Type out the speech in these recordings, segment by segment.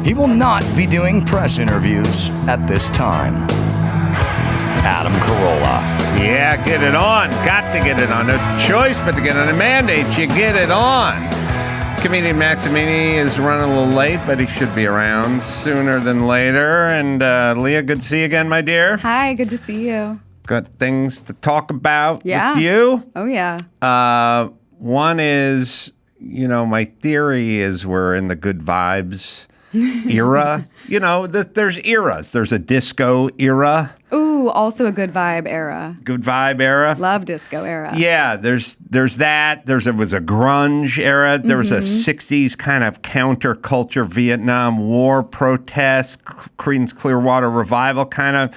He will not be doing press interviews at this time. Adam Carolla. Yeah, get it on. Got to get it on. No choice but to get on a mandate. You get it on. Comedian Max Amini is running a little late, but he should be around sooner than later. And Leah, good to see you again, my dear. Hi, good to see you. Got things to talk about with you. Oh, yeah. One is, my theory is we're in the good vibes era. There's eras. There's a disco era. Ooh, also a good vibe era. Good vibe era. Love disco era. Yeah, there's that. It was a grunge era. There was a 60s kind of counterculture, Vietnam War protest, Creedence Clearwater Revival kind of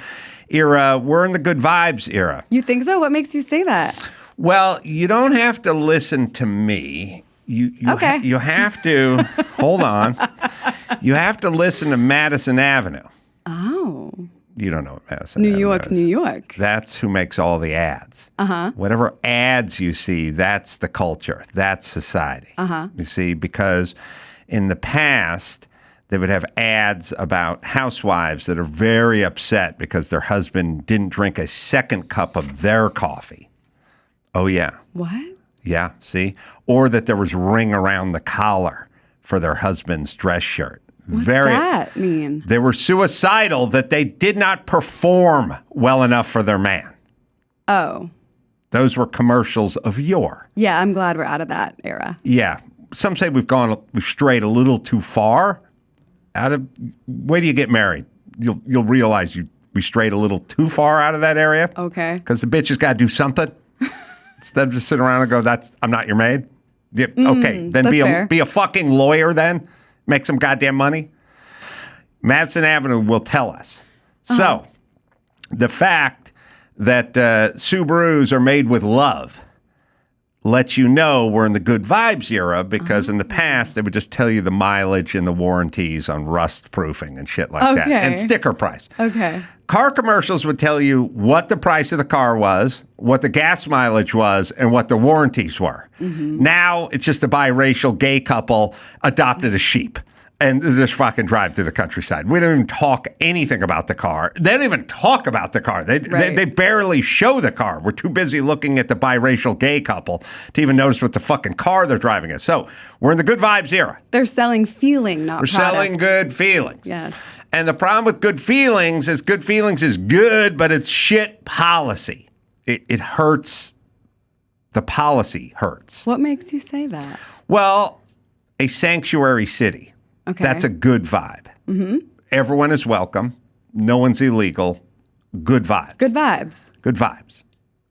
era. We're in the good vibes era. You think so? What makes you say that? Well, you don't have to listen to me. You have to, hold on. You have to listen to Madison Avenue. Oh. You don't know what Madison Avenue is. New York. That's who makes all the ads. Uh-huh. Whatever ads you see, that's the culture. That's society. Uh-huh. You see, because in the past, they would have ads about housewives that are very upset because their husband didn't drink a second cup of their coffee. Oh, yeah. What? Yeah, see? Or that there was ring around the collar for their husband's dress shirt. What's that mean? They were suicidal that they did not perform well enough for their man. Oh. Those were commercials of yore. Yeah, I'm glad we're out of that era. Yeah. Some say we've strayed a little too far. Wait till you get married. You'll realize we strayed a little too far out of that area. Okay. Because the bitch has got to do something. Instead of just sitting around and go, I'm not your maid. Yeah, okay, then be a fucking lawyer then. Make some goddamn money. Madison Avenue will tell us. So, the fact that Subarus are made with love lets you know we're in the good vibes era because in the past, they would just tell you the mileage and the warranties on rust proofing and shit like that. And sticker price. Okay. Car commercials would tell you what the price of the car was, what the gas mileage was, and what the warranties were. Now, it's just a biracial gay couple adopted a sheep. And they just fucking drive through the countryside. We don't even talk anything about the car. They don't even talk about the car. They barely show the car. We're too busy looking at the biracial gay couple to even notice what the fucking car they're driving is. So we're in the good vibes era. They're selling feeling, not We're product. selling good feelings. Yes. And the problem with good feelings is good, but it's shit policy. It hurts. The policy hurts. What makes you say that? Well, a sanctuary city. Okay. That's a good vibe. Everyone is welcome. No one's illegal. Good vibes. Good vibes. Good vibes.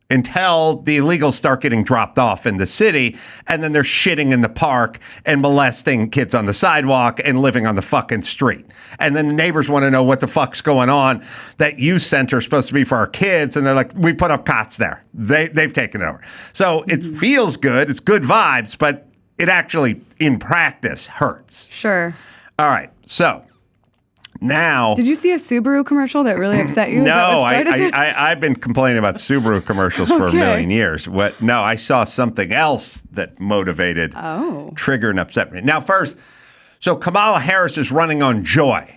Until the illegals start getting dropped off in the city, and then they're shitting in the park and molesting kids on the sidewalk and living on the fucking street. And then the neighbors want to know what the fuck's going on. That youth center is supposed to be for our kids, and they're like, we put up cots there. They've taken it over. So it feels good. It's good vibes, but it actually, in practice, hurts. Sure. All right. So now... Did you see a Subaru commercial that really upset you? No, I've been complaining about Subaru commercials for a million years. No, I saw something else that motivated, triggered, and upset me. Now, first, so Kamala Harris is running on joy.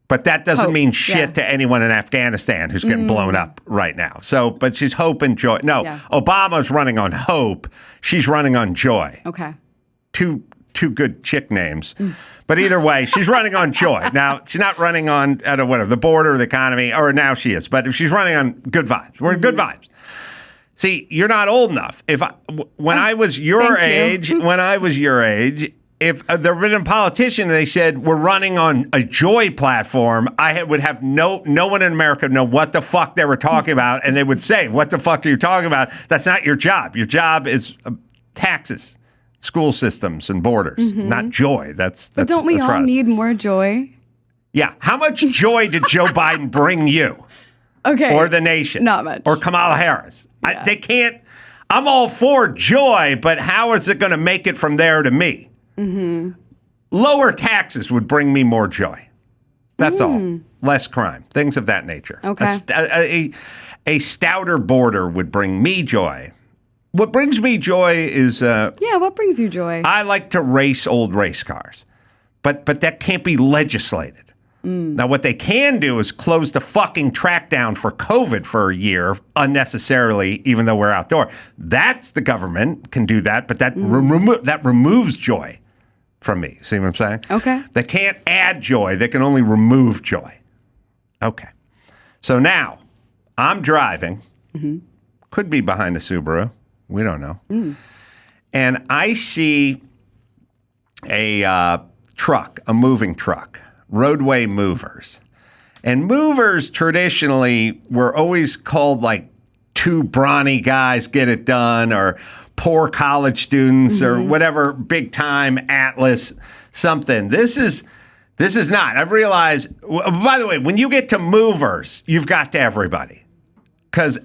But that doesn't mean shit to anyone in Afghanistan who's getting blown up right now. So, but she's hope and joy. No, Obama's running on hope. She's running on joy. Okay. Two good chick names. But either way, she's running on joy. Now, she's not running on, the border, the economy, or now she is. But she's running on good vibes. We're in good vibes. See, you're not old enough. When I was your age, if there had been a politician and they said, we're running on a joy platform, I would have no one in America know what the fuck they were talking about. And they would say, what the fuck are you talking about? That's not your job. Your job is taxes, school systems, and borders, not joy. But don't we all need more joy? Yeah. How much joy did Joe Biden bring you? Okay. Or the nation? Not much. Or Kamala Harris? Yeah. They can't. I'm all for joy, but how is it going to make it from there to me? Lower taxes would bring me more joy. That's all. Less crime. Things of that nature. Okay. A stouter border would bring me joy. What brings me joy is... what brings you joy? I like to race old race cars. But that can't be legislated. Now, what they can do is close the fucking track down for COVID for a year unnecessarily, even though we're outdoor. That's the government can do that, but that removes joy from me. See what I'm saying? Okay. They can't add joy. They can only remove joy. Okay. So now I'm driving. Could be behind a Subaru. We don't know. And I see a truck, a moving truck. Roadway movers. And movers traditionally were always called like two brawny guys get it done, or poor college students, or whatever, big time Atlas something. This is not. I've realized, by the way, when you get to movers, you've got to everybody. Because,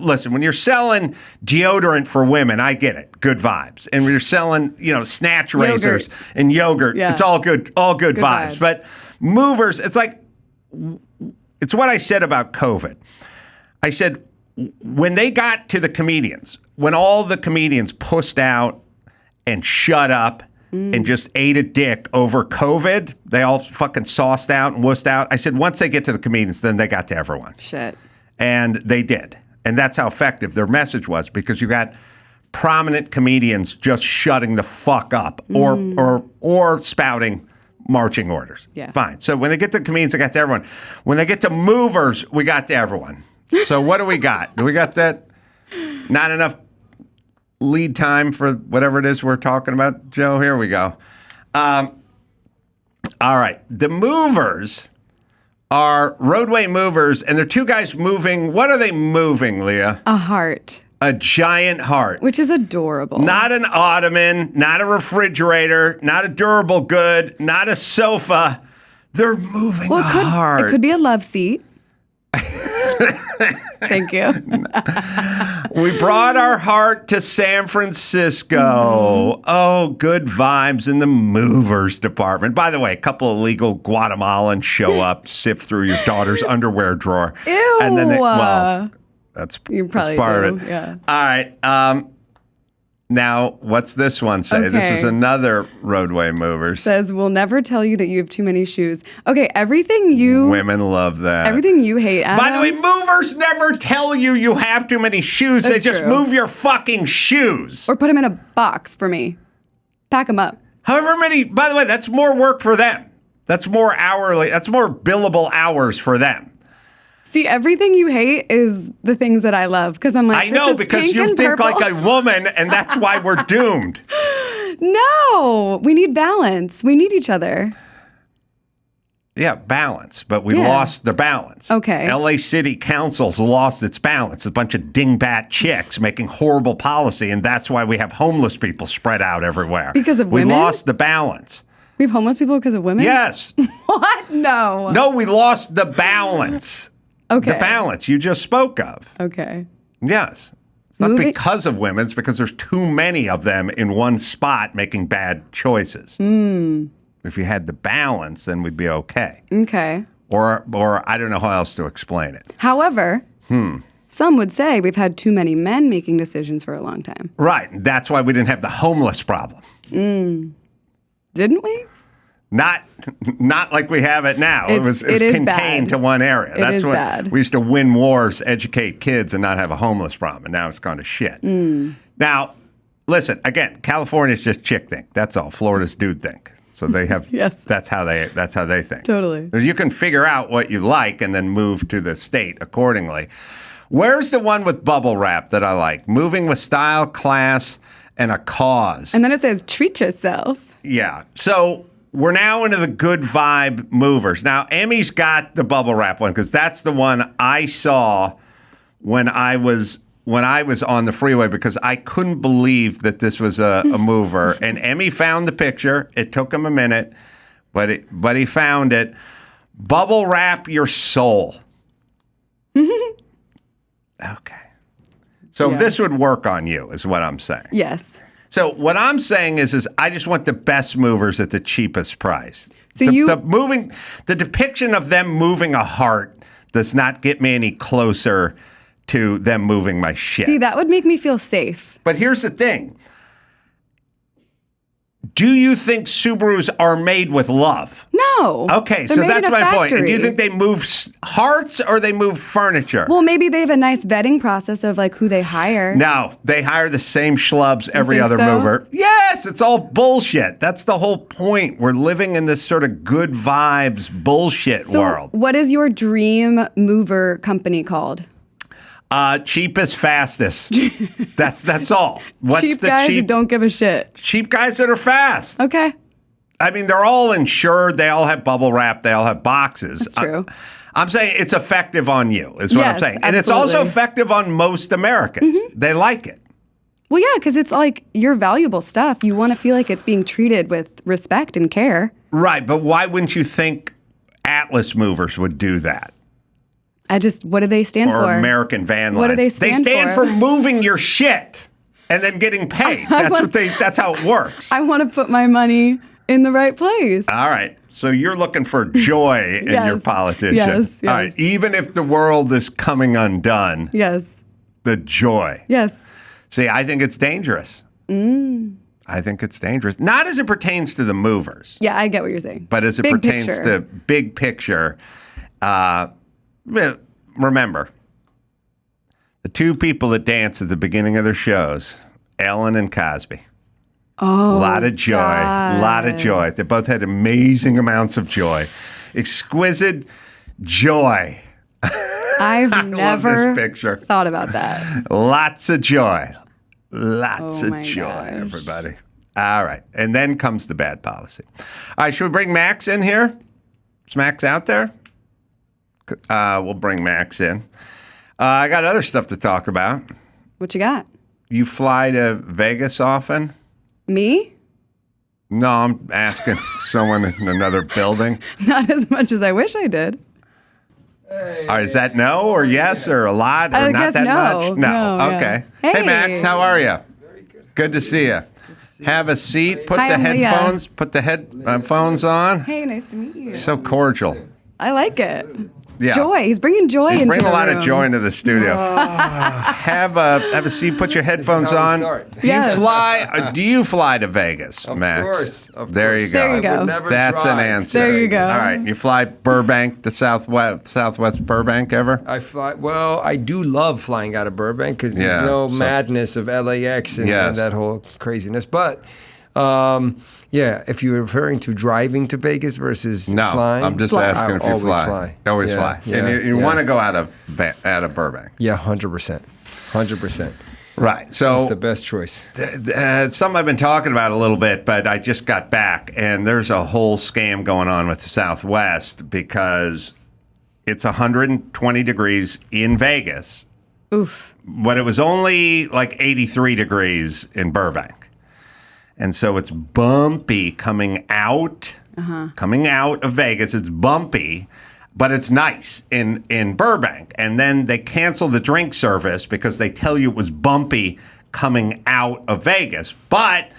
listen, when you're selling deodorant for women, I get it. Good vibes. And when you're selling, snatch razors and yogurt, it's all good vibes. But movers, it's like, it's what I said about COVID. I said, when they got to the comedians, when all the comedians pussed out and shut up and just ate a dick over COVID, they all fucking sauced out and wussed out. I said, once they get to the comedians, then they got to everyone. Shit. And they did. And that's how effective their message was, because you got prominent comedians just shutting the fuck up or spouting marching orders. Yeah. Fine. So when they get to comedians, they got to everyone. When they get to movers, we got to everyone. So what do we got? Do we got that? Not enough lead time for whatever it is we're talking about, Joe? Here we go. All right. The movers are roadway movers, and they're two guys moving. What are they moving, Leah? A heart. A giant heart. Which is adorable. Not an ottoman, not a refrigerator, not a durable good, not a sofa. They're moving a heart. It could be a love seat. Thank you. We brought our heart to San Francisco. Oh, good vibes in the movers department. By the way, a couple of illegal Guatemalans show up, sift through your daughter's underwear drawer. Ew. And then that's part of it. Yeah. All right. Now, what's this one say? Okay. This is another roadway movers. Says, we'll never tell you that you have too many shoes. Okay, Women love that. Everything you hate, Adam. By the way, movers never tell you have too many shoes. That's they just true. move your fucking shoes. Or put them in a box for me. Pack them up. However many, by the way, that's more work for them. That's more hourly. That's more billable hours for them. See, everything you hate is the things that I love, because I'm like, I know, because pink you and think purple. like a woman, and that's why we're doomed. No, we need balance. We need each other. Yeah, balance, but we lost the balance. Okay. LA City Council's lost its balance. A bunch of dingbat chicks making horrible policy, and that's why we have homeless people spread out everywhere. Because of women? We lost the balance. We have homeless people because of women? Yes. What? No. No, we lost the balance. Okay. The balance you just spoke of. Okay. Yes. It's not because of women. It's because there's too many of them in one spot making bad choices. If you had the balance, then we'd be okay. Okay. Or I don't know how else to explain it. However, some would say we've had too many men making decisions for a long time. Right. That's why we didn't have the homeless problem. Didn't we? Not like we have it now. It was contained bad. to one area. That's what bad. We used to win wars, educate kids, and not have a homeless problem. And now it's gone to shit. Now, listen, again, California's just chick think. That's all. Florida's dude think. So they have. Yes. That's how they think. Totally. You can figure out what you like and then move to the state accordingly. Where's the one with bubble wrap that I like? Moving with style, class, and a cause. And then it says, treat yourself. Yeah. So we're now into the good vibe movers. Now, Emmy's got the bubble wrap one because that's the one I saw when I was on the freeway, because I couldn't believe that this was a mover. And Emmy found the picture. It took him a minute, but he found it. Bubble wrap your soul. Okay. So this would work on you, is what I'm saying. Yes. So what I'm saying is I just want the best movers at the cheapest price. So the depiction of them moving a heart does not get me any closer to them moving my shit. See, that would make me feel safe. But here's the thing. Do you think Subarus are made with love? No. Okay, They're so made that's in a my point. And do you factory. think they move hearts or they move furniture? Well, maybe they have a nice vetting process of like who they hire. No, they hire the same schlubs every think other so? mover. Yes, it's all bullshit. That's the whole point. We're living in this sort of good vibes bullshit So world. what is your dream mover company called? Cheapest, fastest. That's all. What's cheap the guys who cheap? don't give a shit. Cheap guys that are fast. Okay. I mean, they're all insured. They all have bubble wrap. They all have boxes. That's true. I'm saying it's effective on you, is what I'm Yes, saying. And it's also absolutely. effective on most Americans. They like it. Well, yeah, because it's like your valuable stuff. You want to feel like it's being treated with respect and care. Right, but why wouldn't you think Atlas movers would do that? What do they stand Or for? American Van Lines? What do they They stand stand for? for moving your shit and then getting paid. That's how it works. I want to put my money in the right place. All right. So you're looking for joy in your Yes. politician. Yes, All right. yes. Even if the world is coming undone, Yes. the joy. Yes. See, I think it's dangerous. I think it's dangerous. Not as it pertains to the movers, Yeah, I get what you're saying. but as it Big pertains picture. to big picture. Remember, the two people that dance at the beginning of their shows, Ellen and Cosby. Oh, A lot of joy. A lot of joy. They both had amazing amounts of joy. Exquisite joy. I've Love never this picture. thought about that. Lots of joy. Lots Oh of my joy, gosh. everybody. All right. And then comes the bad policy. All right. Should we bring Max in here? Is Max out there? We'll bring Max in. I got other stuff to talk about. What you got? You fly to Vegas often? Me? No, I'm asking someone in another building. Not as much as I wish I did. All right, is that no or yes or a lot or I not guess that no. much? No, yeah. Okay. Hey. Hey, Max, how are you? Very good. Good to see you. Have a seat. Put Hi, the I'm Leah. headphones. Put the headphones on. Hey, nice to meet you. So cordial. I like it. Yeah. Joy. He's bringing joy into Bring the a lot room. of joy into the studio. Have a seat. Put your headphones how we on. start. Do you Yes. fly? Do you fly to Vegas, Max? Of There course. you go. There you go. I would never That's an drive. answer. There you go. All right. You fly Burbank to Southwest Burbank ever? I fly. Well, I do love flying out of Burbank because there's Yeah, no so- madness of LAX and, Yes. and that whole craziness. But yeah, if you're referring to driving to Vegas versus No, flying, I'm just Fly. asking if you Always fly. fly. Always Yeah, fly. yeah, And you yeah. want to go out of Burbank. Yeah, 100%, 100%. Right. So It's the best choice. It's something I've been talking about a little bit, but I just got back, and there's a whole scam going on with Southwest because it's 120 degrees in Vegas, Oof. but it was only like 83 degrees in Burbank. And so it's bumpy coming out of Vegas. It's bumpy, but it's nice in Burbank. And then they cancel the drink service because they tell you it was bumpy coming out of Vegas. But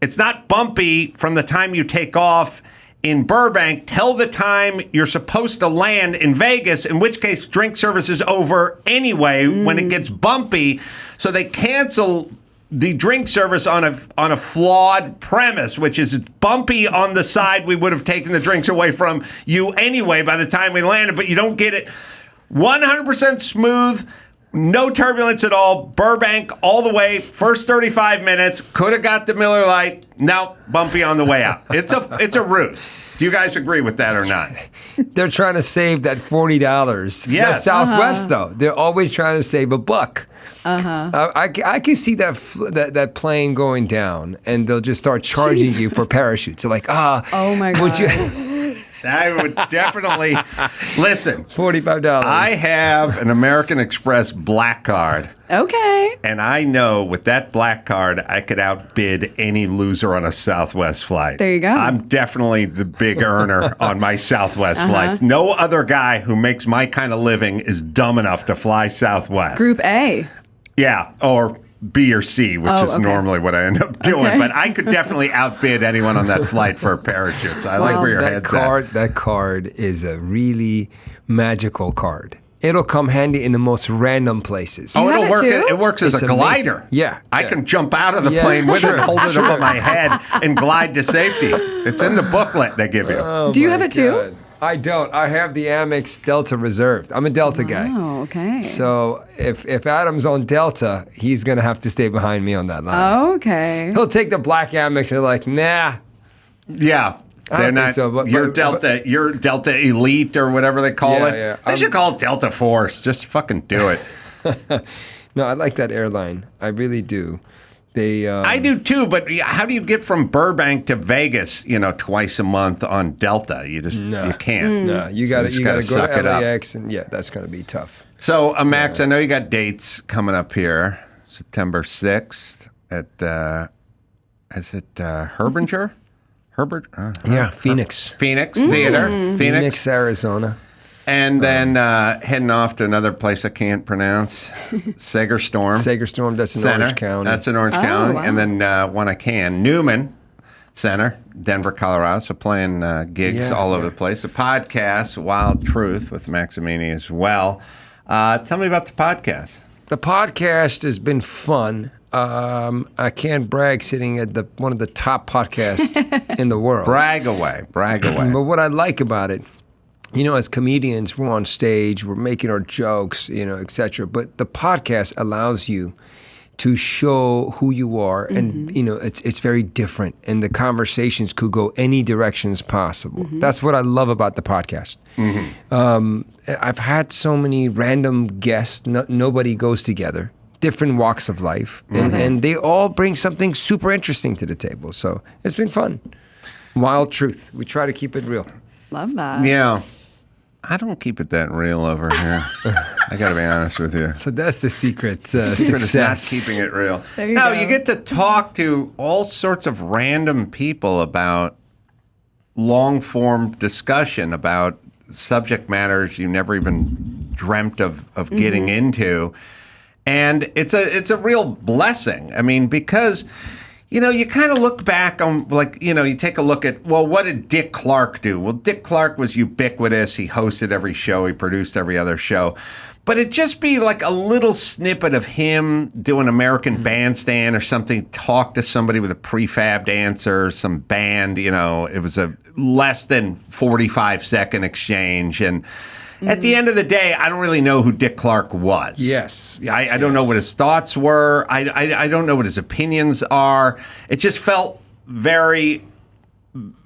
it's not bumpy from the time you take off in Burbank till the time you're supposed to land in Vegas, in which case drink service is over anyway when it gets bumpy. So they cancel the drink service on a flawed premise, which is it's bumpy on the side we would have taken the drinks away from you anyway by the time we landed, but you don't get it 100% smooth, no turbulence at all. Burbank all the way, first 35 minutes, could have got the Miller Lite. Now bumpy on the way out. It's a ruse. Do you guys agree with that or not? They're trying to save that $40. Yes. That's Southwest though. They're always trying to save $1. I can see that plane going down, and they'll just start charging you for parachutes. They're like, Oh my would God. you I would definitely listen. $45? I have an American Express black card. Okay. And I know with that black card, I could outbid any loser on a Southwest flight. There you go. I'm definitely the big earner on my Southwest flights. No other guy who makes my kind of living is dumb enough to fly Southwest. Group A. Yeah, or B or C, which Oh, is okay. normally what I end up doing. Okay. But I could definitely outbid anyone on that flight for parachutes. I like where your that head's card, at. That card is a really magical card. it'll come handy in the most random places. You have it'll it work. too? It works as It's a amazing. glider. Yeah, I yeah. can jump out of the Yeah, plane with sure, it, hold it above my head, and glide to safety. It's in the booklet they give you. Do you have my it too? God. I don't. I have the Amex Delta reserved. I'm a Delta guy. Oh, okay. So if Adam's on Delta, he's gonna have to stay behind me on that line. Okay. He'll take the black Amex and they're like, nah. Yeah. I They're don't think not. so, but- you're but- Delta. You're Delta Elite or whatever they call Yeah, it. yeah. They should call it Delta Force. Just fucking do it. No, I like that airline. I really do. They. I do too. But how do you get from Burbank to Vegas? Twice a month on Delta. You just you can't. No, you got to just you got to go suck to it up. LAX, and yeah, that's gonna be tough. So, Max, I know you got dates coming up here. September 6th at is it Herbinger? Herbert? Phoenix. Phoenix Theater. Phoenix, Arizona. And then heading off to another place I can't pronounce, Sagerstorm Sagerstorm, that's in Center. Orange County. That's in Orange County. wow. And then one I can, Newman Center, Denver, Colorado. So playing gigs Yeah, all over yeah. the place. A podcast, Wild Truth, with Max Amini as well. Tell me about the podcast. The podcast has been fun. I can't brag sitting at one of the top podcasts in the world. Brag away. But what I like about it, as comedians, we're on stage, we're making our jokes, etc. But the podcast allows you to show who you are, and it's very different, and the conversations could go any directions possible. That's what I love about the podcast. I've had so many random guests. Nobody goes together. Different walks of life, and they all bring something super interesting to the table. So it's been fun. Wild Truth. We try to keep it real. Love that. Yeah. I don't keep it that real over here. I got to be honest with you. So that's the secret Secret is not success. keeping it real. There you no, go. you get to talk to all sorts of random people about long form discussion about subject matters you never even dreamt of getting into. And it's a real blessing. I mean, because you kind of look back on, you take a look at, well, what did Dick Clark do? Well, Dick Clark was ubiquitous. He hosted every show. He produced every other show. But it'd just be like a little snippet of him doing American Bandstand or something, talk to somebody with a prefabbed answer, some band, it was a less than 45-second exchange. And at the end of the day, I don't really know who Dick Clark was. Yes. I don't know what his thoughts were. I don't know what his opinions are. It just felt very,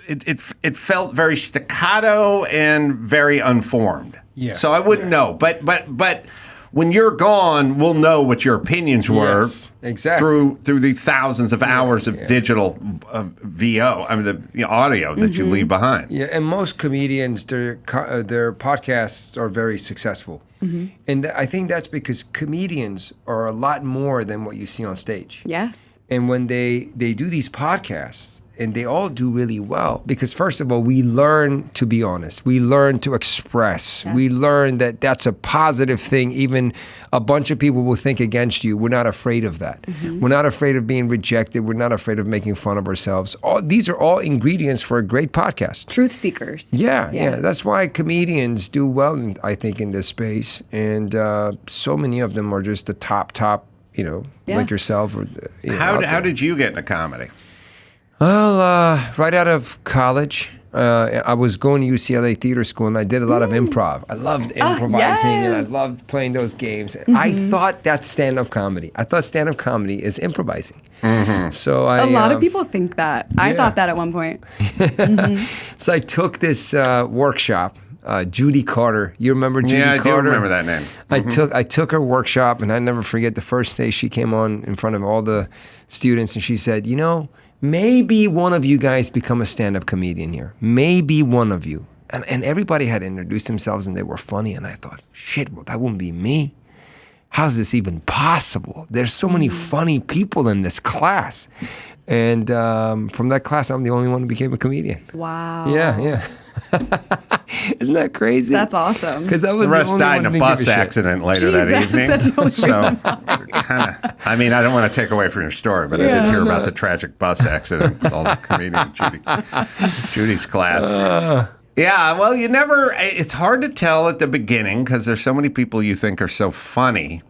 it felt very staccato and very unformed. Yeah. So I wouldn't know. But when you're gone, we'll know what your opinions were. Yes, exactly. Through the thousands of hours of digital VO, the audio that you leave behind. Yeah, and most comedians, their podcasts are very successful. And I think that's because comedians are a lot more than what you see on stage. Yes. And when they do these podcasts, and they all do really well, because first of all, we learn to be honest. We learn to express. Yes. We learn that that's a positive thing. Even a bunch of people will think against you. We're not afraid of that. We're not afraid of being rejected. We're not afraid of making fun of ourselves. These are all ingredients for a great podcast. Truth seekers. Yeah. That's why comedians do well, I think, in this space. And so many of them are just the top, like yourself. Or, How did you get into comedy? Well, right out of college, I was going to UCLA Theater School, and I did a lot of improv. I loved improvising, and I yes. loved playing those games. I thought that's stand-up comedy. I thought stand-up comedy is improvising. So A lot of people think that. I thought that at one point. So I took this workshop. Judy Carter, you remember Judy Yeah, I Carter? do remember that name. I took her workshop, and I never forget the first day she came on in front of all the students, and she said, maybe one of you guys become a stand-up comedian here. Maybe one of you. And everybody had introduced themselves, and they were funny, and I thought, shit, well, that wouldn't be me. How's this even possible? There's so many funny people in this class. And from that class, I'm the only one who became a comedian. Wow. Yeah. Isn't that crazy? That's awesome. Because I was The rest only died one in a who bus didn't give shit. accident later that Jesus, evening. that's the only reason I don't want to take away from your story, but I did hear about the tragic bus accident with all the comedian Judy's class. Yeah, well, it's hard to tell at the beginning because there's so many people you think are so funny.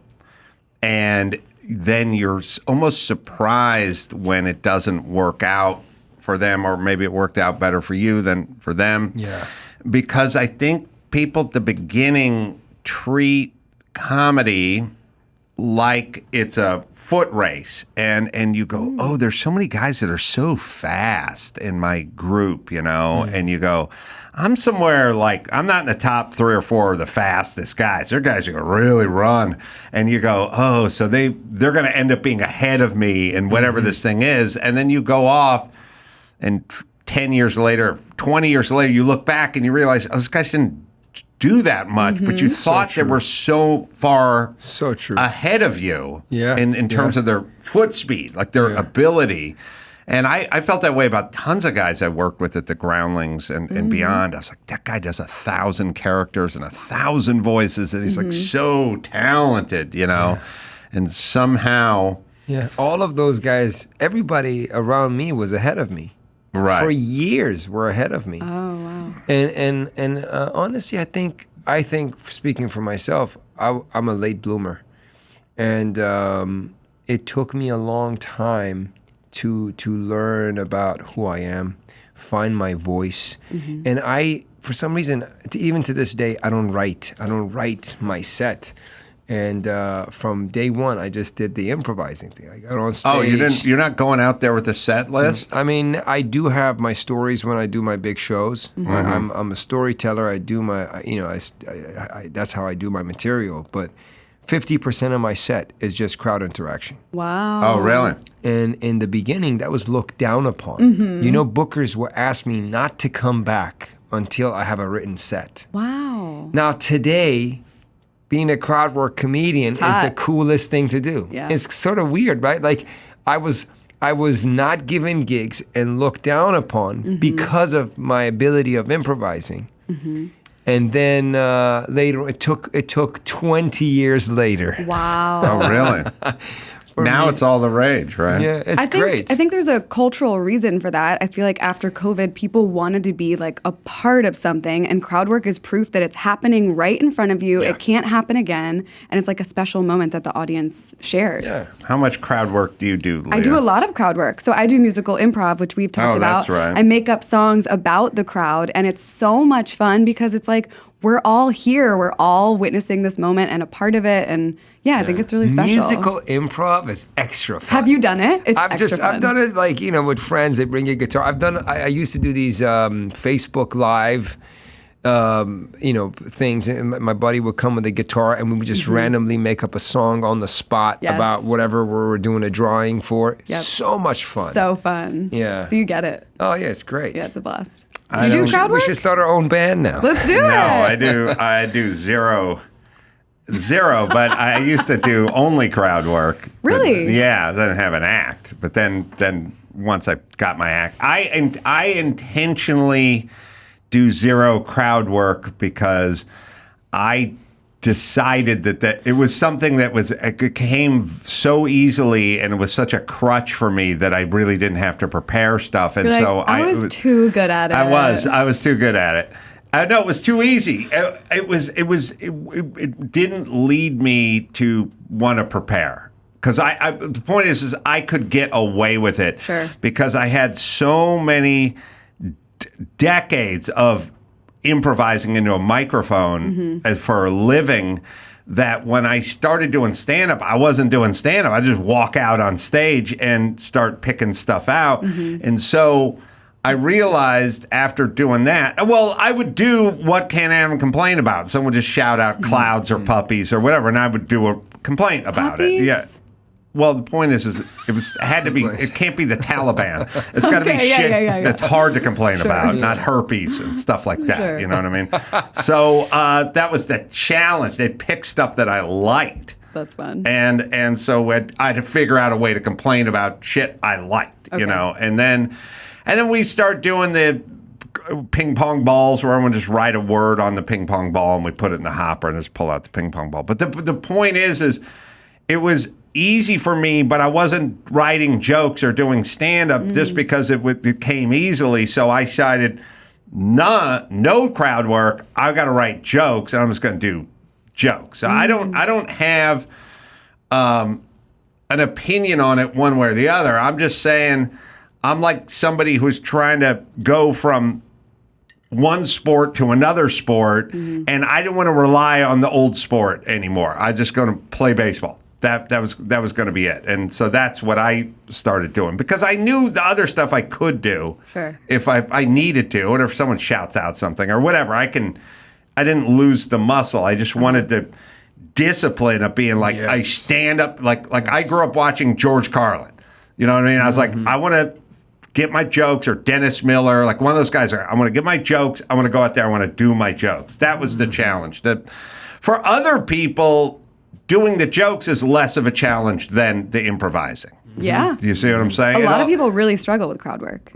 And then you're almost surprised when it doesn't work out for them, or maybe it worked out better for you than for them. Yeah. Because I think people at the beginning treat comedy like it's a foot race, and you go, oh, there's so many guys that are so fast in my group, and you go, I'm somewhere like, I'm not in the top 3 or 4 of the fastest guys. They're guys who can really run. And you go, oh, so they're going to end up being ahead of me in whatever this thing is. And then you go off, and 10 years later, 20 years later, you look back and you realize, oh, this guy didn't do that much, but you thought they were so far ahead of you in terms of their foot speed, like their ability. And I felt that way about tons of guys I worked with at the Groundlings and beyond. I was like, that guy does 1,000 characters and 1,000 voices, and he's like so talented, and somehow... Yeah, all of those guys, everybody around me was ahead of me. Right. For years were ahead of me. Oh, wow. And honestly, I think speaking for myself, I'm a late bloomer. And it took me a long time to learn about who I am, find my voice. And for some reason, even to this day, I don't write my set. And from day one, I just did the improvising thing. I got on stage. Oh, you're not going out there with a set list? I mean, I do have my stories when I do my big shows. I'm a storyteller. I do my, that's how I do my material. But 50% of my set is just crowd interaction. Wow. Oh, really? And in the beginning, that was looked down upon. Bookers will ask me not to come back until I have a written set. Wow. Now, today, being a crowd work comedian is the coolest thing to do. Yeah. It's sort of weird, right? Like, I was not given gigs and looked down upon because of my ability of improvising. And then later, it took 20 years later. Wow. Oh, really? Now it's all the rage, right? Yeah, it's great. I think there's a cultural reason for that. I feel like after COVID, people wanted to be like a part of something, and crowd work is proof that it's happening right in front of you. Yeah. It can't happen again, and it's like a special moment that the audience shares. Yeah. How much crowd work do you do, Leah? I do a lot of crowd work. So I do musical improv, which we've talked about. That's right. I make up songs about the crowd, and it's so much fun because it's like we're all here. We're all witnessing this moment and a part of it, and I think it's really special. Musical improv is extra fun. Have you done it? It's extra fun. I've done it like, with friends. They bring a guitar. I used to do these Facebook Live, things. And my buddy would come with a guitar, and we would just randomly make up a song on the spot about whatever we were doing a drawing for. Yep. So much fun. So fun. Yeah. So you get it. Oh, yeah, it's great. Yeah, it's a blast. Do you do crowd work? We should start our own band now. Let's do it. No, I do zero, but I used to do only crowd work. Really? Yeah, I didn't have an act. But then once I got my act, I intentionally do zero crowd work because I decided that it was something that it came so easily, and it was such a crutch for me that I really didn't have to prepare stuff. And so I was too good at it. I was too good at it. No, it was too easy. It didn't lead me to want to prepare. Because the point is I could get away with it. Sure. Because I had so many decades of improvising into a microphone for a living that when I started doing stand-up, I wasn't doing stand-up. I just walk out on stage and start picking stuff out. And so I realized after doing that, well, I would do what Can't Adam complain about. Someone would just shout out clouds or puppies or whatever, and I would do a complaint about it. Yeah. Well, the point is it had to be. It can't be the Taliban. It's got to be shit that's hard to complain about, not herpes and stuff like that. Sure. You know what I mean? So that was the challenge. They'd pick stuff that I liked. That's fun. And so I had to figure out a way to complain about shit I liked. Okay. You know, and then we start doing the ping pong balls where everyone just write a word on the ping pong ball and we put it in the hopper and just pull out the ping pong ball. But the point is it was easy for me, but I wasn't writing jokes or doing stand-up just because it came easily. So I decided no crowd work. I've got to write jokes, and I'm just going to do jokes. So I don't have an opinion on it one way or the other. I'm just saying I'm like somebody who's trying to go from one sport to another sport, and I didn't want to rely on the old sport anymore. I was just going to play baseball. That was going to be it. And so that's what I started doing, because I knew the other stuff I could do if I needed to, or if someone shouts out something or whatever. I didn't lose the muscle. I just wanted the discipline of being like, I stand up, like I grew up watching George Carlin. You know what I mean? I was like, I want to get my jokes, or Dennis Miller, like one of those guys. I want to get my jokes. I want to go out there. I want to do my jokes. That was the challenge. For other people, doing the jokes is less of a challenge than the improvising. Yeah. Do you see what I'm saying? A lot of people really struggle with crowd work.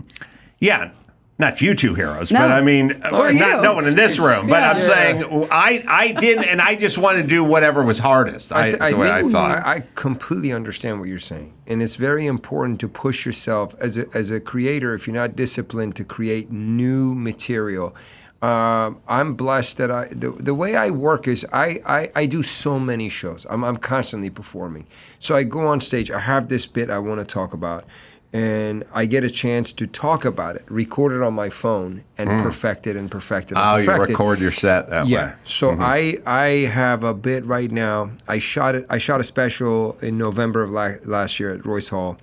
Yeah. Not you two heroes, No. but I mean, not no one in this room. But Yeah. I'm saying I didn't, and I just wanted to do whatever was hardest. That's the way I thought. I completely understand what you're saying, and it's very important to push yourself as a creator. If you're not disciplined to create new material, I'm blessed that the way I work is I do so many shows. I'm constantly performing, so I go on stage. I have this bit I want to talk about. And I get a chance to talk about it, record it on my phone, and perfect it and perfect it. And perfect you record your set that way. Yeah. So I have a bit right now. I shot a special in November of last year at Royce Hall,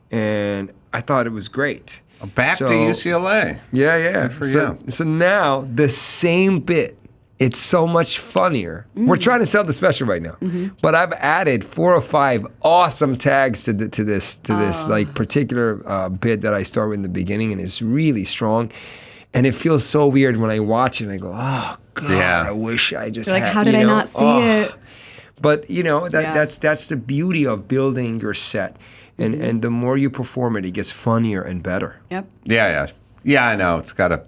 and I thought it was great. Back to UCLA. Yeah. Good for you. So now the same bit. It's so much funnier. We're trying to sell the special right now, but I've added 4 or 5 awesome tags to this like particular bit that I start with in the beginning, and it's really strong. And it feels so weird when I watch it and I go, oh God, I wish I just You're like, had, how did I not see it? But that's the beauty of building your set, and the more you perform it, it gets funnier and better. Yep. Yeah. I know it's got to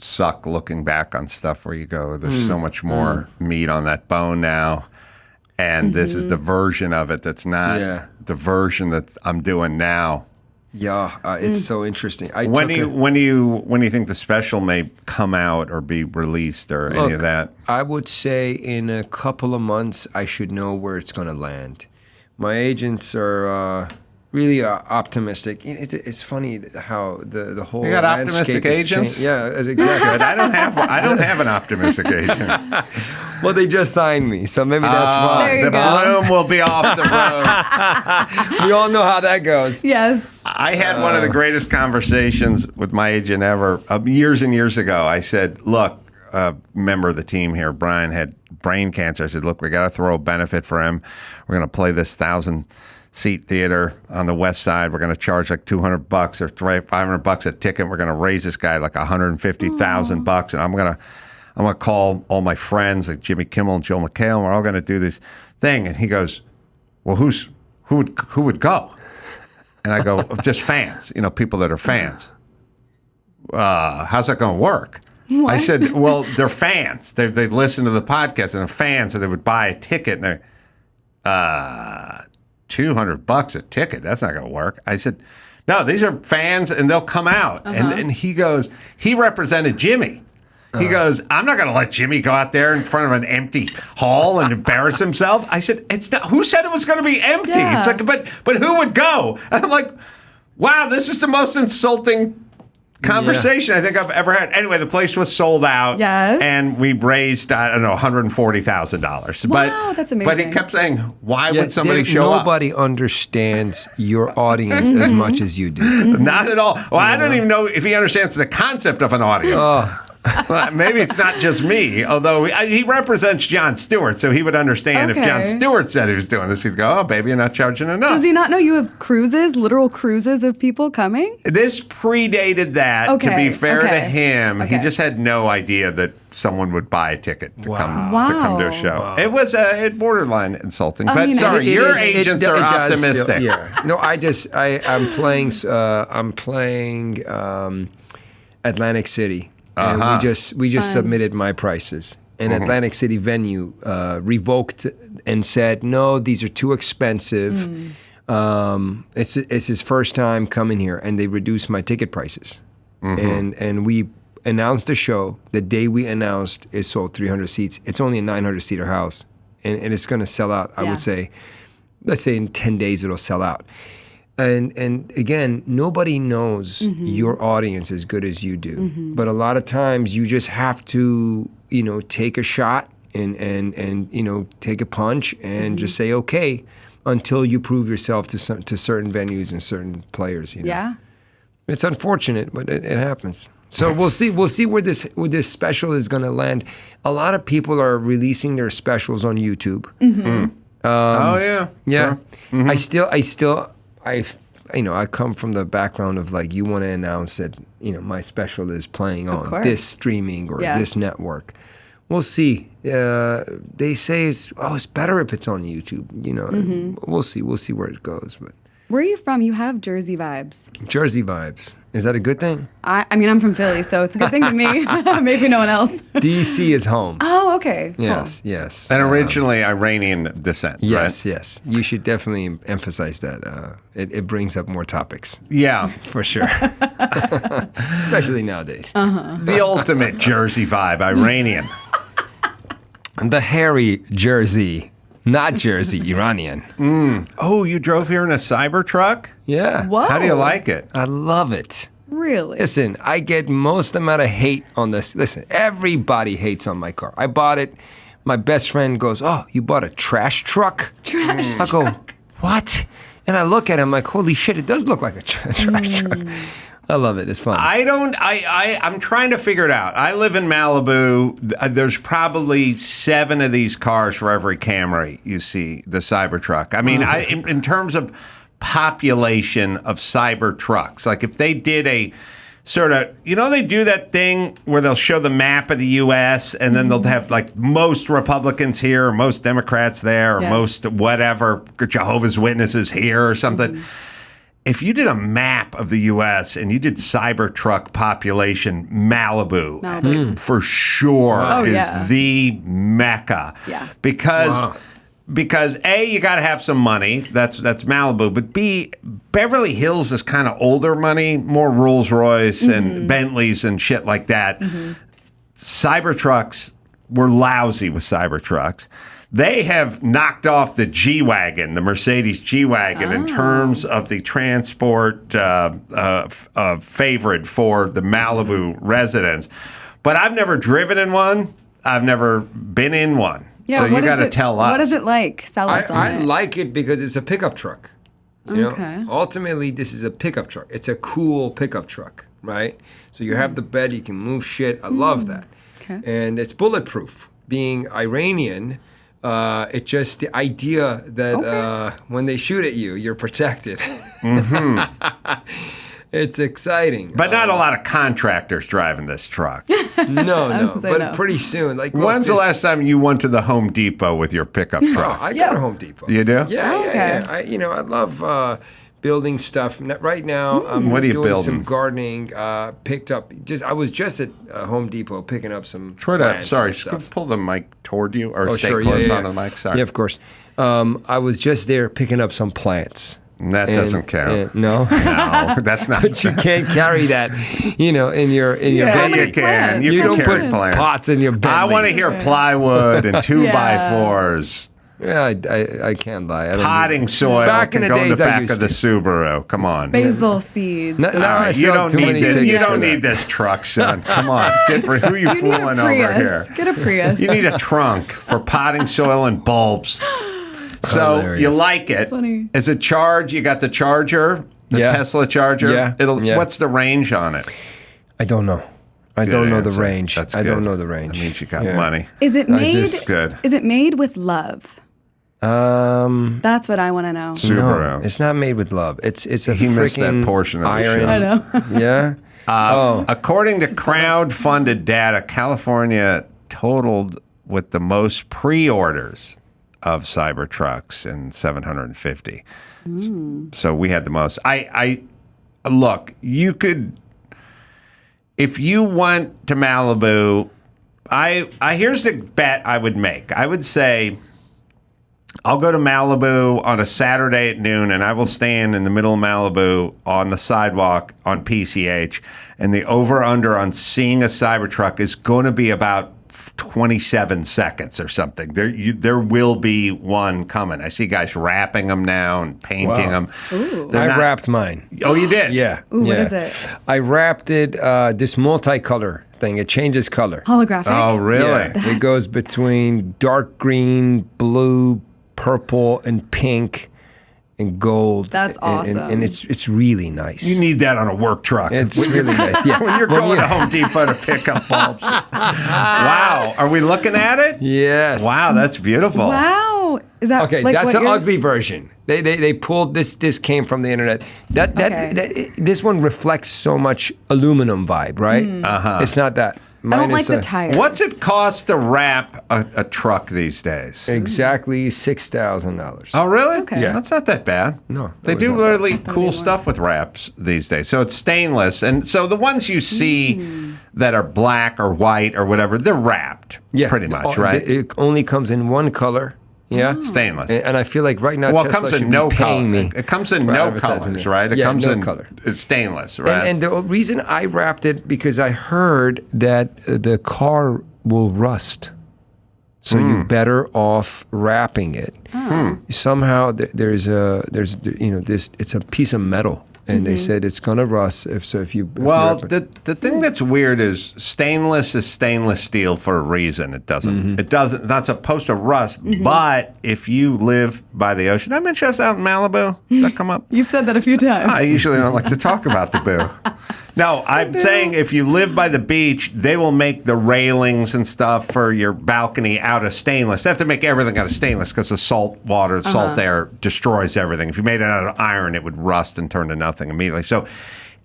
suck looking back on stuff where you go, there's so much more meat on that bone now, and this is the version of it that's not the version that I'm doing now. Yeah, it's so interesting. When do you think the special may come out or be released or any of that? I would say in a couple of months I should know where it's going to land. My agents are really optimistic. It's funny how the whole you got optimistic agents. Yeah, exactly. But I don't have an optimistic agent. Well, they just signed me, so maybe that's why. There you the go. bloom will be off the rose. We all know how that goes. Yes. I had one of the greatest conversations with my agent ever years and years ago. I said, look, a member of the team here, Brian, had brain cancer. I said, look, we got to throw a benefit for him. We're going to play this 1,000-seat theater on the west side. We're going to charge like $200 or $500 a ticket. We're going to raise this guy like $150,000, and I'm going to call all my friends like Jimmy Kimmel and Joe McHale, and we're all going to do this thing. And he goes, well, who would go? And I go, just fans, people that are fans. How's that going to work? What? I said, well, they're fans. They listen to the podcast and they're fans, so they would buy a ticket, and they're $200 a ticket. That's not going to work. I said, no, these are fans, and they'll come out. And he goes, he represented Jimmy. He goes, I'm not going to let Jimmy go out there in front of an empty hall and embarrass himself. I said, it's not. Who said it was going to be empty? Yeah. It's like, but who would go? And I'm like, wow, this is the most insulting conversation I think I've ever had. Anyway, the place was sold out. Yes. And we raised, I don't know, $140,000. Wow, that's amazing. But he kept saying, why would somebody show up? Nobody understands your audience as much as you do. Not at all. Well, I don't even know if he understands the concept of an audience. Well, maybe it's not just me, although he represents Jon Stewart, so he would understand if Jon Stewart said he was doing this. He'd go, oh, baby, you're not charging enough. Does he not know you have cruises, literal cruises of people coming? This predated that, to be fair to him. He just had no idea that someone would buy a ticket to come to a show. Wow. It was borderline insulting. But sorry, your agents are optimistic. No, I'm playing Atlantic City. And we just submitted my prices. And Atlantic City venue revoked and said, no, these are too expensive. It's his first time coming here, and they reduced my ticket prices. And we announced the show. The day we announced, it sold 300 seats. It's only a 900-seater house, and it's going to sell out. I would say, let's say in 10 days it'll sell out. And again, nobody knows your audience as good as you do. But a lot of times you just have to, take a shot and take a punch and just say okay until you prove yourself to certain venues and certain players. Yeah. It's unfortunate, but it happens. So we'll see. We'll see where this special is going to land. A lot of people are releasing their specials on YouTube. Yeah. Yeah. I come from the background of like, you want to announce that, my special is playing on this streaming or this network. We'll see. They say it's better if it's on YouTube, We'll see. We'll see where it goes. But Where are you from? You have Jersey vibes. Jersey vibes. Is that a good thing? I mean, I'm from Philly, so it's a good thing to me. Maybe no one else. DC is home. Oh, okay. Yes, yes. And originally Iranian descent, Yes, right? yes. You should definitely emphasize that. It brings up more topics. Yeah. For sure. Especially nowadays. The ultimate Jersey vibe, Iranian. The hairy Jersey, not Jersey, Iranian. Oh, you drove here in a Cybertruck? Yeah. Whoa. How do you like it? I love it. Really? Listen, I get most amount of hate on this. Listen, everybody hates on my car. I bought it. My best friend goes, "Oh, you bought a trash truck?" Trash I go, "What?" And I look at him like, "Holy shit, it does look like a trash truck." I love it. It's fun. I'm trying to figure it out. I live in Malibu. There's probably 7 of these cars for every Camry you see, the Cybertruck. I mean, in terms of population of Cybertrucks, like if they did a sort of, they do that thing where they'll show the map of the U.S. and then they'll have like most Republicans here, or most Democrats there, or most whatever, Jehovah's Witnesses here or something. If you did a map of the U.S. and you did Cybertruck population, Malibu. For sure is the mecca. Yeah. Because A, you got to have some money. That's Malibu. But B, Beverly Hills is kind of older money, more Rolls Royce and Bentleys and shit like that. Cybertrucks, we're lousy with Cybertrucks. They have knocked off the G-Wagon, the Mercedes G-Wagon, in terms of the transport favorite for the Malibu residents. But I've never driven in one. I've never been in one. Yeah, so you got to tell us. What is it like? Sell us on I it. like it because it's a pickup truck. Ultimately, this is a pickup truck. It's a cool pickup truck, right? So you have the bed, you can move shit. I love that. Okay. And it's bulletproof. Being Iranian, it's just the idea that when they shoot at you, you're protected. It's exciting. But not a lot of contractors driving this truck. No. But pretty soon. Like, look, When's the last time you went to the Home Depot with your pickup truck? I go to Home Depot. You do? Yeah. I love building stuff. Right now, I'm What are you doing building? some gardening. Picked up. I was just at Home Depot picking up some Try that. plants Sorry, and stuff. pull the mic toward you or stay sure, close yeah. on the mic. Sorry. Yeah, of course. I was just there picking up some plants. That doesn't count. No. No, that's not. But you can't carry that, in your Yeah, bed. you can. You don't carry put plants. pots in your bed. I want to hear plywood and 2x4s. Yeah, I can't lie. I don't Potting need- soil. Back in can the go in the days, I back used of the to. Subaru. Come on. Basil seeds. No, All right, I you sell don't too need many this. tickets You for don't that. need this truck, son. Come on. Who are you You need a fooling over Prius. here? Get a Prius. You need a trunk for potting soil and bulbs. So Hilarious. you like it. funny. Is it charge? You got the charger? The Yeah. Tesla charger? Yeah. Yeah. What's the range on it? I don't know. I Good don't know the answer. range. That's I don't good. know the range. That means you got Yeah. money. Is it made? Good. Is it made with love? That's what I want to know. Subaru. No, it's not made with love. It's a He missed that freaking portion of the iron. show. I know. Yeah. According to crowd-funded data, California totaled with the most pre-orders of Cybertrucks in 750. So we had the most. I look, you could, if you went to Malibu, I here's the bet I would make. I would say I'll go to Malibu on a Saturday at noon, and I will stand in the middle of Malibu on the sidewalk on PCH, and the over-under on seeing a Cybertruck is going to be about 27 seconds or something. There will be one coming. I see guys wrapping them now and painting them. I wrapped mine. Oh, you did? Yeah. Ooh, yeah. what is it? I wrapped it, this multicolor thing. It changes color. Holographic? Oh, really? Yeah. It goes between dark green, blue, purple, and pink, and gold. That's awesome. And it's really nice. You need that on a work truck. It's really nice. Yeah. When you're going to Home Depot to pick up bulbs. Wow. Are we looking at it? Yes. Wow, that's beautiful. Wow. Is that Okay, like that's what an yours- ugly version. They pulled this. This came from the internet. This one reflects so much aluminum vibe, right? It's not that. I don't Mine like is, the tires. What's it cost to wrap a truck these days? Exactly $6,000. Oh, really? Okay. Yeah. That's not that bad. No, They that do was not bad. really cool stuff with wraps these days. So it's stainless. And so the ones you see that are black or white or whatever, they're wrapped pretty much, right? It only comes in one color. Yeah. Stainless. And I feel like right now Well, it Tesla comes should in no be paying color. me. It comes in for no advertising colors, it. right? It Yeah, comes no in color. It's stainless, right? And the reason I wrapped it because I heard that the car will rust. So you're better off wrapping it. Somehow there's this. It's a piece of metal, and they said it's gonna rust if you. Well, wrap it. the thing that's weird is stainless steel for a reason. It doesn't. It doesn't. Not supposed to rust. But if you live by the ocean, I mentioned I was out in Malibu. Does that come up? You've said that a few times. I usually don't like to talk about the boo. No, I'm saying if you live by the beach, they will make the railings and stuff for your balcony out of stainless. They have to make everything out of stainless because the salt water, salt air destroys everything. If you made it out of iron, it would rust and turn to nothing immediately. So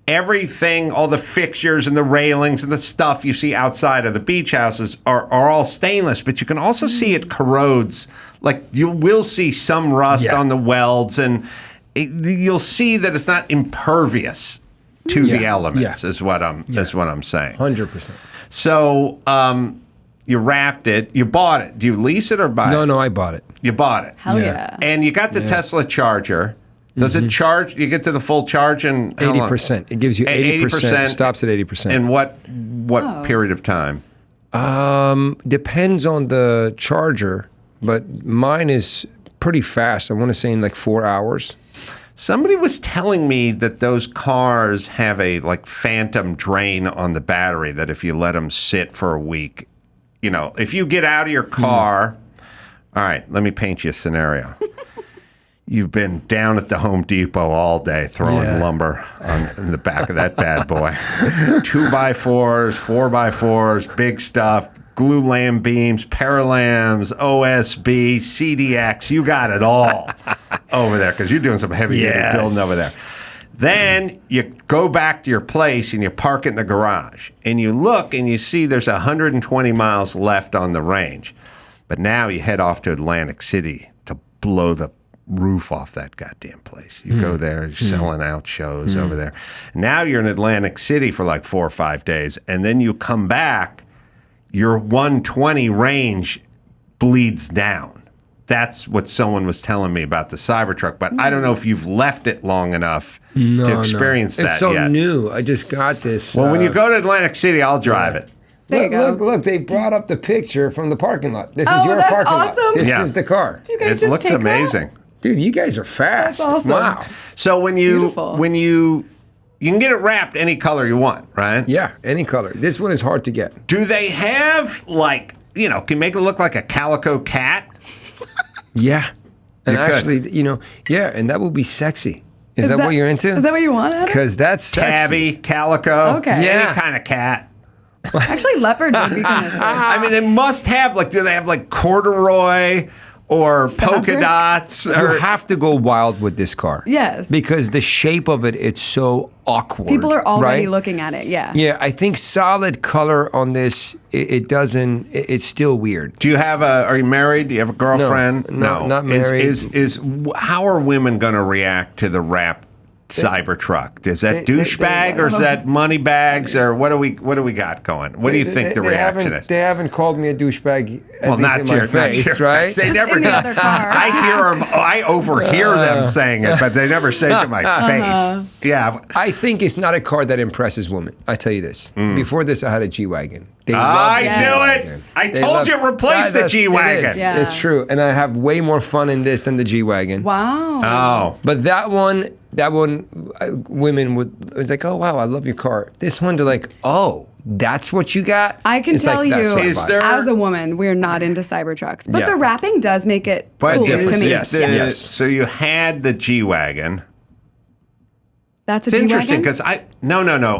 everything, all the fixtures and the railings and the stuff you see outside of the beach houses are all stainless, but you can also see it corrodes. Like you will see some rust on the welds, and you'll see that it's not impervious to the elements. Is what I'm saying. 100%. So you wrapped it. You bought it. Do you lease it or buy it? No, I bought it. You bought it. Hell yeah. And you got the Tesla charger. Does it charge? You get to the full charge in 80%. It gives you 80%. Stops at 80%. In what period of time? Depends on the charger, but mine is pretty fast. I want to say in like 4 hours. Somebody was telling me that those cars have a phantom drain on the battery that if you let them sit for a week, if you get out of your car, all right, let me paint you a scenario. You've been down at the Home Depot all day throwing lumber in the back of that bad boy. 2x4s, 4x4s, big stuff, glue lam beams, paralams, OSB, CDX. You got it all over there because you're doing some heavy duty building over there. Then you go back to your place and you park it in the garage. And you look and you see there's 120 miles left on the range. But now you head off to Atlantic City to blow the roof off that goddamn place. You go there, you're selling out shows over there. Now you're in Atlantic City for like 4 or 5 days. And then you come back, your 120 range bleeds down. That's what someone was telling me about the Cybertruck, but I don't know if you've left it long enough to experience that It's so yet. new. I just got this. Well, when you go to Atlantic City, I'll drive it. There you go. Look, they brought up the picture from the parking lot. This is Oh, your that's parking awesome. lot. This Yeah. is the car. You guys It just looks take amazing. Dude, you guys are fast. That's awesome. Wow. So beautiful. when you can get it wrapped any color you want, right? Yeah, any color. This one is hard to get. Do they have can make it look like a calico cat? Yeah. And You could. actually, and that will be sexy. Is that what you're into? Is that what you want, Adam? Because that's sexy. Tabby, calico, Okay. Yeah. any kind of cat. Actually, leopard would be kind of sick. I mean, they must have do they have corduroy or polka Fabric? dots? You Or, have to go wild with this car. Yes. Because the shape of it's so awkward. People are already right? looking at it, yeah. Yeah, I think solid color on this, it's still weird. do you have are you married? Do you have a girlfriend? No, not married. How are women going to react to the wrap Cybertruck? Is that they- douchebag or is that money bags or what do we got going? What do you think the reaction is? They haven't called me a douchebag at least in my face, your right? They Just never in the do. other car. I overhear them saying it, but they never say it to my face. Yeah. I think it's not a car that impresses women. I tell you this. Before this, I had a G-Wagon. They love I the Yes. knew G-Wagon. it. I They told love- you replace the It is. G-Wagon. Yeah. It's true. And I have way more fun in this than the G-Wagon. Wow. Oh. But that one, women was like, oh, wow, I love your car. This one, they're like, oh, that's what you got? I can It's tell like, that's you, what I Is buy. there- as a woman, we're not into Cybertrucks. But Yeah. the wrapping does make it But cool different. to me. yes. Yeah. Yes. So you had the G-Wagon. That's a It's interesting G-Wagon? because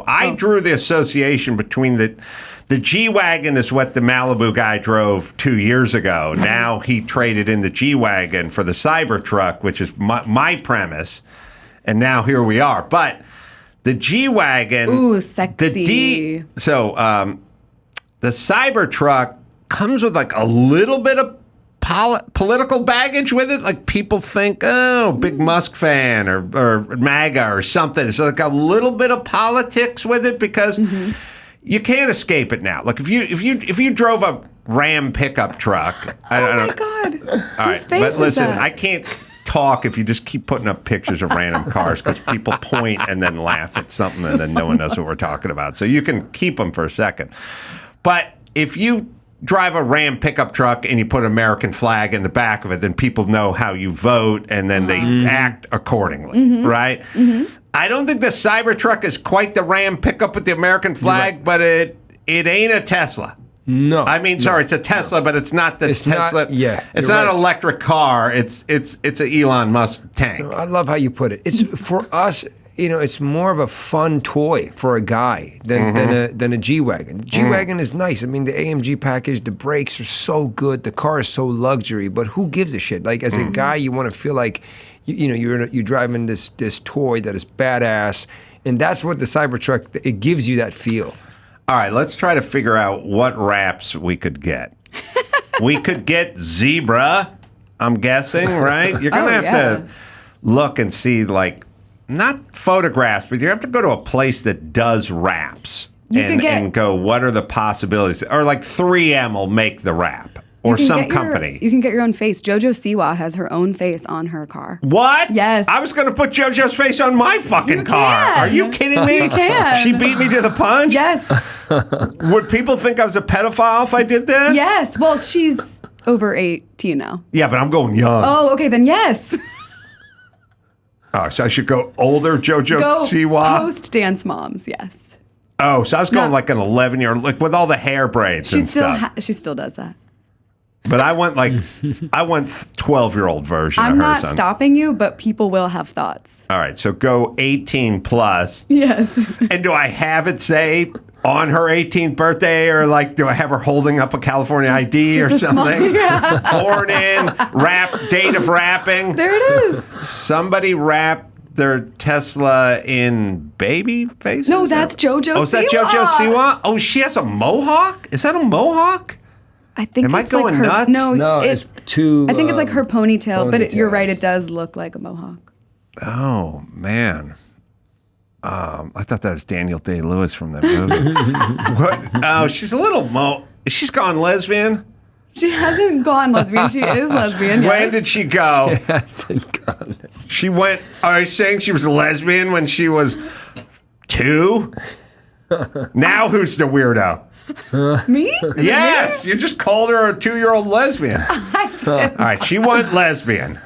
I drew the association between the G-Wagon is what the Malibu guy drove 2 years ago. Now he traded in the G-Wagon for the Cybertruck, which is my premise. And now here we are. But the G-Wagon... Ooh, sexy. The Cybertruck comes with like a little bit of political baggage with it. Like people think, oh, big Musk fan or MAGA or something. It's like a little bit of politics with it because you can't escape it now. Like if you drove a Ram pickup truck. Oh my God. All right, Whose face but is listen, that? I can't talk if you just keep putting up pictures of random cars because people point and then laugh at something and then no one knows what we're talking about. So you can keep them for a second. But if you drive a Ram pickup truck and you put an American flag in the back of it, then people know how you vote and then they act accordingly, right? I don't think the Cybertruck is quite the Ram pickup with the American flag, but it ain't a Tesla. No. I mean, sorry, it's a Tesla, but it's not the It's not- Tesla. yeah, it's you're not right. an electric car. It's an Elon Musk tank. I love how you put it. It's for us, it's more of a fun toy for a guy than a G-Wagon. G-Wagon is nice. I mean, the AMG package, the brakes are so good. The car is so luxury, but who gives a shit? Like as a guy, you want to feel like you're driving this toy that is badass, and that's what the Cybertruck, it gives you that feel. All right, let's try to figure out what wraps we could get. We could get zebra, I'm guessing, right? You're going to have to look and see, like, not photographs, but you have to go to a place that does wraps and go, what are the possibilities? Or like 3M will make the wrap. Or some company. You can get your own face. JoJo Siwa has her own face on her car. What? Yes. I was going to put JoJo's face on my fucking car. can. Are you kidding me? You can. She beat me to the punch? Yes. Would people think I was a pedophile if I did that? Yes. Well, she's over 18 now. Yeah, but I'm going young. Oh, okay, then yes. Oh, so I should go older JoJo Go Siwa? post Dance Moms, yes. Oh, so I was going like an 11-year-old, like with all the hair braids She and still stuff. she still does that. But I went 12-year-old version I'm of hers. not stopping you, but people will have thoughts. All right, so go 18 plus. Yes. And do I have it say on her 18th birthday, or like do I have her holding up a California ID or just a small- something? yeah. Born in, date of wrapping. There it is. Somebody wrapped their Tesla in baby faces? No, that's JoJo Siwa. Oh, is that JoJo Siwa? Oh, she has a mohawk? Is that a mohawk? I think Am I it's like going her, nuts? No, it's two. I think it's like her ponytail, but you're right, ponytails. it does look like a mohawk. Oh, man. I thought that was Daniel Day-Lewis from that movie. What? Oh, she's a little she's gone lesbian? She hasn't gone lesbian. She is lesbian. When Yes. did she go? hasn't gone. She went, are you saying she was a lesbian when she was 2? Now who's the weirdo? Me? Yes, you just called her a 2-year-old lesbian. All right, she went lesbian.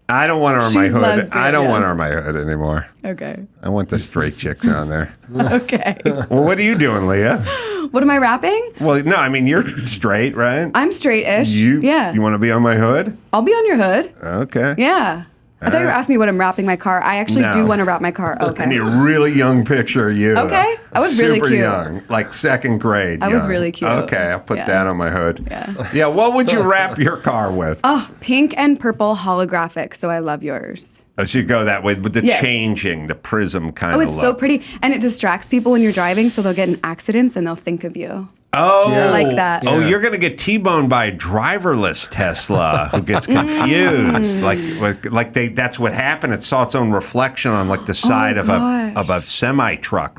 I don't want her on my She's hood. lesbian, I don't want yes. her on my hood anymore. Okay. I want the straight chicks on there. Okay. Well, what are you doing, Leah? What am I rapping? Well, no, I mean, you're straight, right? I'm straight-ish. You Yeah. want to be on my hood? I'll be on your hood. Okay. Yeah. I thought you were asking me what I'm wrapping my car. I actually No. do want to wrap my car. I need Okay. a really young picture of you. Okay. I was really Super cute. young, like 2nd grade. I was young. really cute. Okay, I'll put Yeah. that on my hood. Yeah. Yeah, what would you wrap your car with? Oh, pink and purple holographic. So I love yours. As you go that way with the Yes. changing, the prism kind Oh, of it's look. so pretty. And it distracts people when you're driving, so they'll get in accidents and they'll think of you. Oh, Yeah. Like that. Oh, Yeah. you're going to get T-boned by a driverless Tesla who gets confused. That's what happened. It saw its own reflection on like the side of a semi truck.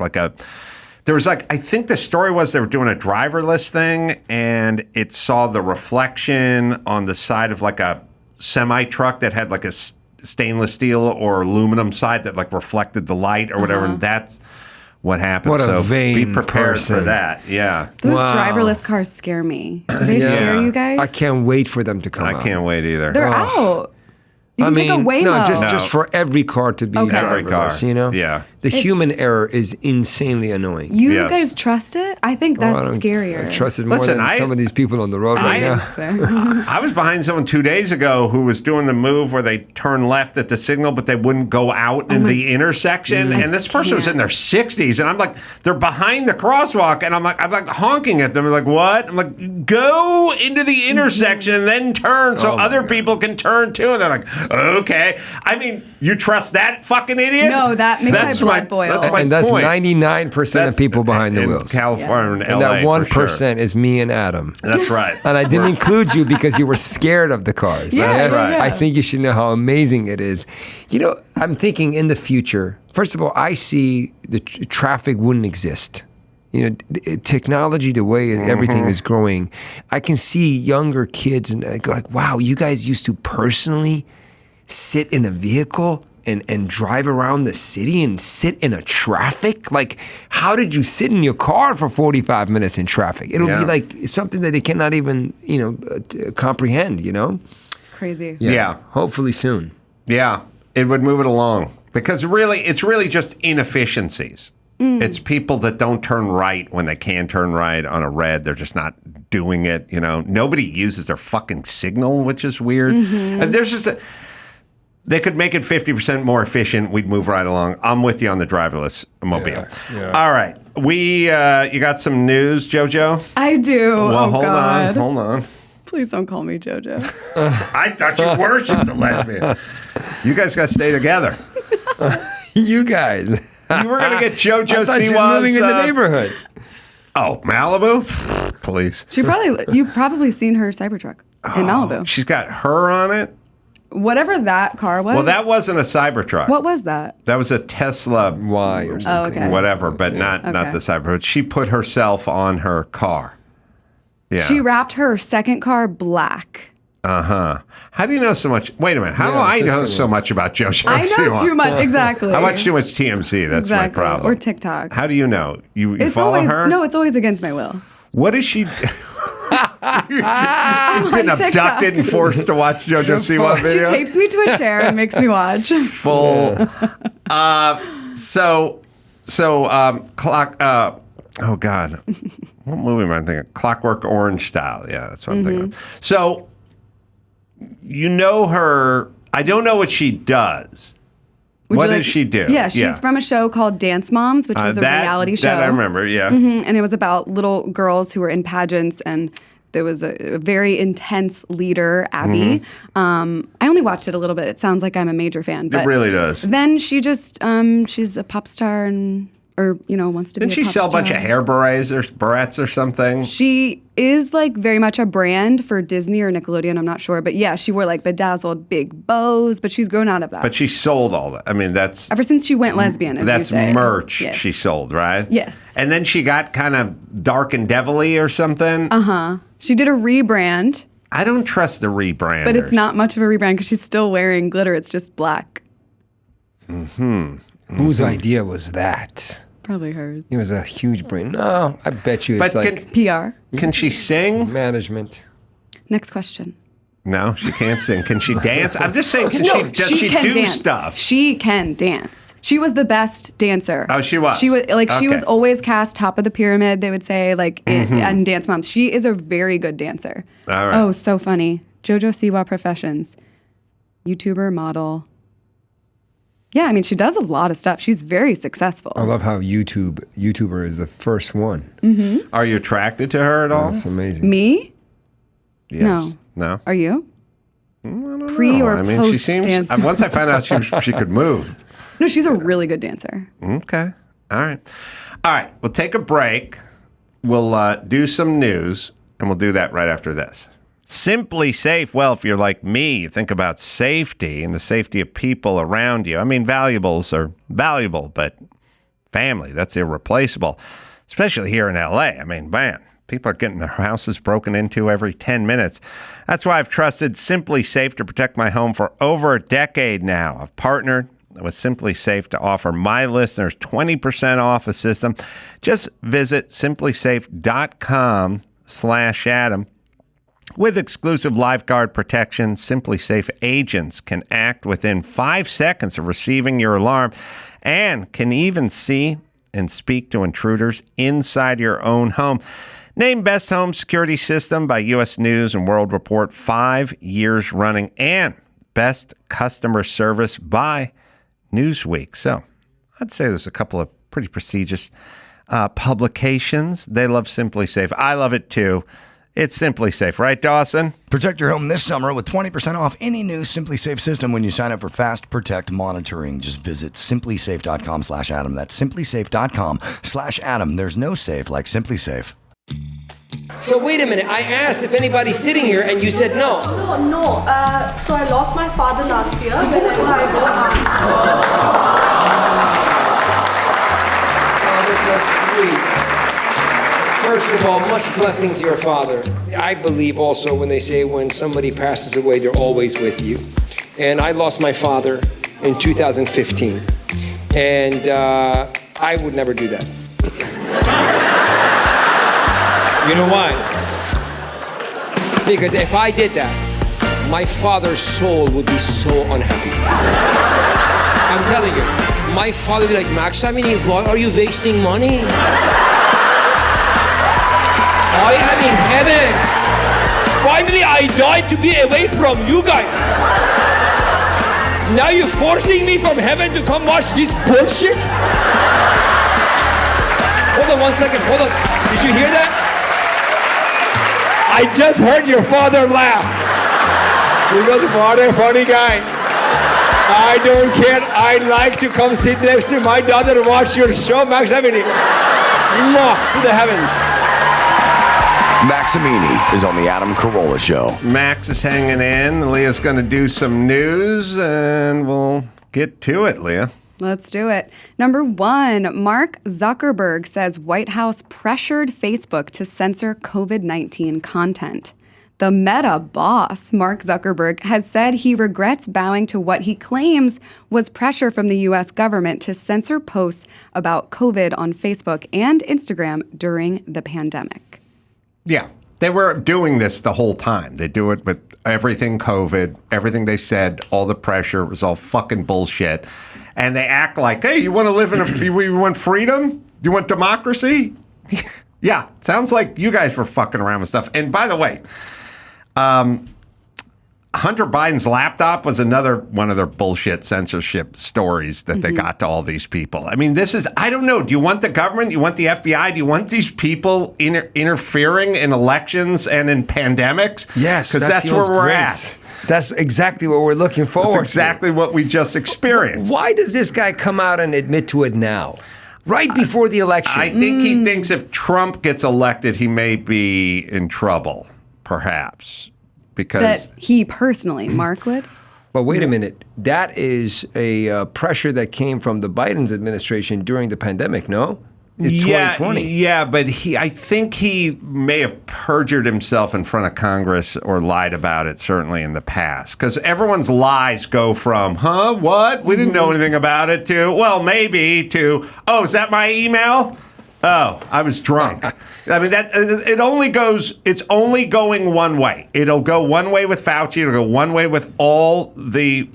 There was I think the story was they were doing a driverless thing, and it saw the reflection on the side of like a semi truck that had like a stainless steel or aluminum side that like reflected the light or whatever, and that's what happened. What a so vain be prepared for person. that. Yeah. Those Wow. driverless cars scare me. Do they scare you guys? I can't wait for them to come I out. can't wait either. They're out. You can take a Waymo. no, just for every car to be Okay. Every car, driverless, you know? yeah. The human error is insanely annoying. You Yes. guys trust it? I think Oh, I that's don't- scarier. I trust it more Listen, than some of these people on the road right now. I swear. I was behind someone 2 days ago who was doing the move where they turn left at the signal, but they wouldn't go out in the intersection. And this person was in their 60s, and I'm like, they're behind the crosswalk, and I'm like honking at them. They're like, what? I'm like, go into the intersection and then turn so other people can turn too. And they're like, okay. I mean, you trust that fucking idiot? No, that makes That's my blood boil. That's my And that's point. 99% of people behind the in wheels. California and And LA, that for sure. 1% is me and Adam. That's right. And I didn't include you because you were scared of the cars. Yeah, right. I think you should know how amazing it is. You know, I'm thinking in the future, first of all, I see the traffic wouldn't exist. You know, technology, the way everything is growing, I can see younger kids and I go like, wow, you guys used to personally sit in a vehicle and drive around the city and sit in a traffic? Like, how did you sit in your car for 45 minutes in traffic? It'll Yeah. be like something that they cannot even, comprehend, you know? It's crazy. Yeah. Hopefully soon. Yeah, it would move it along because it's really just inefficiencies. It's people that don't turn right when they can turn right on a red. They're just not doing it. Nobody uses their fucking signal, which is weird. And there's just they could make it 50% more efficient. We'd move right along. I'm with you on the driverless mobile. Yeah. All right, you got some news, JoJo? I do. Well, hold God. on. Please don't call me JoJo. I thought you worshipped the lesbian. You guys got to stay together. You guys. You were going to get JoJo I thought she's Siwa's, moving in the neighborhood. Oh, Malibu? Please. You've probably seen her Cybertruck in Malibu. She's got her on it? Whatever that car was. Well, that wasn't a Cybertruck. What was that? That was a Tesla Y or something. okay. whatever, but not Okay. the Cybertruck. She put herself on her car. Yeah. She wrapped her second car black. Uh-huh. How do you know so much? Wait a minute. How do Yeah, I just know gonna- so much about JoJo I know Siwa? too much. Exactly. I watch too much TMC. That's my Exactly. problem. Or TikTok. How do you know? You It's follow always her? no. It's always against my will. What is she? I'm Been on TikTok. abducted and forced to watch JoJo Siwa She videos? tapes me to a chair and makes me watch. Full. Clock. Oh God, what movie am I thinking? Clockwork Orange style. Yeah, that's what I'm thinking of. So, you know her. I don't know what she does. What did she do? Yeah, she's from a show called Dance Moms, which was a reality show. That I remember. Yeah. And it was about little girls who were in pageants, and there was a very intense leader, Abby. I only watched it a little bit. It sounds like I'm a major fan. But It really does. Then she just, she's a pop star wants to be a Didn't she pop sell a bunch of star. hair barrettes or something? She is like very much a brand for Disney or Nickelodeon, I'm not sure. But yeah, she wore like bedazzled big bows, but she's grown out of that. But she sold all that. I mean, that's Ever since she went lesbian, as that's you say. merch Yes. she sold, right? Yes. And then she got kind of dark and devilly or something. She did a rebrand, I don't trust the rebrand. but it's not much of a rebrand because she's still wearing glitter. It's just black. Whose idea was that? Probably hers. It was a huge brain. No, I bet you it's But like PR. can she sing? management. Next question. No, she can't sing. Can she dance? I'm just saying, does she can do dance. stuff? She can dance. She was the best dancer. Oh, she was? She was she was Okay. always cast top of the pyramid. They would say in Dance Moms. She is a very good dancer. All right. Oh, so funny. JoJo Siwa professions, YouTuber, model. Yeah, I mean she does a lot of stuff. She's very successful. I love how YouTuber is the first one. Are you attracted to her at all? That's amazing. Me? Yes. No. No? Are you? I don't know. pre or I mean, post she seems. dance. Once I found out she could move. No, she's a really good dancer. Okay. All right. We'll take a break. We'll do some news, and we'll do that right after this. Simply Safe. Well, if you're like me, you think about safety and the safety of people around you. I mean, valuables are valuable, but family, that's irreplaceable, especially here in LA. I mean, man, people are getting their houses broken into every 10 minutes. That's why I've trusted Simply Safe to protect my home for over a decade now. I've partnered with Simply Safe to offer my listeners 20% off a system. Just visit simplysafe.com/Adam. With exclusive lifeguard protection, Simply Safe agents can act within 5 seconds of receiving your alarm and can even see and speak to intruders inside your own home. Named Best Home Security System by U.S. News and World Report 5 years running, and Best Customer Service by Newsweek. So I'd say there's a couple of pretty prestigious publications. They love Simply Safe. I love it too. It's Simply Safe, right, Dawson? Protect your home this summer with 20% off any new Simply Safe system when you sign up for Fast Protect monitoring. Just visit simplysafe.com/Adam. That's simplysafe.com/Adam. There's no safe like Simply Safe. So wait a minute. I asked if anybody's sitting here, and you said no. No. So I lost my father last year. Whenever I go Oh, that's so sweet. First of all, much blessing to your father. I believe also when they say when somebody passes away, they're always with you. And I lost my father in 2015. And I would never do that. You know why? Because if I did that, my father's soul would be so unhappy. I'm telling you, my father would be like, Max Amini, why are you wasting money? I am in heaven. Finally, I died to be away from you guys. Now you're forcing me from heaven to come watch this bullshit? Hold on 1 second, hold on. Did you hear that? I just heard your father laugh. He goes, what a funny guy. I don't care. I like to come sit next to my daughter and watch your show, Max Amini. Mwah, to the heavens. Max Amini is on the Adam Carolla Show. Max is hanging in. Leah's going to do some news, and we'll get to it, Leah. Let's do it. Number 1, Mark Zuckerberg says White House pressured Facebook to censor COVID-19 content. The Meta boss, Mark Zuckerberg, has said he regrets bowing to what he claims was pressure from the U.S. government to censor posts about COVID on Facebook and Instagram during the pandemic. Yeah, they were doing this the whole time. They do it with everything COVID, everything they said, all the pressure was all fucking bullshit. And they act like, hey, you want to live in you want freedom? You want democracy? Yeah, sounds like you guys were fucking around with stuff. And by the way, Hunter Biden's laptop was another one of their bullshit censorship stories that they got to all these people. I mean, this is, I don't know. Do you want the government? Do you want the FBI? Do you want these people interfering in elections and in pandemics? Yes, because that's where we're at. That's exactly what we're looking forward to. That's exactly what we just experienced. Why does this guy come out and admit to it now? Right before the election. I think he thinks if Trump gets elected, he may be in trouble, perhaps. Because that he personally, Mark would? But wait a minute. That is a pressure that came from the Biden's administration during the pandemic, no? In 2020. Yeah, but I think he may have perjured himself in front of Congress or lied about it, certainly in the past. Because everyone's lies go from, what? We didn't know anything about it, to, well, maybe, to, oh, is that my email? Oh, I was drunk. I mean, it's only going one way. It'll go one way with Fauci. It'll go one way with all the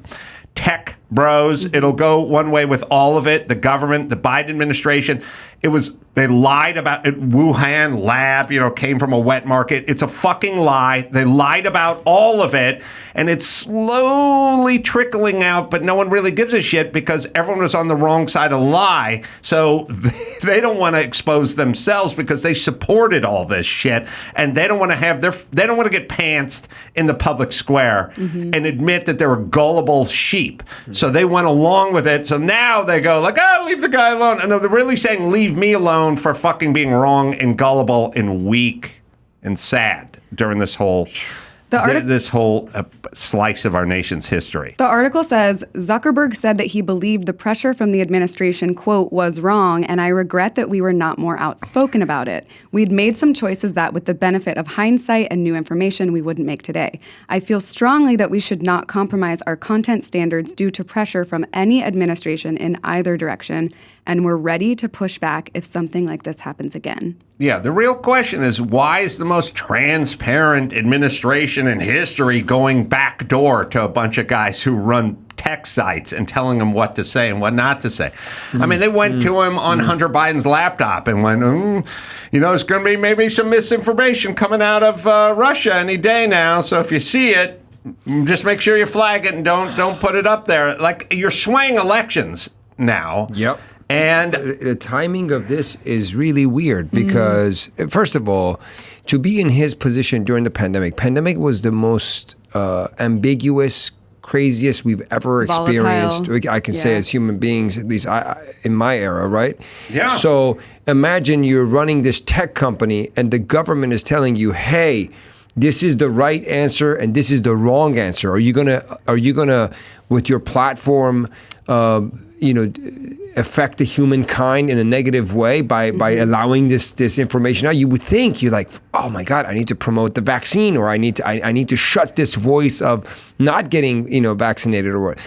tech bros. It'll go one way with all of it, the government, the Biden administration. They lied about it. Wuhan lab, came from a wet market. It's a fucking lie. They lied about all of it, and it's slowly trickling out, but no one really gives a shit because everyone was on the wrong side of the lie. So they don't want to expose themselves because they supported all this shit, and they don't want to get pantsed in the public square and admit that they were gullible sheep. So they went along with it. So now they go like, leave the guy alone. And no, they're really saying, leave me alone for fucking being wrong and gullible and weak and sad during this whole slice of our nation's history. The article says Zuckerberg said that he believed the pressure from the administration, quote, was wrong, and I regret that we were not more outspoken about it. We'd made some choices that, with the benefit of hindsight and new information, we wouldn't make today. I feel strongly that we should not compromise our content standards due to pressure from any administration in either direction, and we're ready to push back if something like this happens again. Yeah, the real question is, why is the most transparent administration in history going backdoor to a bunch of guys who run tech sites and telling them what to say and what not to say? I mean, they went to him on Hunter Biden's laptop and went, there's going to be maybe some misinformation coming out of Russia any day now. So if you see it, just make sure you flag it and don't put it up there. Like, you're swaying elections now. Yep. And the timing of this is really weird because, first of all, to be in his position during the pandemic was the most ambiguous, craziest we've ever experienced. I can say as human beings, at least in my era, right? Yeah. So imagine you're running this tech company and the government is telling you, hey, this is the right answer and this is the wrong answer. Are you gonna with your platform, affect the humankind in a negative way by allowing this information out? You would think you're like, oh my God, I need to promote the vaccine, or I need to shut this voice of not getting vaccinated, or what.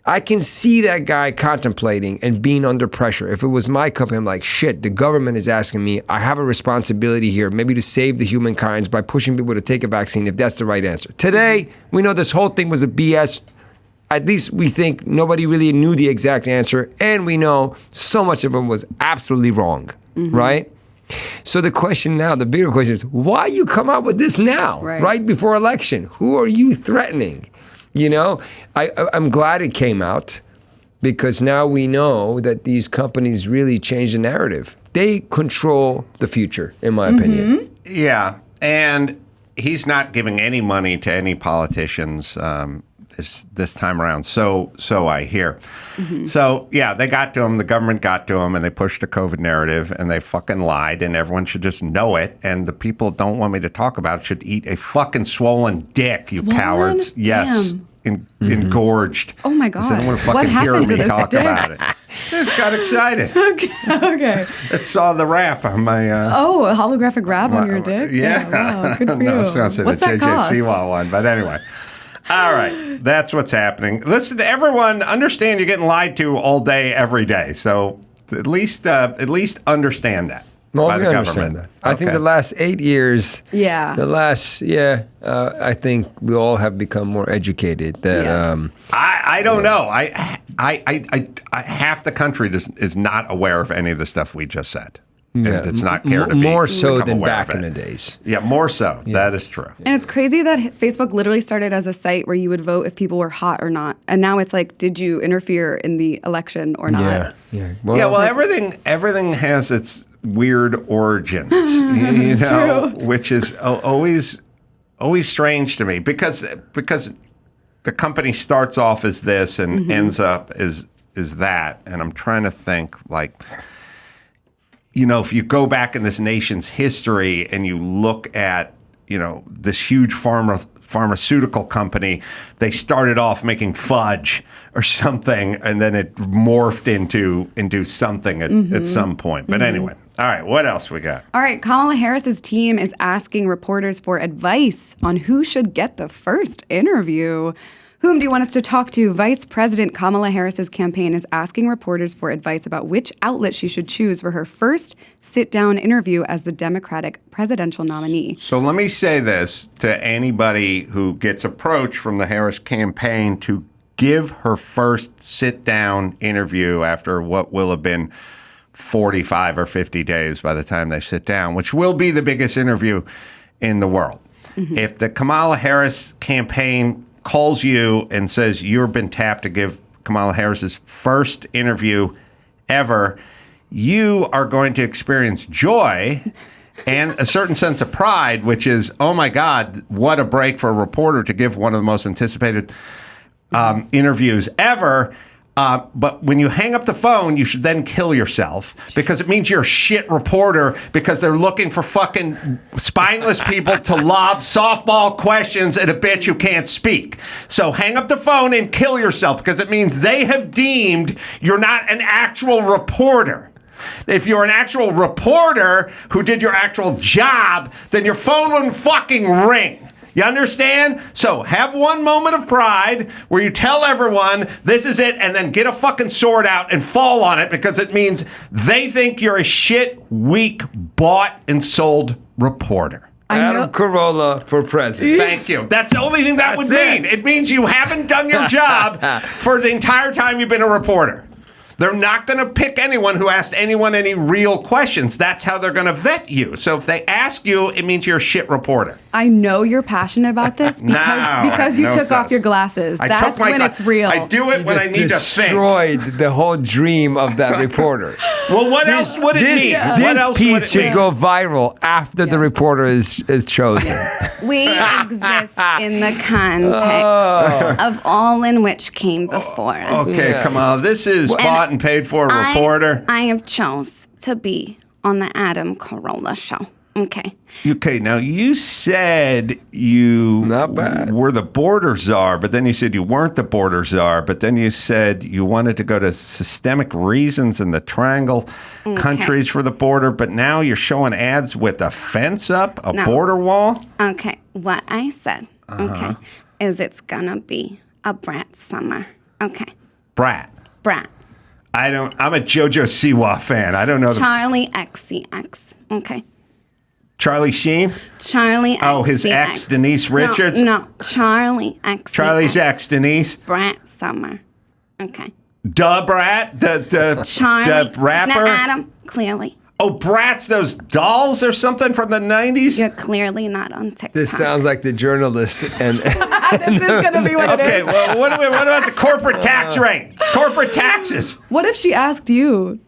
I can see that guy contemplating and being under pressure. If it was my company, I'm like, shit, the government is asking me, I have a responsibility here, maybe to save the humankind by pushing people to take a vaccine if that's the right answer. Today, we know this whole thing was a BS. At least we think nobody really knew the exact answer, and we know so much of them was absolutely wrong, right? So the question now, the bigger question is, why you come out with this now, right before election? Who are you threatening? I'm glad it came out because now we know that these companies really change the narrative. They control the future, in my opinion. Yeah, and he's not giving any money to any politicians this time around. So I hear. So yeah, they got to him. The government got to him, and they pushed the COVID narrative, and they fucking lied, and everyone should just know it. And the people don't want me to talk about it should eat a fucking swollen dick, you cowards. Yes. Engorged. Oh my God. They don't want to fucking hear me talk about it. I just got excited. Okay. It saw the wrap on my. A holographic wrap on your dick? Yeah. Wow, good for you. I was going to say What's the that cost? JJ Siwa one, but anyway. All right, that's what's happening. Listen, everyone, understand you're getting lied to all day, every day. So at least understand that. Well, by we the understand government. that. I think the last 8 years, I think we all have become more educated. That I don't know. I half the country is not aware of any of the stuff we just said. Yeah, it's not care to be more so become than aware back of in it. the days. Yeah, more so. Yeah. That is true. And it's crazy that Facebook literally started as a site where you would vote if people were hot or not, and now it's like, did you interfere in the election or not? Yeah. Well, everything has its weird origins, which is always strange to me because the company starts off as this and ends up as that, and I'm trying to think like. If you go back in this nation's history and you look at, this huge pharmaceutical company, they started off making fudge or something, and then it morphed into something at some point. But anyway, all right, what else we got? All right, Kamala Harris's team is asking reporters for advice on who should get the first interview. Whom do you want us to talk to? Vice President Kamala Harris's campaign is asking reporters for advice about which outlet she should choose for her first sit-down interview as the Democratic presidential nominee. So let me say this to anybody who gets approached from the Harris campaign to give her first sit-down interview after what will have been 45 or 50 days by the time they sit down, which will be the biggest interview in the world. If the Kamala Harris campaign calls you and says you've been tapped to give Kamala Harris's first interview ever, you are going to experience joy and a certain sense of pride, which is, oh my God, what a break for a reporter to give one of the most anticipated interviews ever. But when you hang up the phone, you should then kill yourself because it means you're a shit reporter because they're looking for fucking spineless people to lob softball questions at a bitch who can't speak. So hang up the phone and kill yourself because it means they have deemed you're not an actual reporter. If you're an actual reporter who did your actual job, then your phone wouldn't fucking ring. You understand? So have one moment of pride where you tell everyone this is it and then get a fucking sword out and fall on it because it means they think you're a shit, weak, bought and sold reporter. Adam Carolla for president. Thank you. That's the only thing that would mean. It means you haven't done your job for the entire time you've been a reporter. They're not going to pick anyone who asked anyone any real questions. That's how they're going to vet you. So if they ask you, it means you're a shit reporter. I know you're passionate about this because you took off your glasses. That's when it's real. I do it when I need to think. Destroyed the whole dream of that reporter. Well, what else would it mean? This piece should go viral after the reporter is chosen. We exist in the context of all in which came before us. Okay, come on. This is bought and paid for reporter. I have chose to be on the Adam Carolla show. Okay. Okay, now you said you Not bad. were the border czar, but then you said you weren't the border czar, but then you said you wanted to go to systemic reasons in the triangle countries for the border, but now you're showing ads with a fence up, a border wall? Okay. What I said, is it's gonna be a brat summer. Okay. Brat. I'm a JoJo Siwa fan. I don't know. Charlie XCX. Okay. Charlie Sheen? Charlie XCX. Oh, his ex, Denise Richards? No, Charlie XCX. Charlie's ex, Denise? Brat Summer. Okay. Duh, Brat? The rapper? Now, Adam, clearly. Oh, Brat's those dolls or something from the 90s? You're clearly not on TikTok. This sounds like the journalist and This is going to be what it Okay, is. well, what about the corporate tax rate? Corporate taxes. What if she asked you?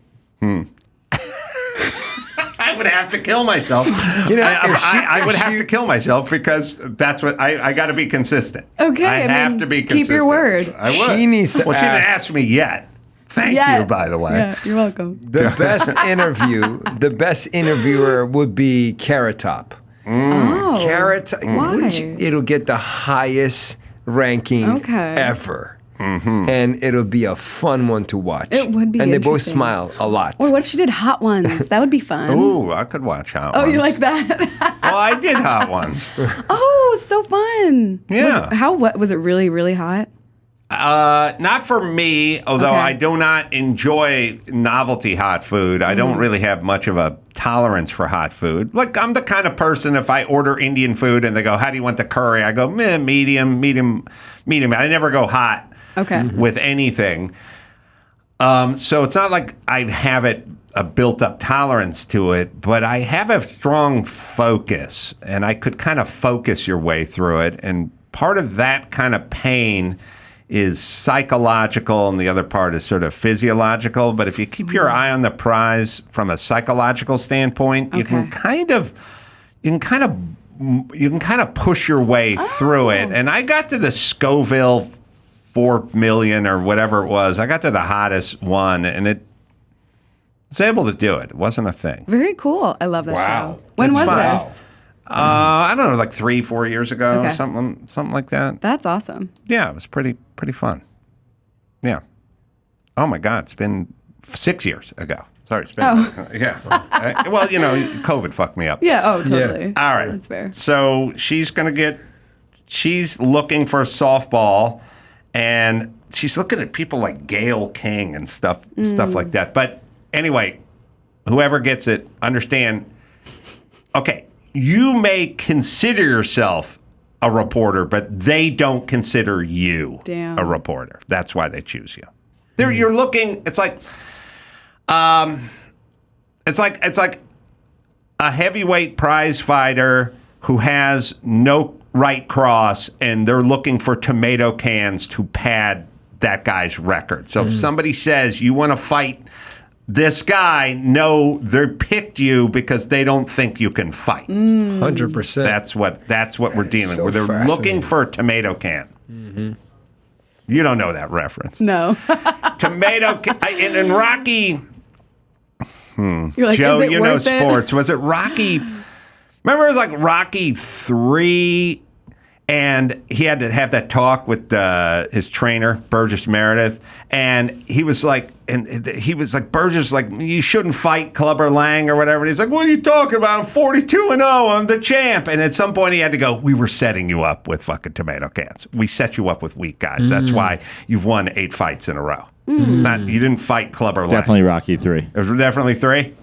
I would have to kill myself. You know, I would have to kill myself because that's what I got to be consistent. Okay, I have to be consistent. keep your word. I would. She needs to well, she didn't ask- ask me yet. Thank you, by the way. Yeah, you're welcome. the best interviewer would be Carrot Top. Oh. Carrot, Why? it'll get the highest ranking ever. And it'll be a fun one to watch. It would be And they both interesting. smile a lot. Or what if she did hot ones? That would be fun. Ooh, I could watch Hot Oh, Ones. you like that? Well, I did Hot Ones. Oh, so fun. Yeah. Was it really, really hot? Not for me, although Okay. I do not enjoy novelty hot food. I don't really have much of a tolerance for hot food. Like, I'm the kind of person, if I order Indian food and they go, how do you want the curry? I go, medium. I never go hot with anything. So it's not like I have a built-up tolerance to it, but I have a strong focus, and I could kind of focus your way through it. And part of that kind of pain is psychological, and the other part is sort of physiological. But if you keep your eye on the prize from a psychological standpoint, you can kind of push your way through it. And I got to the Scoville 4 million or whatever it was. I got to the hottest one, and it was able to do it. It wasn't a thing. Very cool. I love that Wow. show. When That's was fun. this? I don't know, like 3-4 years ago, Okay. something like that. That's awesome. Yeah, it was pretty fun. Yeah. Oh my God, it's been 6 years ago. Sorry, it's been. Yeah. Well, COVID fucked me up. Yeah. Oh, totally. All right. That's fair. So she's looking for a softball, and she's looking at people like Gayle King and stuff like that. But anyway, whoever gets it, understand. Okay, you may consider yourself a reporter, but they don't consider you a reporter. That's why they choose you. You're looking. It's like, It's like a heavyweight prize fighter who has no right cross, and they're looking for tomato cans to pad that guy's record. So if somebody says you want to fight this guy, no, they picked you because they don't think you can fight. 100%. That's what we're dealing so with. They're fascinating. looking for a tomato can. You don't know that reference. No. Tomato can. In Rocky. You're like, Joe, is it you know worth it? sports. Was it Rocky? Remember, it was like Rocky 3, and he had to have that talk with his trainer, Burgess Meredith, and he was like, Burgess, like, you shouldn't fight Clubber Lang or whatever. And he's like, what are you talking about? I'm 42-0. I'm the champ. And at some point, he had to go, we were setting you up with fucking tomato cans. We set you up with weak guys. That's why you've won 8 fights in a row. It's not, you didn't fight Clubber Lang. Definitely Rocky 3. It was definitely 3?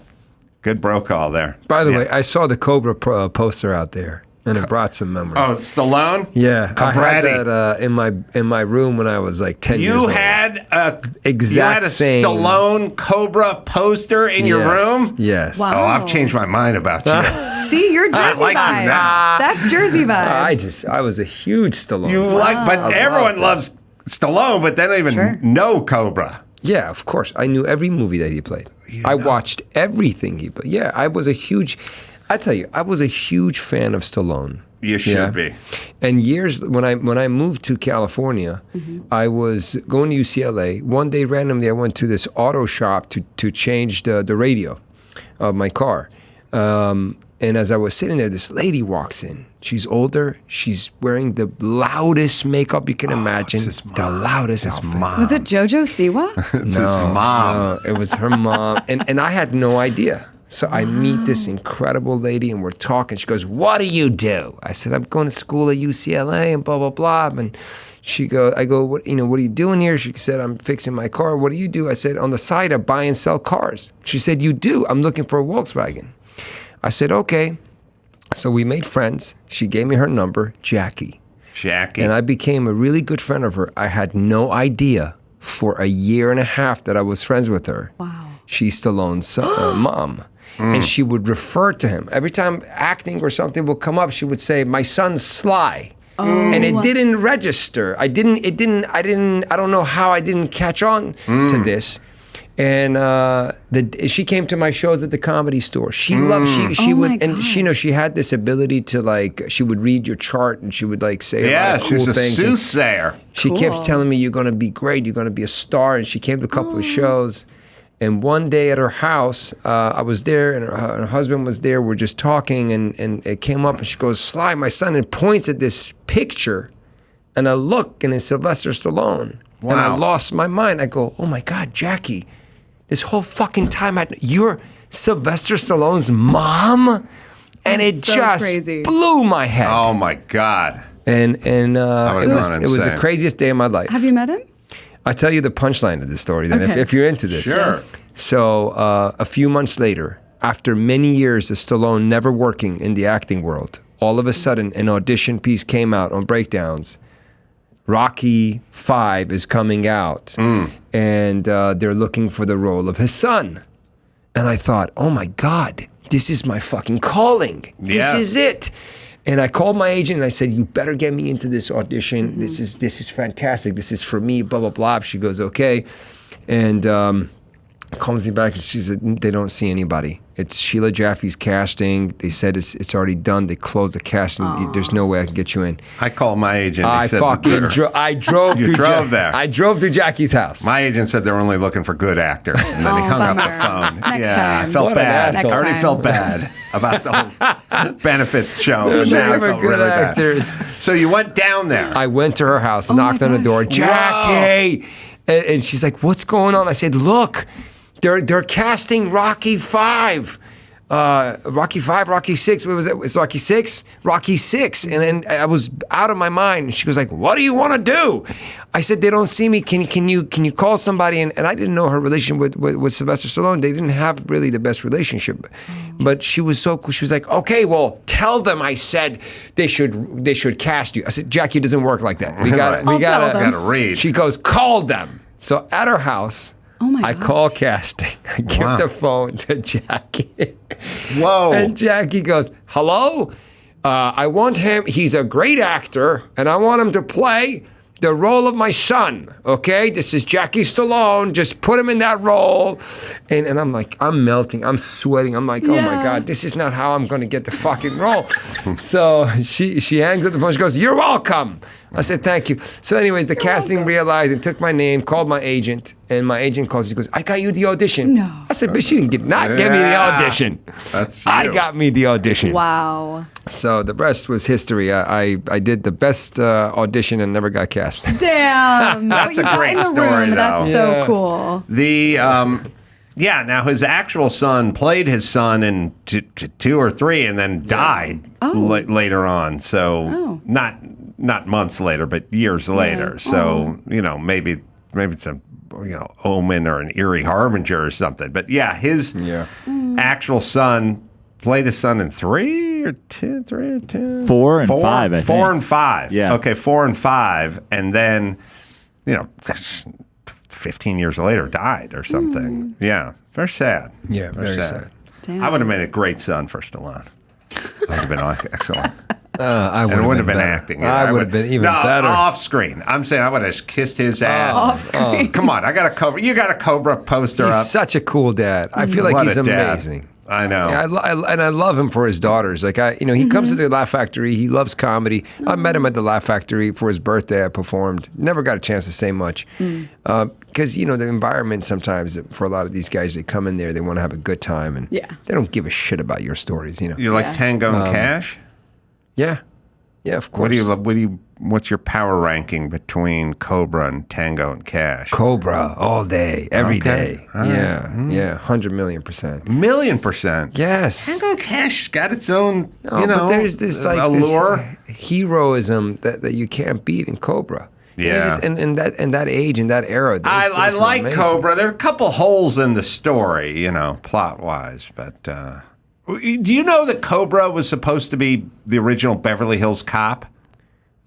Good bro call there. By the way, I saw the Cobra poster out there, and it brought some memories. Oh, Stallone? Yeah, I had Cabretti. that in my room when I was like 10 years old. You had a same Stallone Cobra poster in your room? Yes. Wow. Oh, I've changed my mind about you. See, you're Jersey like you vibes. now. That's Jersey vibes. I was a huge Stallone. You fan. but everyone loves Stallone, but they don't even know Cobra. Yeah, of course. I knew every movie that he played. I watched everything he played. Yeah, I was a huge fan of Stallone. You should be. And years when I moved to California, I was going to UCLA. One day randomly I went to this auto shop to change the radio of my car. And as I was sitting there, this lady walks in. She's older. She's wearing the loudest makeup you can imagine. It's his mom. The loudest His outfit. mom. Was it JoJo Siwa? It's his mom. No, it was her mom. And I had no idea. So I meet this incredible lady and we're talking. She goes, what do you do? I said, I'm going to school at UCLA and blah, blah, blah. And I go, what are you doing here? She said, I'm fixing my car. What do you do? I said, on the side, I buy and sell cars. She said, you do? I'm looking for a Volkswagen. I said, okay. So we made friends. She gave me her number, Jackie. And I became a really good friend of her. I had no idea for a year and a half that I was friends with her. Wow. She's Stallone's mom. And she would refer to him. Every time acting or something would come up, she would say, my son's Sly. And it didn't register. I don't know how I didn't catch on to this. And she came to my shows at the Comedy Store. She loved she had this ability to she would read your chart and she would say a lot of cool things. She's a soothsayer. She kept telling me, you're going to be great, you're going to be a star. And she came to a couple of shows. And one day at her house, I was there and her husband was there. We're just talking and it came up and she goes, Sly, my son, and points at this picture. And I look and it's Sylvester Stallone. Wow. And I lost my mind. I go, oh my God, Jackie. This whole fucking time, you're Sylvester Stallone's mom? And it so just crazy. blew my head. Oh my God. And it was the craziest day of my life. Have you met him? I'll tell you the punchline of the story then, if you're into this. Sure. Yes. So a few months later, after many years of Stallone never working in the acting world, all of a sudden an audition piece came out on Breakdowns. Rocky 5 is coming out, and they're looking for the role of his son. And I thought, oh my God, this is my fucking calling. Yeah. This is it. And I called my agent and I said, you better get me into this audition. This is fantastic. This is for me, blah, blah, blah. She goes, okay. And calls me back and she said, they don't see anybody. It's Sheila Jaffe's casting. They said it's already done. They closed the casting. There's no way I can get you in. I called my agent. I drove You drove there. I drove to Jackie's house. My agent said they're only looking for good actors. And then he hung up the phone. Next I time. felt What an bad. asshole. I already Next felt time. bad about the whole benefit show. They're And now I never felt good really bad. actors. So you went down there. I went to her house, knocked on the door, Jackie, and she's like, "What's going on?" I said, "Look, they're casting Rocky 5, Rocky 5, Rocky 6. What was it? It's Rocky 6, Rocky 6." And then I was out of my mind. And she goes like, "What do you want to do?" I said, "They don't see me. Can you call somebody?" And I didn't know her relation with Sylvester Stallone. They didn't have really the best relationship. But she was so cool. She was like, "Okay, well, tell them I said they should cast you." I said, "Jackie, it doesn't work like that. We got I'll tell them. Gotta read. She goes, "Call them." So at her house, Oh my I gosh. call casting. I give the phone to Jackie. Whoa. And Jackie goes, hello? I want him. He's a great actor, and I want him to play the role of my son, okay? This is Jackie Stallone. Just put him in that role. And I'm like, I'm melting. I'm sweating. I'm like, oh my God, this is not how I'm going to get the fucking role. So she hangs up the phone. She goes, you're welcome. I said, thank you. So anyways, the casting realized and took my name, called my agent, and my agent calls. She goes, I got you the audition. No. I said, but she didn't give me the audition. That's you. I got me the audition. Wow. So the rest was history. I did the best audition and never got cast. Damn. That's But you a got great in the story, room. though. That's so cool. Now his actual son played his son in two or three and then died later on. So not months later, but years later. So, maybe it's a omen or an eerie harbinger or something. But yeah, his actual son played his son in 3 or 2, 3 or 2? 4 and 5, I think. 4 and 5. Yeah. Okay, 4 and 5. And then, 15 years later died or something. Yeah, very sad. Yeah, very sad. Damn. I would have made a great son for Stallone. That would have been excellent. I And would it wouldn't have been better. acting. I would have been even better. Off screen. I'm saying I would have kissed his ass. Off screen. Come on, I got a Cobra. You got a Cobra poster He's up. such a cool dad. I feel like What he's a dad. amazing. I know. Yeah, and I love him for his daughters. Like he comes to the Laugh Factory. He loves comedy. I met him at the Laugh Factory for his birthday. I performed. Never got a chance to say much because the environment sometimes for a lot of these guys, they come in there, they want to have a good time, and they don't give a shit about your stories. You like Tango and Cash? Yeah, of course. What's your power ranking between Cobra and Tango and Cash? Cobra all day, every Okay. day. All right. Yeah, 100 million%. $1,000,000%. Yes. Tango and Cash has got its own, but there's this allure. this heroism that you can't beat in Cobra. Yeah. And that age and that era. I those like were amazing. Cobra. There are a couple holes in the story, plot-wise. But do you know that Cobra was supposed to be the original Beverly Hills Cop?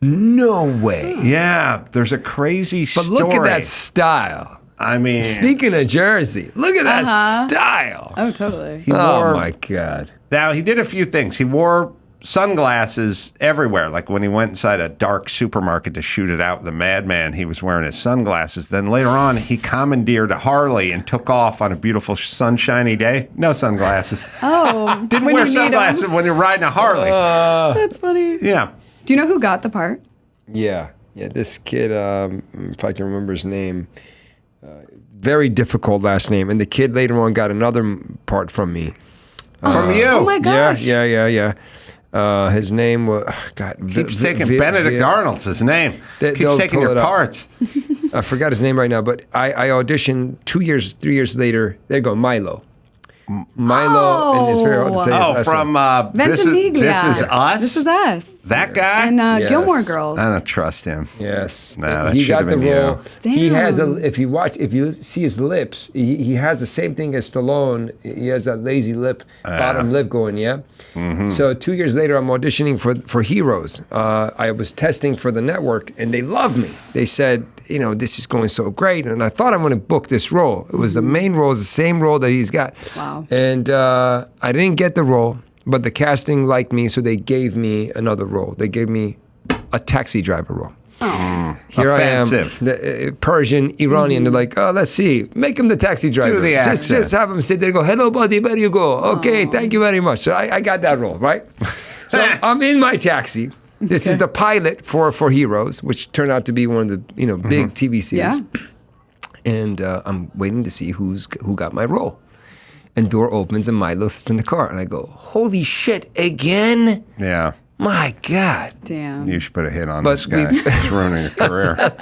No way. Yeah, there's a crazy But story. look at that style. I mean, Speaking of Jersey, look at that style. Oh, totally. he Oh wore, my God. Now, he did a few things. He wore sunglasses everywhere. Like when he went inside a dark supermarket to shoot it out with the madman, he was wearing his sunglasses. Then later on, he commandeered a Harley and took off on a beautiful sunshiny day. No sunglasses. Oh. Didn't when wear you need 'em. sunglasses when you're riding a Harley. That's funny. Yeah. Do you know who got the part? Yeah. This kid, if I can remember his name, very difficult last name. And the kid later on got another part from me. From you. Oh my gosh. Yeah. His name was Keeps taking Benedict Arnold's his name. They'll Keeps taking pull your it up. parts. I forgot his name right now, but I auditioned 3 years later. There you go, Milo. Milo, and it's very hard to say his Oh, last from name. This Ventimiglia. Is Us? This is us. That guy? And Yes. Gilmore Girls. I don't trust him. Yes, Nah, that he should got have the been you. role. He has Damn. if you see his lips, he has the same thing as Stallone. He has that lazy lip, bottom lip going. Yeah. Mm-hmm. So 2 years later, I'm auditioning for Heroes. I was testing for the network, and they loved me. They said, this is going so great, and I thought I'm going to book this role. It was the main role, it was the same role that he's got. Wow. And I didn't get the role, but the casting liked me, so they gave me another role. They gave me a taxi driver role. Here Offensive. I am, the, Persian, Iranian. They're like, oh, let's see, make him the taxi driver. the just accent. have him sit there and go, hello, buddy, where do you go? Okay, thank you very much. So I got that role, right? So I'm in my taxi. This is the pilot for Heroes, which turned out to be one of the big TV series. Yeah. And I'm waiting to see who got my role. And door opens and Milo sits in the car. And I go, holy shit, again? Yeah. My God. Damn. You should put a hit on But this guy. He's ruining your career.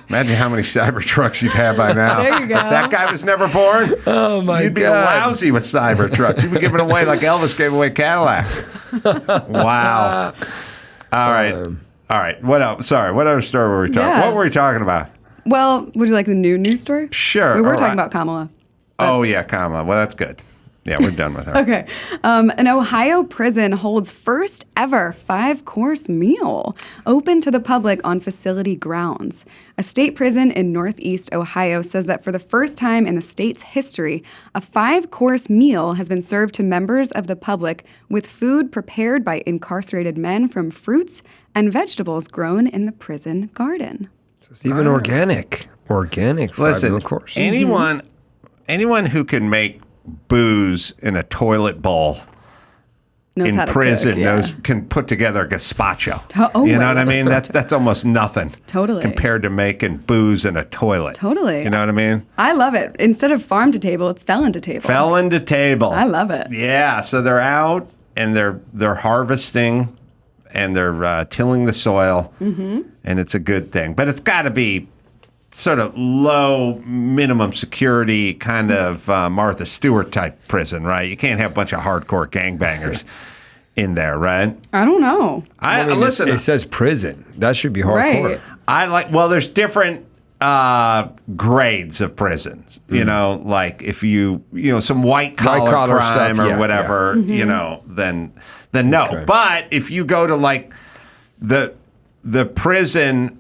Imagine how many Cybertrucks you'd have by now. There you go. If that guy was never born, Oh, my you'd be God. lousy with Cybertrucks. You'd be giving away like Elvis gave away Cadillacs. Wow. All right. What else? Sorry. What other story were we talking? Yeah. What were we talking about? Well, would you like the new news story? Sure. We were all talking right. about Kamala. Oh yeah, Kamala. Well, that's good. Yeah, we're done with her. Okay. An Ohio prison holds first ever 5-course meal open to the public on facility grounds. A state prison in Northeast Ohio says that for the first time in the state's history, a 5-course meal has been served to members of the public with food prepared by incarcerated men from fruits and vegetables grown in the prison garden. So it's even organic. Organic 5-meal course. Anyone who can make booze in a toilet bowl Knows how in to prison cook, can put together a gazpacho. Oh, you know right. what I mean? That's almost nothing. Totally. Compared to making booze in a toilet. Totally. You know what I mean? I love it. Instead of farm to table, it's felon to table. Felon to table. I love it. Yeah. So they're out and they're harvesting and they're tilling the soil, and it's a good thing. But it's got to be sort of low minimum security kind of Martha Stewart type prison, right? You can't have a bunch of hardcore gangbangers in there, right? I don't know. Listen, it says prison. That should be hardcore. Right. there's different grades of prisons. You know, like if some white collar crime stuff, or whatever, then no. Okay. But if you go to like the prison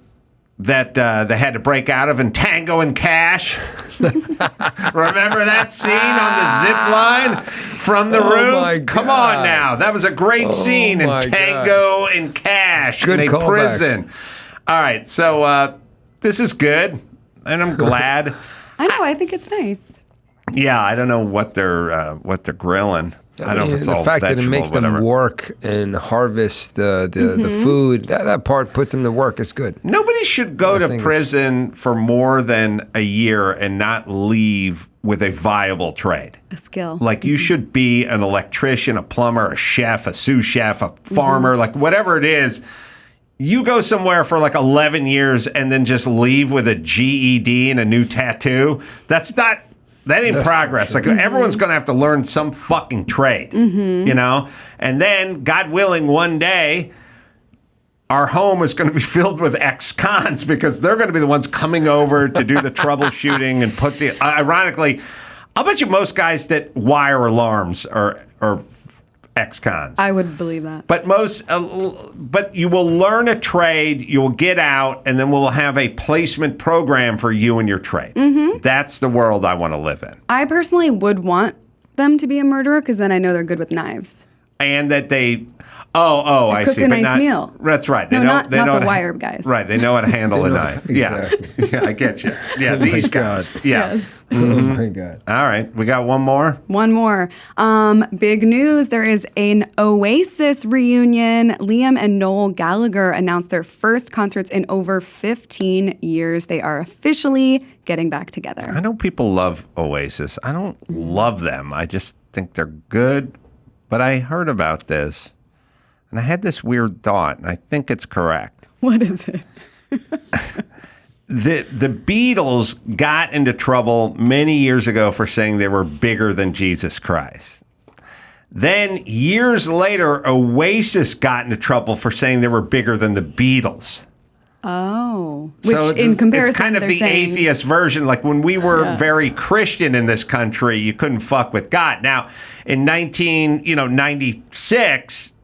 that they had to break out of in Tango and Cash. Remember that scene on the zip line from the roof? My Come God. on now. That was a great scene in my Tango and Cash Good in a callback. prison. All right, so this is good, and I'm glad. I know. I think it's nice. Yeah, I don't know what they're grilling. I don't know if it's the all fact that it vegetable, makes them whatever. work and harvest the food, that part puts them to work. It's good. Nobody should go to think prison for more than a year and not leave with a viable trade. A skill. Like you should be an electrician, a plumber, a chef, a sous chef, a farmer, like whatever it is. You go somewhere for like 11 years and then just leave with a GED and a new tattoo. That ain't progress. Like everyone's going to have to learn some fucking trade, you know? And then, God willing, one day, our home is going to be filled with ex-cons because they're going to be the ones coming over to do the troubleshooting and put the... ironically, I'll bet you most guys that wire alarms are ex-cons. I would believe that. But but you will learn a trade, you will get out, and then we'll have a placement program for you and your trade. That's the world I want to live in. I personally would want them to be a murderer because then I know they're good with knives. And that they... I cook see. a But nice meal. That's right. No, not they know the how to- wire guys. Right. They know how to handle a know- knife. Yeah. Yeah, I get you. Yeah, these guys. Yeah. Yes. Oh my God. All right. We got one more. One more. Big news. There is an Oasis reunion. Liam and Noel Gallagher announced their first concerts in over 15 years. They are officially getting back together. I know people love Oasis. I don't love them. I just think they're good. But I heard about this, and I had this weird thought, and I think it's correct. What is it? The Beatles got into trouble many years ago for saying they were bigger than Jesus Christ. Then years later, Oasis got into trouble for saying they were bigger than the Beatles. Oh. Which So in comparison, it's kind of they're the saying, atheist version. Like when we were very Christian in this country, you couldn't fuck with God. Now, in 1996,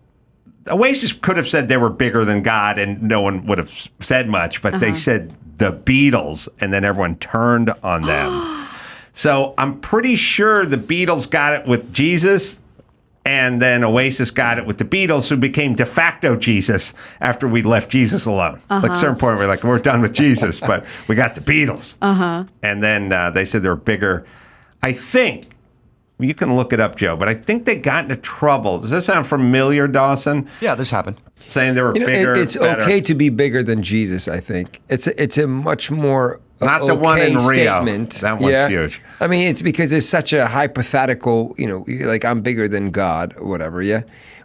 Oasis could have said they were bigger than God, and no one would have said much. But they said the Beatles, and then everyone turned on them. So I'm pretty sure the Beatles got it with Jesus. And then Oasis got it with the Beatles, who became de facto Jesus after we left Jesus alone. Like at a certain point, we're like, we're done with Jesus, but we got the Beatles. And then they said they were bigger. I think, you can look it up, Joe, but I think they got into trouble. Does this sound familiar, Dawson? Yeah, this happened. Saying they were bigger, it's better. okay to be bigger than Jesus, I think. It's a much more Not the one in Rio. statement. That one's huge. I mean, it's because it's such a hypothetical, like I'm bigger than God or whatever, yeah?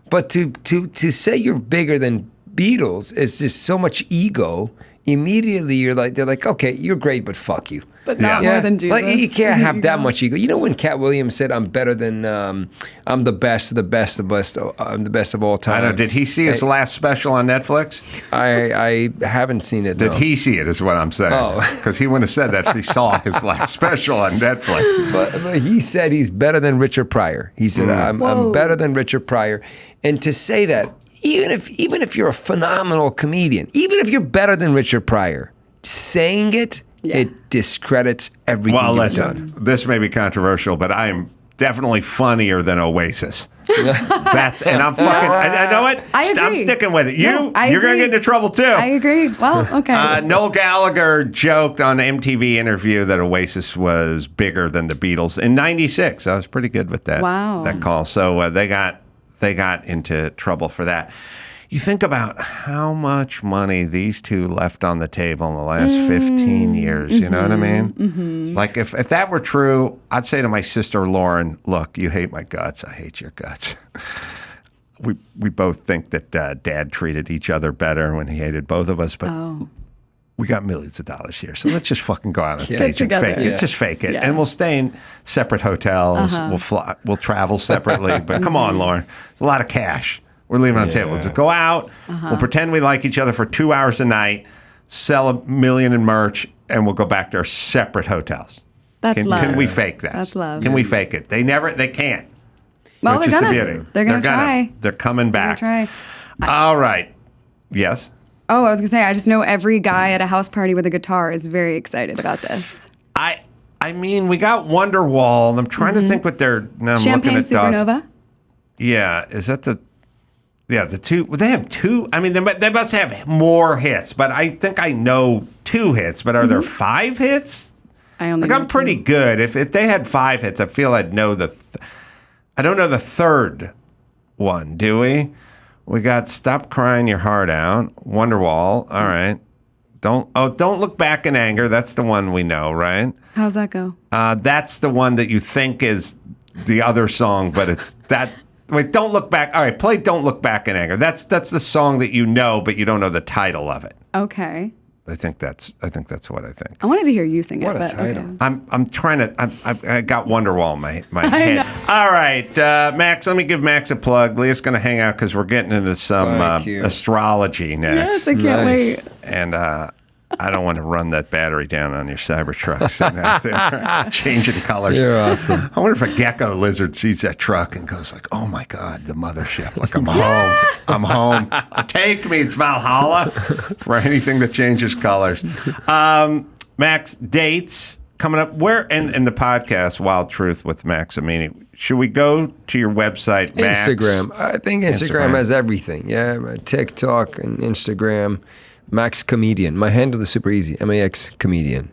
But to say you're bigger than Beatles is just so much ego. immediately they're like, okay, you're great, but fuck you. But not more than Jesus. Like, you can't have that much ego. You know when Cat Williams said, "I'm better than I'm the best of the best of best. I'm the best of all time." I know. Did he see his last special on Netflix? I haven't seen it. Did he see it? Is what I'm saying. Oh, because he wouldn't have said that if he saw his last special on Netflix. But he said he's better than Richard Pryor. He said, I'm better than Richard Pryor. And to say that, even if you're a phenomenal comedian, even if you're better than Richard Pryor, saying it, it discredits everything you've done. This may be controversial, but I am definitely funnier than Oasis. And I'm fucking. I know it. I agree. I'm sticking with it. You're going to get into trouble too. I agree. Well, okay. Noel Gallagher joked on an MTV interview that Oasis was bigger than the Beatles in '96. I was pretty good with that. Wow. That call. So they got into trouble for that. You think about how much money these two left on the table in the last 15 years. You know what I mean? Mm-hmm. Like, if that were true, I'd say to my sister Lauren, look, you hate my guts. I hate your guts. We both think that Dad treated each other better when he hated both of us, but we got millions of dollars here. So let's just fucking go out on stage and fake it. Just fake it. Yeah. And we'll stay in separate hotels. We'll travel separately. But come on, Lauren. It's a lot of cash. We're leaving on the table. Just go out. We'll pretend we like each other for 2 hours a night, sell $1 million in merch, and we'll go back to our separate hotels. That's love. Can we fake that? That's love. Can we fake it? They can't. Well, That's they're just gonna. the beauty. They're gonna try. They're coming back. Try. All right. Yes? Oh, I was gonna say, I just know every guy at a house party with a guitar is very excited about this. I mean, we got Wonderwall, and I'm trying to think what they're. Now I'm Champagne looking at Supernova. Yeah, is that the? Yeah, the two. Well, they have two. I mean, they must have more hits, but I think I know 2 hits. But are there 5 hits? I'm pretty good. If they had 5 hits, I feel I'd know the. I don't know the third one. Do we? We got "Stop Crying Your Heart Out," Wonderwall. All right. Don't Look Back in Anger. That's the one we know, right? How's that go? That's the one that you think is the other song, but it's that. Wait, Don't Look Back. All right, play "Don't Look Back in Anger." That's the song that you know, but you don't know the title of it. Okay. I think that's what I think. I wanted to hear you sing it. What a but title. Okay. I'm trying to. I got Wonderwall in my head. All right, Max. Let me give Max a plug. Leah's going to hang out because we're getting into some astrology next. Yes, I can't wait. And I don't want to run that battery down on your Cybertruck sitting out there, changing colors. You're awesome. I wonder if a gecko lizard sees that truck and goes like, "Oh my God, the mothership! Like I'm home. I'm home. Take me, it's Valhalla." For anything that changes colors. Max, dates coming up. Where and the podcast Wild Truth with Max Amini. Should we go to your website, Max? Instagram. I think Instagram has everything. Yeah, TikTok and Instagram. Max Comedian. My handle is super easy. MAX Comedian.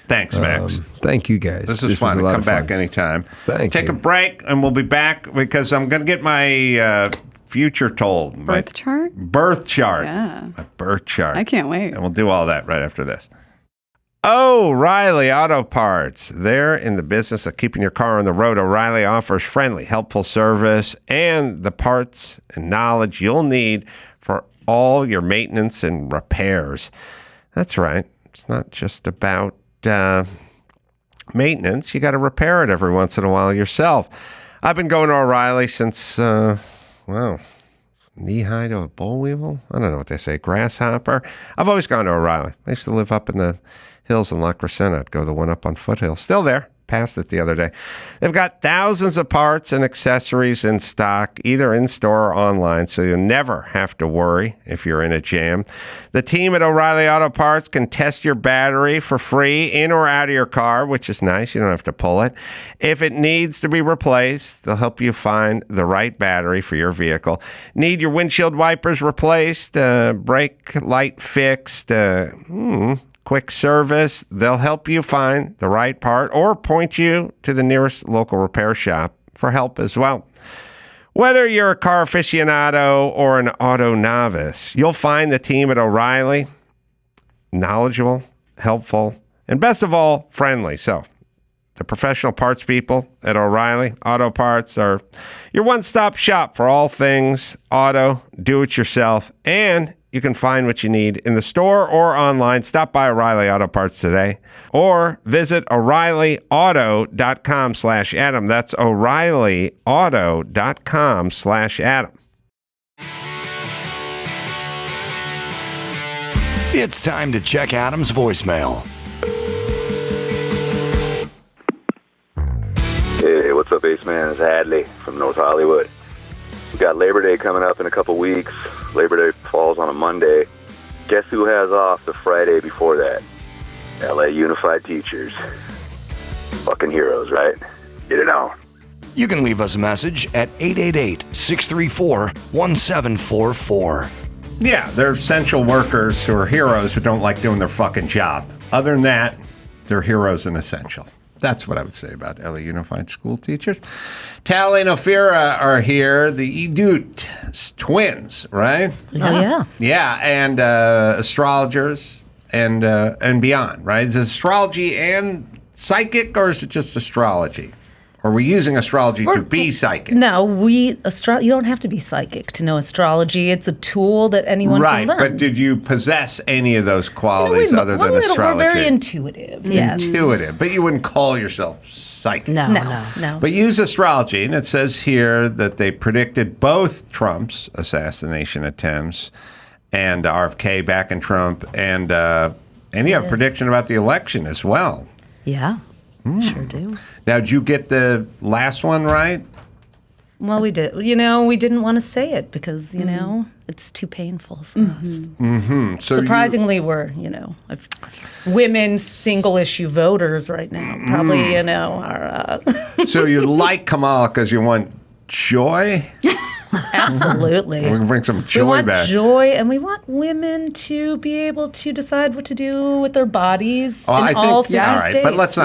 Thanks, Max. Thank you, guys. This was fun. Come back anytime. Take a break, and we'll be back because I'm going to get my future told. Birth chart? Birth chart. Yeah. My birth chart. I can't wait. And we'll do all that right after this. O'Reilly Auto Parts. They're in the business of keeping your car on the road. O'Reilly offers friendly, helpful service and the parts and knowledge you'll need for all your maintenance and repairs. That's right. It's not just about maintenance. You got to repair it every once in a while yourself. I've been going to O'Reilly since, knee-high to a bull weevil? I don't know what they say, grasshopper. I've always gone to O'Reilly. I used to live up in the hills in La Crescenta. I'd go to the one up on Foothill. Still there. Passed it the other day. They've got thousands of parts and accessories in stock, either in store or online, so you'll never have to worry if you're in a jam. The team at O'Reilly Auto Parts can test your battery for free in or out of your car, which is nice. You don't have to pull it. If it needs to be replaced, they'll help you find the right battery for your vehicle. Need your windshield wipers replaced, brake light fixed, quick service. They'll help you find the right part or point you to the nearest local repair shop for help as well. Whether you're a car aficionado or an auto novice, you'll find the team at O'Reilly knowledgeable, helpful, and best of all, friendly. So the professional parts people at O'Reilly Auto Parts are your one-stop shop for all things auto, do-it-yourself, and you can find what you need in the store or online. Stop by O'Reilly Auto Parts today or visit O'ReillyAuto.com/Adam. That's O'ReillyAuto.com/Adam. It's time to check Adam's voicemail. Hey, what's up, Ace Man? It's Hadley from North Hollywood. We got Labor Day coming up in a couple weeks. Labor Day falls on a Monday. Guess who has off the Friday before that? LA Unified Teachers. Fucking heroes, right? Get it on. You can leave us a message at 888-634-1744. Yeah, they're essential workers who are heroes who don't like doing their fucking job. Other than that, they're heroes and essential. That's what I would say about LA Unified School teachers. Tali and Ophira are here, the Edut twins, right? Oh, yeah. Yeah, and astrologers and beyond, right? Is it astrology and psychic, or is it just astrology? Or are we using astrology to be psychic? No, you don't have to be psychic to know astrology. It's a tool that anyone can learn. Right, but did you possess any of those qualities other than astrology? We're very intuitive, yes. Intuitive, but you wouldn't call yourself psychic. No. But use astrology, and it says here that they predicted both Trump's assassination attempts and RFK back in Trump, and you have a prediction about the election as well. Yeah, sure do. Now, did you get the last one right? Well, we did. We didn't want to say it because, it's too painful for us. Mm-hmm. So surprisingly, we're, women single-issue voters right now. Probably, are... So you like Kamala because you want joy? Absolutely. We can bring some joy back. We want joy, and we want women to be able to decide what to do with their bodies all 50 all right, states. but let's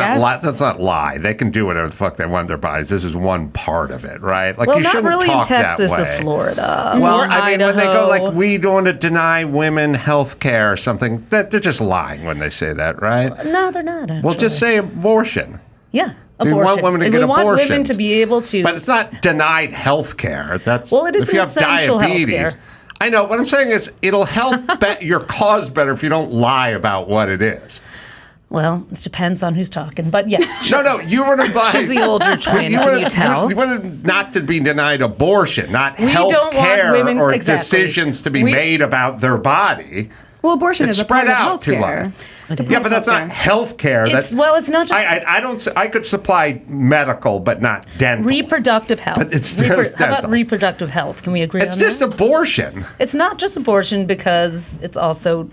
not lie. They can do whatever the fuck they want with their bodies. This is one part of it, right? Like, you not shouldn't really talk in Texas that or way. Florida. Well, or I mean, Idaho. when they go like, we don't want to deny women health care or something, that they're just lying when they say that, right? No, they're not. Actually. Well, just say abortion. Yeah. We Abortion. want women to get we want abortions. women to be able to. But it's not denied health care. That's Well, it is if you have essential diabetes. healthcare. I know. What I'm saying is it'll help your cause better if you don't lie about what it is. Well, it depends on who's talking, but yes. No, you would advise. She's the older twin, can you tell? You wanted not to be denied abortion, not We health don't want care women- or exactly. decisions to be made about their body. Well, abortion It's is a spread part of out too healthcare. long. It's a part Yeah, of but that's not healthcare. health care. It's not just I don't. I could supply medical, but not dental. reproductive health. But it's How about dental. reproductive health? Can we agree It's on just that? abortion. It's not just abortion because it's also,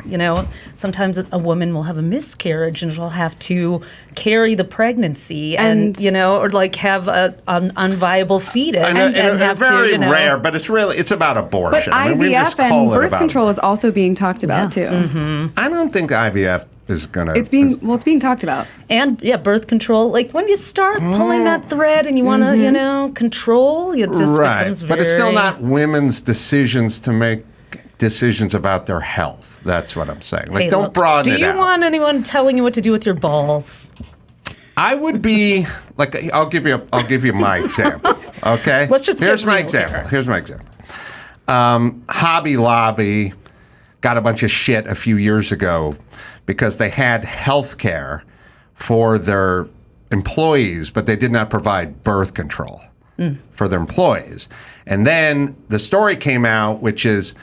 sometimes a woman will have a miscarriage and she'll have to carry the pregnancy and or like have an unviable fetus And have very to, rare, but it's about abortion. But I mean, we just IVF call and it birth about- control is also being talked about too. I don't think IVF is gonna. It's being talked about. And birth control. Like when you start pulling that thread and you want to, control, it just right, becomes very. but it's still not women's decisions to make decisions about their health. That's what I'm saying. Like, Hey, don't look, broaden it Do you out. want anyone telling you what to do with your balls? I would be like, I'll give you my example. Okay, Let's just here's get my real example. here. Here's my example. Hobby Lobby got a bunch of shit a few years ago because they had health care for their employees, but they did not provide birth control for their employees. And then the story came out, which is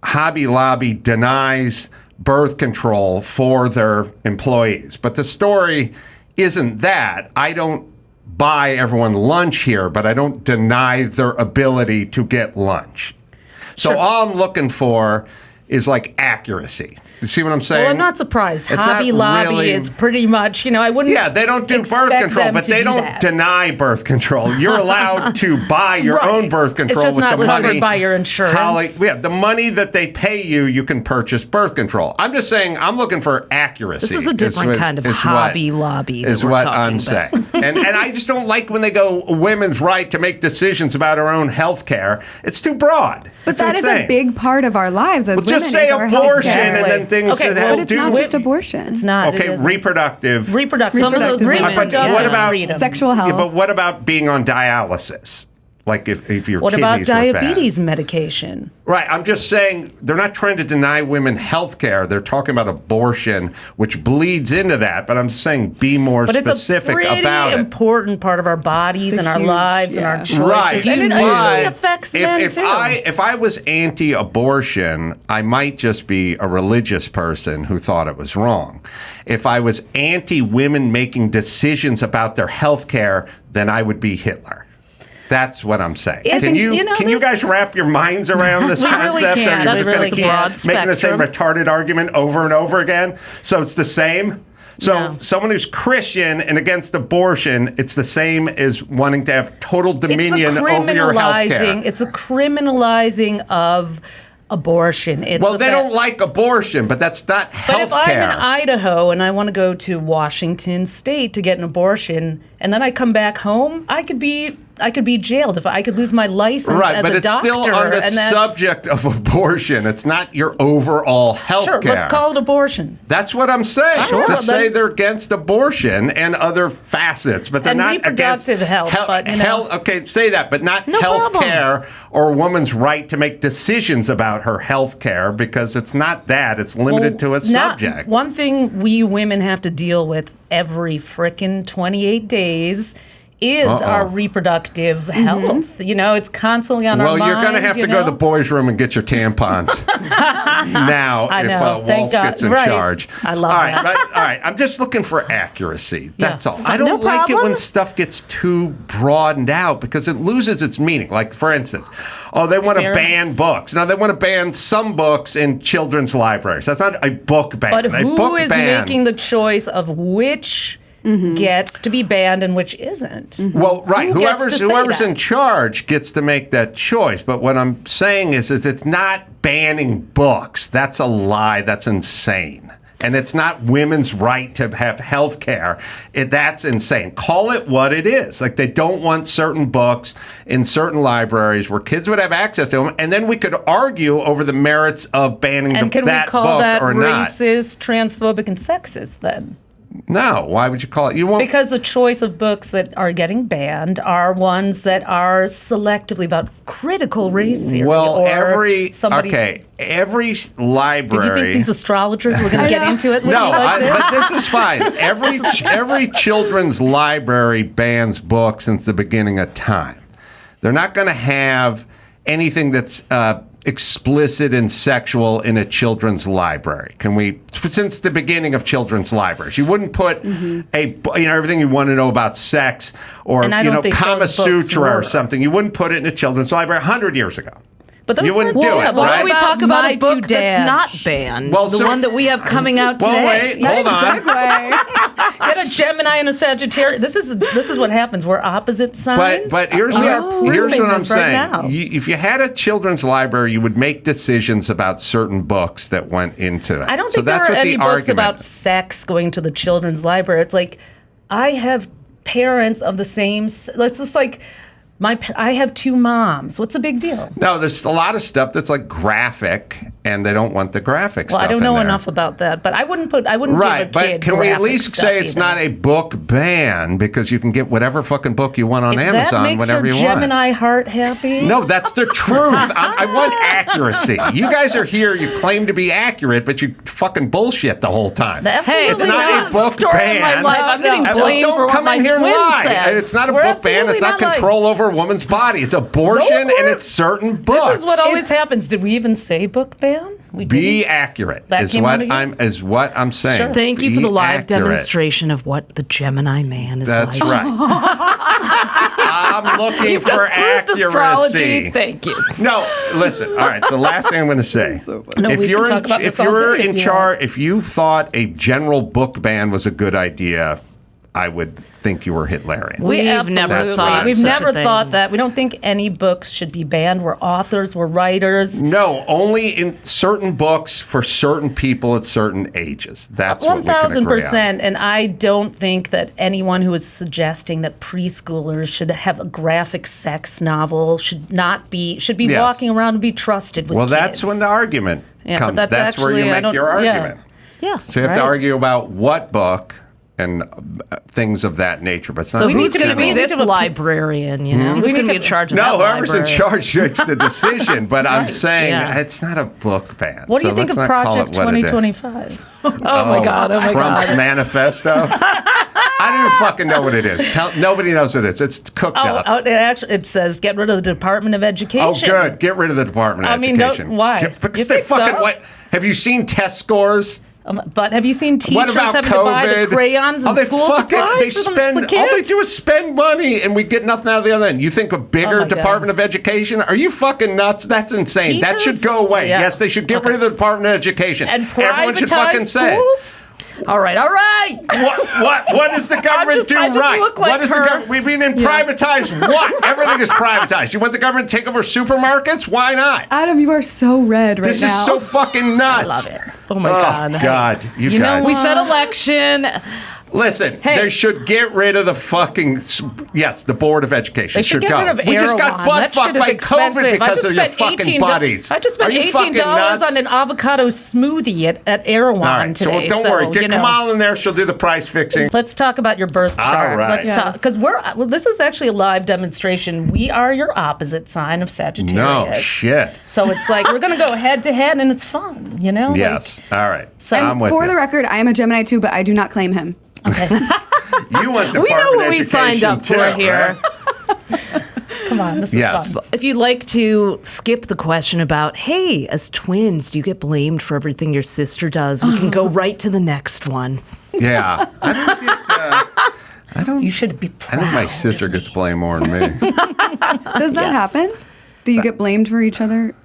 Hobby Lobby denies birth control for their employees. But the story isn't that. I don't buy everyone lunch here, but I don't deny their ability to get lunch. So all I'm looking for is like accuracy. You see what I'm saying? Well, I'm not surprised. It's Hobby not Lobby really- is pretty much, I wouldn't. Yeah, they don't do birth expect control, them but to they do don't that. deny birth control. You're allowed to buy your Right. own birth control It's just with not the money covered by your insurance. the money that they pay you, you can purchase birth control. I'm just saying, I'm looking for accuracy. This is a different kind of Hobby Lobby that is we're what talking I'm about. saying. And I just don't like when they go women's right to make decisions about our own health care. It's too broad. But It's that is insane. a big part of our lives as Well, women. just say is our abortion healthcare. and then things Okay, that well, have But it's to not do just abortion. It's not. Okay, it isn't. reproductive. Some of those Reproductive reproductive freedom. What about freedom. Sexual health. Yeah, but what about being on dialysis? Like if your What kidneys about were diabetes bad. medication? Right. I'm just saying they're not trying to deny women health care. They're talking about abortion, which bleeds into that. But I'm saying be more specific it's a pretty about it. important part of our bodies and our lives and our choices. Right. And it But usually affects men if too. if I was anti-abortion, I might just be a religious person who thought it was wrong. If I was anti-women making decisions about their health care, then I would be Hitler. That's what I'm saying. Can you guys wrap your minds around this We really concept? can. Or are you We just going really to keep can. making the same retarded argument over and over again? So it's the same? So someone who's Christian and against abortion, it's the same as wanting to have total dominion over your health care. It's a criminalizing of abortion. It's Well, they don't like abortion, but that's not health But if I'm care. in Idaho and I want to go to Washington State to get an abortion, and then I come back home, I could be jailed if I could lose my license Right, as but a it's doctor. still on the and that's- subject of abortion. It's not your overall health Sure, care. let's call it abortion. That's what I'm saying. Sure, Just say then- they're against abortion and other facets, but they're And not reproductive against health, but, you know. Okay, say that, but not No health problem. care or a woman's right to make decisions about her health care because it's not that. It's limited to a subject. One thing we women have to deal with every frickin' 28 days is our reproductive health. You know, it's constantly on our mind. Well, you're going to have to go to the boys' room and get your tampons now I if know. Thank Waltz God. gets in Right. charge. I love that. that. All right. I'm just looking for accuracy. That's all. I No don't like it problem. when stuff gets too broadened out because it loses its meaning. Like, for instance, they want to Fair ban books. Now, they want to ban some books in children's libraries. That's not a book ban. But a who book is ban. making the choice of which gets to be banned and which isn't? Well, right. Who gets to say Whoever's that? in charge gets to make that choice. But what I'm saying is it's not banning books. That's a lie. That's insane. And it's not women's right to have health care. That's insane. Call it what it is. Like, they don't want certain books in certain libraries where kids would have access to them. And then we could argue over the merits of banning And can we that call book that or not. racist, transphobic, and sexist then? No. Why would you call it? You won't. Because the choice of books that are getting banned are ones that are selectively about critical race theory. Well, or every somebody. every Did library. you think these astrologers were going to get into it? With No, you like this? but this is fine. Every children's library bans books since the beginning of time. They're not going to have anything that's explicit and sexual in a children's library. Since the beginning of children's libraries, you wouldn't put everything you want to know about sex or And I don't think Kama those books Sutra or were. something. You wouldn't put it in a children's library 100 years ago. But those You wouldn't weren't- do yeah, it, but right? Why don't we talk about My a book two dads. that's not banned? Well, the so- one that we have coming out Well, today. wait, hold on. Get a Gemini and a Sagittarius. This is what happens. We're opposite signs. But here's We are here's proving what I'm this right saying. now. If you had a children's library, you would make decisions about certain books that went into it. I don't So think there that's are what any the books argument about sex going to the children's library. It's like I have parents of the same. It's just like I have two moms. What's the big deal? No, there's a lot of stuff that's like graphic, and they don't want the graphic Well, stuff I don't in know there. enough about that, but I wouldn't give Right, a kid but can we at graphic least stuff say it's either. not a book ban because you can get whatever fucking book you want on If Amazon that makes whenever your you want. Gemini heart happy. No, that's the truth. I want accuracy. You guys are here. You claim to be accurate, but you fucking bullshit the whole time. Absolutely It's not a book story ban. of my life. I'm getting Well, blamed don't for what come my in here and twin lie. says. And it's not a We're book ban. It's absolutely not not control over a woman's body. It's abortion, and it's certain books. This is what always happens. Did we even say book ban? We Be didn't. accurate That is came what out of you? I'm saying. Sure. Thank you for Be the live accurate. demonstration of what the Gemini man is That's like. right. I'm looking for Proved astrology. accuracy. Thank you. No, listen. All right. So the last thing I'm going to say: No, if we you're can talk about if this all you're day if in you charge, if you thought a general book ban was a good idea, I would think you were Hitlerian. We've never absolutely- thought We've such a never thing. thought that. We don't think any books should be banned. We're authors. We're writers. No, only in certain books for certain people at certain ages. That's what we can agree on. 1,000%. And I don't think that anyone who is suggesting that preschoolers should have a graphic sex novel should be Yes. walking around and be trusted with Well, kids. that's when the argument Yeah, but comes. that's That's where you actually- I make don't- your yeah. argument. Yeah. So you have to right. argue about what book and things of that nature. But it's not So who's going to be criminal. this librarian? You know, who's going to be in charge of that Whoever's in library? charge makes the decision. But I'm saying Yeah. it's not a book ban. What do you so think of let's not call Project it what it is. 2025? Oh my God! Oh my Trump's God! manifesto. I don't even fucking know what it is. Nobody knows what it is. It's cooked up. It says get rid of the Department of Education. Oh, good. Get rid of the Department of I mean, don't- Education. why? Because You they think so? fucking what? Have you seen test scores? But have you seen What teachers about having COVID? to buy the crayons and they school fucking, supplies they for spend, the kids? all they do is spend money, and we get nothing out of the other end. You think a bigger my God. Department of Education? Are you fucking nuts? That's insane. That Teachers? should go away. Yeah. Yes, they should get rid of the Department of Education. And Everyone should fucking privatize say it. schools? All right. What does the government do I just right? look like What is the her. government? We mean privatize what? Everything is privatized. You want the government to take over supermarkets? Why not? Adam, you are so red right This now. is so fucking nuts. I love it. Oh my God! God, you You know guys. We said election. Listen, Hey. they should get rid of the fucking the Board of Education They should get go. rid of We just got Erewhon. butt That fucked shit is by COVID expensive. because of your fucking buddies. I just spent Are you fucking $18 nuts? on an avocado smoothie at Erewhon All right, today. so don't worry. you Get know. Kamala in there. She'll do the price fixing. Let's talk about your birth chart. right. Let's talk because this is actually a live demonstration. We are your opposite sign of Sagittarius. No shit. So it's like we're gonna go head to head, and it's fun, you know. Yes. All right. So- And I'm with for you. the record, I am a Gemini too, but I do not claim him. You went to We know Department what of we signed Education up for too, here. right? Come on, this is Yes. fun. If you'd like to skip the question about, hey, as twins, do you get blamed for everything your sister does? We can go right to the next one. Yeah. You should be I proud. think my sister gets blamed more than me Does that happen? Do you get blamed for each other?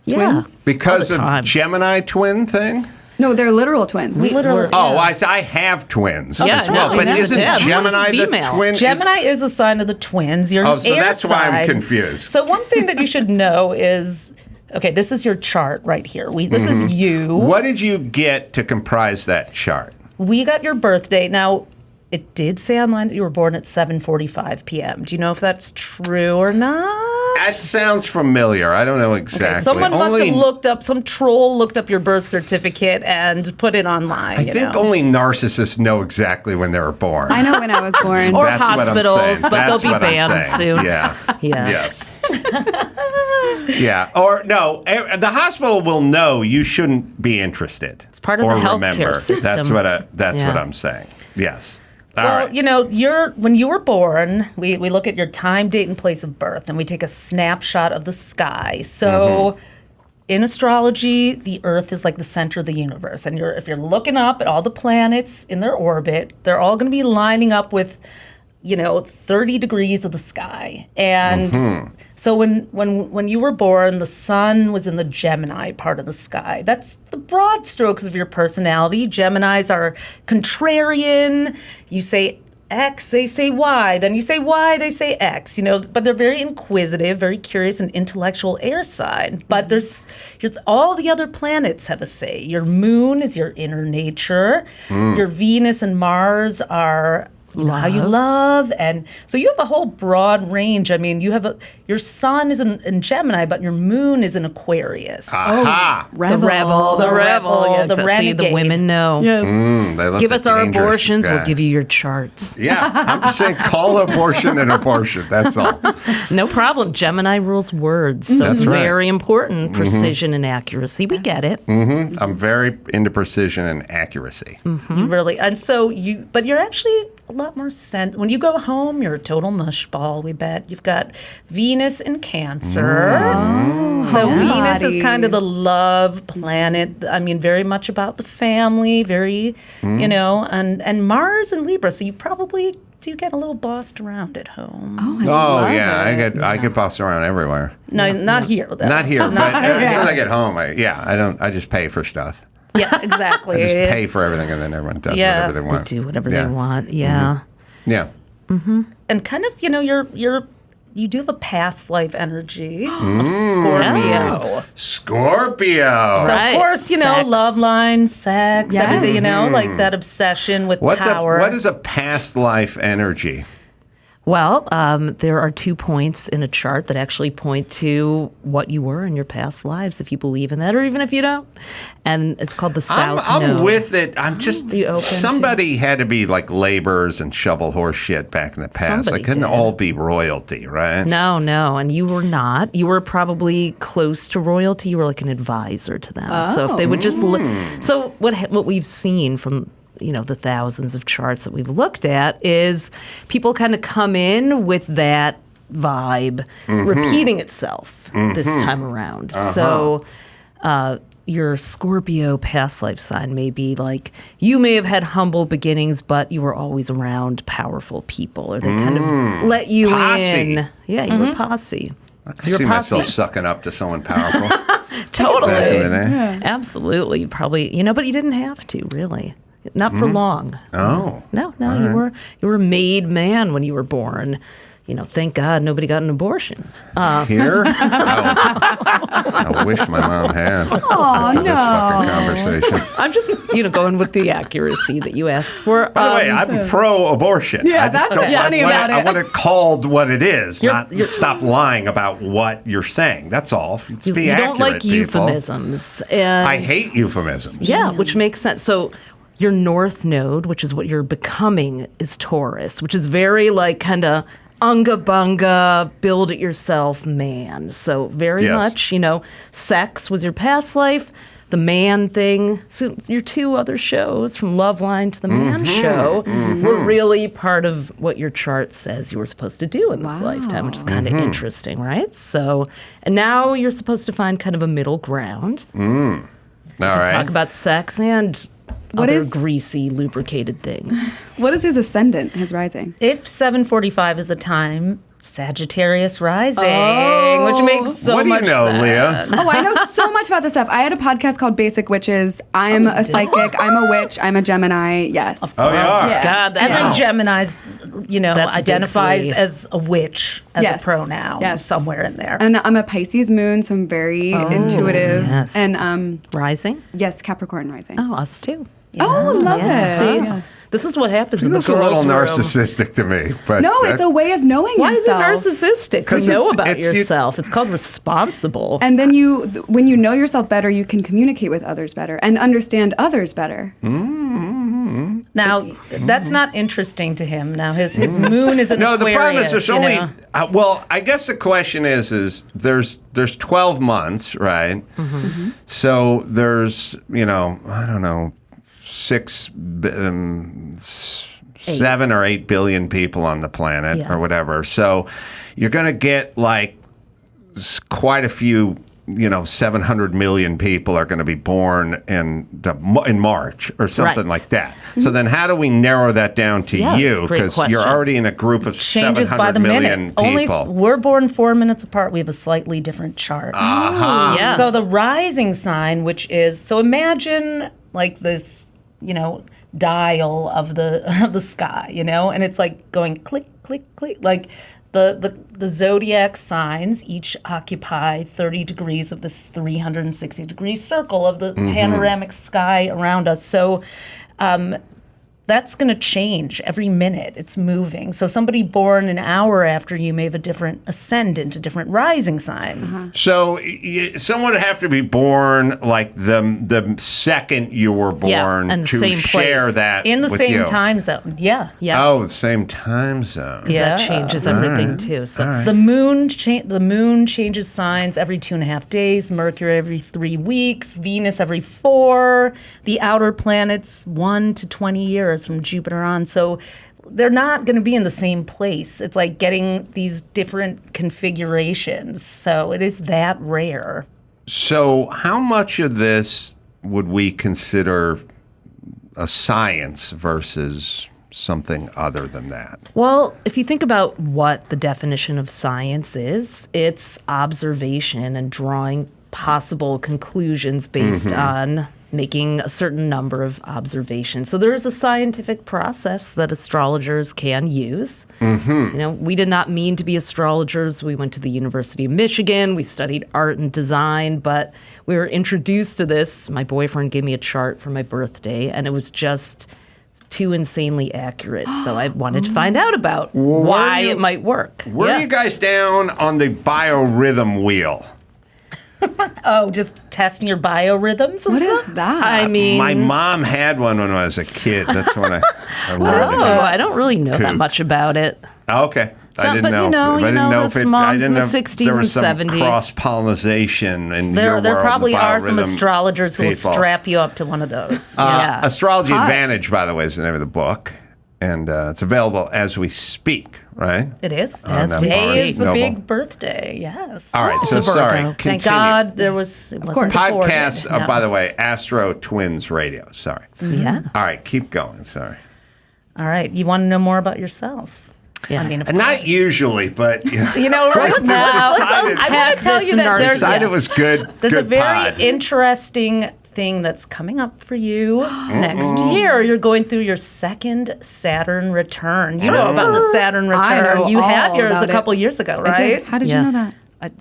Twins? because All of the time. Gemini twin thing. No, they're literal twins. Literally. Oh, I have twins Yeah, as well, no, but we isn't never did. Gemini One's the female. twin? Gemini is a sign of the twins. You're Oh, an so air that's why I'm sign. confused. So one thing that you should know is, okay, this is your chart right here. This is you. What did you get to comprise that chart? We got your birth date. Now, it did say online that you were born at 7:45 p.m. Do you know if that's true or not? That sounds familiar. I don't know exactly. Someone must Only- have looked up, some troll looked up your birth certificate and put it online. I think know? only narcissists know exactly when they were born. I know when I was born. Or That's what I'm hospitals, saying. but they'll That's be what I'm banned saying. soon. Yeah. Yeah. Yes. Yeah. Or no, the hospital will know you shouldn't be interested. It's part of or the healthcare remember. system. That's what Yeah. I'm saying. Yes. All Well, right. you know, when you were born, we look at your time, date, and place of birth, and we take a snapshot of the sky. So in astrology, the Earth is like the center of the universe. And if you're looking up at all the planets in their orbit, they're all going to be lining up with, 30 degrees of the sky. And so when you were born, the sun was in the Gemini part of the sky. That's the broad strokes of your personality. Geminis are contrarian. You say X, they say Y. Then you say Y, they say X. But they're very inquisitive, very curious, and intellectual air sign. But all the other planets have a say. Your moon is your inner nature. Your Venus and Mars are how you love, and so you have a whole broad range. I mean, your sun is in Gemini, but your moon is in Aquarius. Aha. The rebel, the renegade. The women know. They look Give the us our dangerous abortions, guy. we'll give you your charts. Yeah, I'm just saying, call abortion an abortion. That's all. No problem. Gemini rules words, so That's it's right. very important. Precision and accuracy. We get it. I'm very into precision and accuracy. Really, and so but you're actually a lot more when you go home, you're a total mushball. We bet you've got Venus in Cancer. So Venus is kind of the love planet. I mean, very much about the family. Very, and Mars in Libra. So you probably do get a little bossed around at home. Oh yeah, I get bossed around everywhere. No, not here. Though. Not here, but as soon as I get home, I just pay for stuff. Yeah, exactly. I just pay for everything, and then everyone does whatever they want. Do whatever they want. Yeah. Yeah. And kind of, you do have a past life energy of Scorpio. Scorpio. So Right. of course, Sex. love line, sex, Yes. everything, like that obsession with What power. is a past life energy? Well, there are 2 points in a chart that actually point to what you were in your past lives, if you believe in that, or even if you don't. And it's called the South I'm Node. with it. I'm just somebody had to be like laborers and shovel horse shit back in the past. Somebody It couldn't did. all be royalty, right? No, and you were not. You were probably close to royalty. You were like an advisor to them. So if they would just look. So what we've seen from the thousands of charts that we've looked at is people kind of come in with that vibe repeating itself this time around. So your Scorpio past life sign may be like, you may have had humble beginnings, but you were always around powerful people, or they kind of let you Posse. in. Yeah, you were posse. I can see myself sucking up to someone powerful. Totally. Back in the day. Absolutely. Probably, but you didn't have to, really. Not for long. Oh. No, you were a made man when you were born. Thank God nobody got an abortion. Here? I wish my mom had. After this fucking conversation. I'm just, going with the accuracy that you asked for. By the way, I'm pro-abortion. Yeah, I just that's what's don't- funny about I it. want it called what it is, not You're- stop lying about what you're saying. That's all. Let's be You accurate, don't like people. euphemisms. And I hate euphemisms. Yeah, which makes sense. So your North Node, which is what you're becoming, is Taurus, which is very like kind of unga bunga, build it yourself man. So very much, sex was your past life. The man thing. So your 2 other shows, from Loveline to the Man Show, were really part of what your chart says you were supposed to do in this lifetime, which is kind of interesting, right? So, and now you're supposed to find kind of a middle ground. All right. Talk about sex and What other is- greasy, lubricated things. What is his ascendant, his rising? If 7:45 is a time, Sagittarius rising, which makes so What do you much know, sense. Leah? Oh, I know so much about this stuff. I had a podcast called Basic Witches. I'm a psychic. I'm a witch. I'm a Gemini. Yes. Oh, you are? Yeah. God, Every that's Gemini's, That's a big identifies 3. as a witch as Yes. a pronoun Yes. somewhere in there. And I'm a Pisces moon, so I'm very intuitive. yes. And rising. yes, Capricorn rising. Oh, us too. Oh, love Yeah, it. see? Yes. This is what happens in the It's a girls' little room. narcissistic to me. But No, it's a way of knowing Why yourself. is it narcissistic? To 'Cause know it's- about it's you- yourself. It's called responsible. And then when you know yourself better, you can communicate with others better and understand others better. Now, that's not interesting to him. Now, his moon is an No, the Aquarius. problem is there's you only. know. Well, I guess the question is there's 12 months, right? So there's I don't know, 7 or 8 billion people on the planet Yeah. or whatever. So you're going to get like quite a few. 700 million people are going to be born in March or something Right. like that. So then how do we narrow that down to Yeah, you? that's a great Because you're question. already in a group of Changes by 700 the million minute. Only people. we're born 4 minutes apart. We have a slightly different chart. Yeah. So the rising sign, which is imagine like this, dial of the sky, and it's like going click, click, click, like the zodiac signs each occupy 30 degrees of this 360-degree circle of the panoramic sky around us. So that's going to change every minute. It's moving. So somebody born an hour after you may have a different ascendant, a different rising sign. So someone would have to be born like the second you were born and the to same share place. that In the with same you. time zone. Yeah. Yeah. Oh, the same time zone. That changes everything too. So The moon changes signs every 2.5 days, Mercury every 3 weeks, Venus every 4, the outer planets 1 to 20 years from Jupiter on. So they're not going to be in the same place. It's like getting these different configurations. So it is that rare. So how much of this would we consider a science versus something other than that? Well, if you think about what the definition of science is, it's observation and drawing possible conclusions based on making a certain number of observations. So there is a scientific process that astrologers can use. We did not mean to be astrologers. We went to the University of Michigan. We studied art and design, but we were introduced to this. My boyfriend gave me a chart for my birthday, and it was just too insanely accurate. So I wanted to find out about why it might work. Were you guys down on the biorhythm wheel? Oh, just testing your biorhythms and What stuff? is that? I mean, My mom had one when I was a kid. That's when I learned it. I don't really know that much about it. Oh, okay. I didn't but know. you know, I didn't know if those it. I moms didn't in know the if 60s there and was some 70s. cross pollination in your There world, probably the are some biorhythm astrologers who will people. strap you up to one of those. Astrology Advantage, by the way, is the name of the book, and it's available as we speak. Right? It is. On, Today is a Noble. big birthday. Yes. All right. It's So a Virgo. sorry. Thank Thank Continue. God there was. It wasn't before Podcast. then. By the way, Astro Twins Radio. Sorry. Yeah. All right. Keep going. Sorry. All right. You want to know more about yourself? Yeah. I mean, of Not course. usually, but You know, right now, I want to tell you that there's decided it was good. There's good a very pod. interesting thing that's coming up for you next year. You're going through your second Saturn return. You know about the Saturn I return. know You had all yours about a couple years ago, I did. right? How did Yeah. you know that?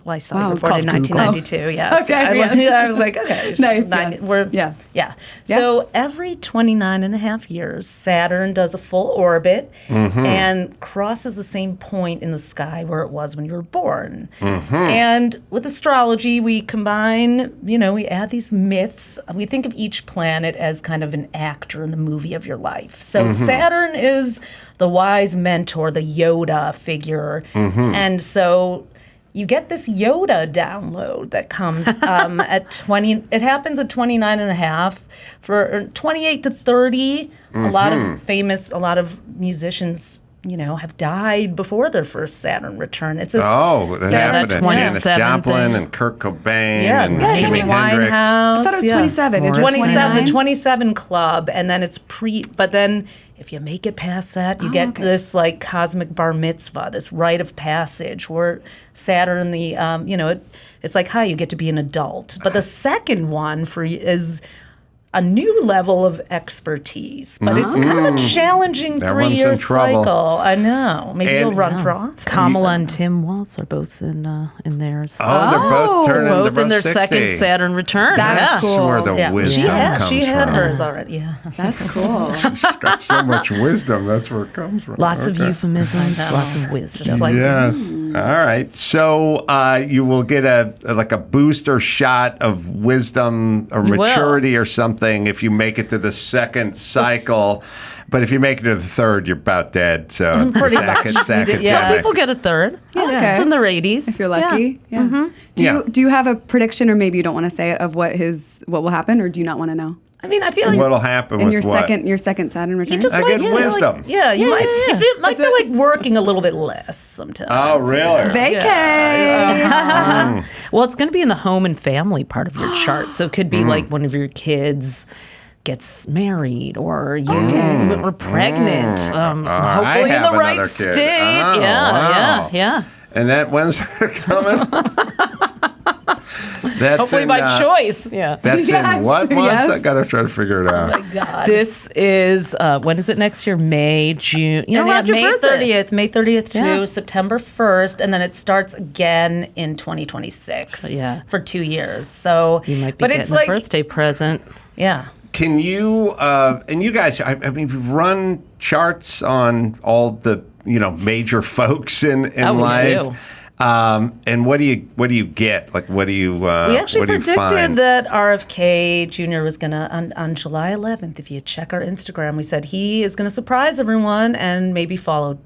I saw Wow, it it's reported in called Google. 1992. Yes. Okay, I was like, okay. Nice, yes. Yeah. Yeah. So every 29 and a half years, Saturn does a full orbit and crosses the same point in the sky where it was when you were born. And with astrology, we combine, we add these myths. We think of each planet as kind of an actor in the movie of your life. So Saturn is the wise mentor, the Yoda figure. And so you get this Yoda download that comes at 20. It happens at 29 and a half. For 28 to 30, a lot of musicians, have died before their first Saturn return. It's a that happened to Janis 27th Joplin thing. and Kurt Cobain yeah, and Amy Jimi Hendrix. Winehouse. I thought it was 27. Is it 27, 29? the 27 club, and then it's but then if you make it past that, you get this like cosmic bar mitzvah, this rite of passage where Saturn, it's like how you get to be an adult. But the second one for you is a new level of expertise, but it's kind of a challenging That one's 3-year in trouble. cycle. I know. Maybe And- you'll run for office. Kamala and Tim Waltz are both in theirs. Oh, they're both turning. Both they're both in their 60. second Saturn return. That's yeah. cool. That's where the Yeah. wisdom comes She had from. hers already. Yeah. That's cool. She's got so much wisdom. That's where it comes from. Lots of Okay. euphemisms, lots of wisdom. Just like Yes. All right. So you will get a booster shot of wisdom or You will. maturity or something if you make it to the second cycle. But if you make it to the third, you're about dead. So Pretty it's much. academic. Yeah. Some people get a third. Yeah, Okay. it's in the 80s. If you're lucky. Yeah. Yeah. Do you have a prediction, or maybe you don't want to say it, of what will happen, or do you not want to know? I mean, I feel like What'll happen In with your what? second Saturn return? you just I might get feel wisdom. Like, you might feel like working a little bit less sometimes. Oh, really? Vacay. Well, it's going to be in the home and family part of your chart. So it could be like one of your kids gets married or you were pregnant. Hopefully in have the another right kid. state. Oh, wow. Yeah. And that when's that coming? That's Hopefully in, by choice. Yeah. That's Yes, in what month? yes. I gotta try to figure it out. God. This is, when is it next year? May, June. You know, And yeah, around your May birthday. 30th to Yeah. September 1st, and then it starts again in 2026 Yeah. for 2 years. So, You might be but getting it's a like, birthday present. yeah. Can you and you guys? I mean, you run charts on all the major folks in Oh, we life. do. And what do you get? Like, what do you? We actually what do you predicted find? that RFK Jr. was going to, on July 11th, if you check our Instagram, we said he is going to surprise everyone and maybe follow,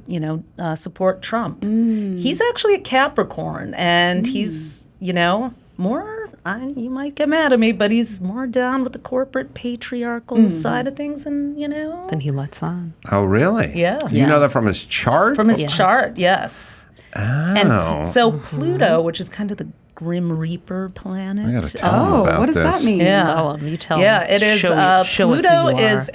support Trump. He's actually a Capricorn, and he's, more, you might get mad at me, but he's more down with the corporate patriarchal side of things and, Then he lets on. Oh, really? Yeah. You know that from his chart? From his chart, yes. Oh. And so Pluto, which is kind of the Grim Reaper planet. I gotta tell him about what does this. that mean? Tell him. You tell him. Yeah, it is. Show us who Pluto you is are.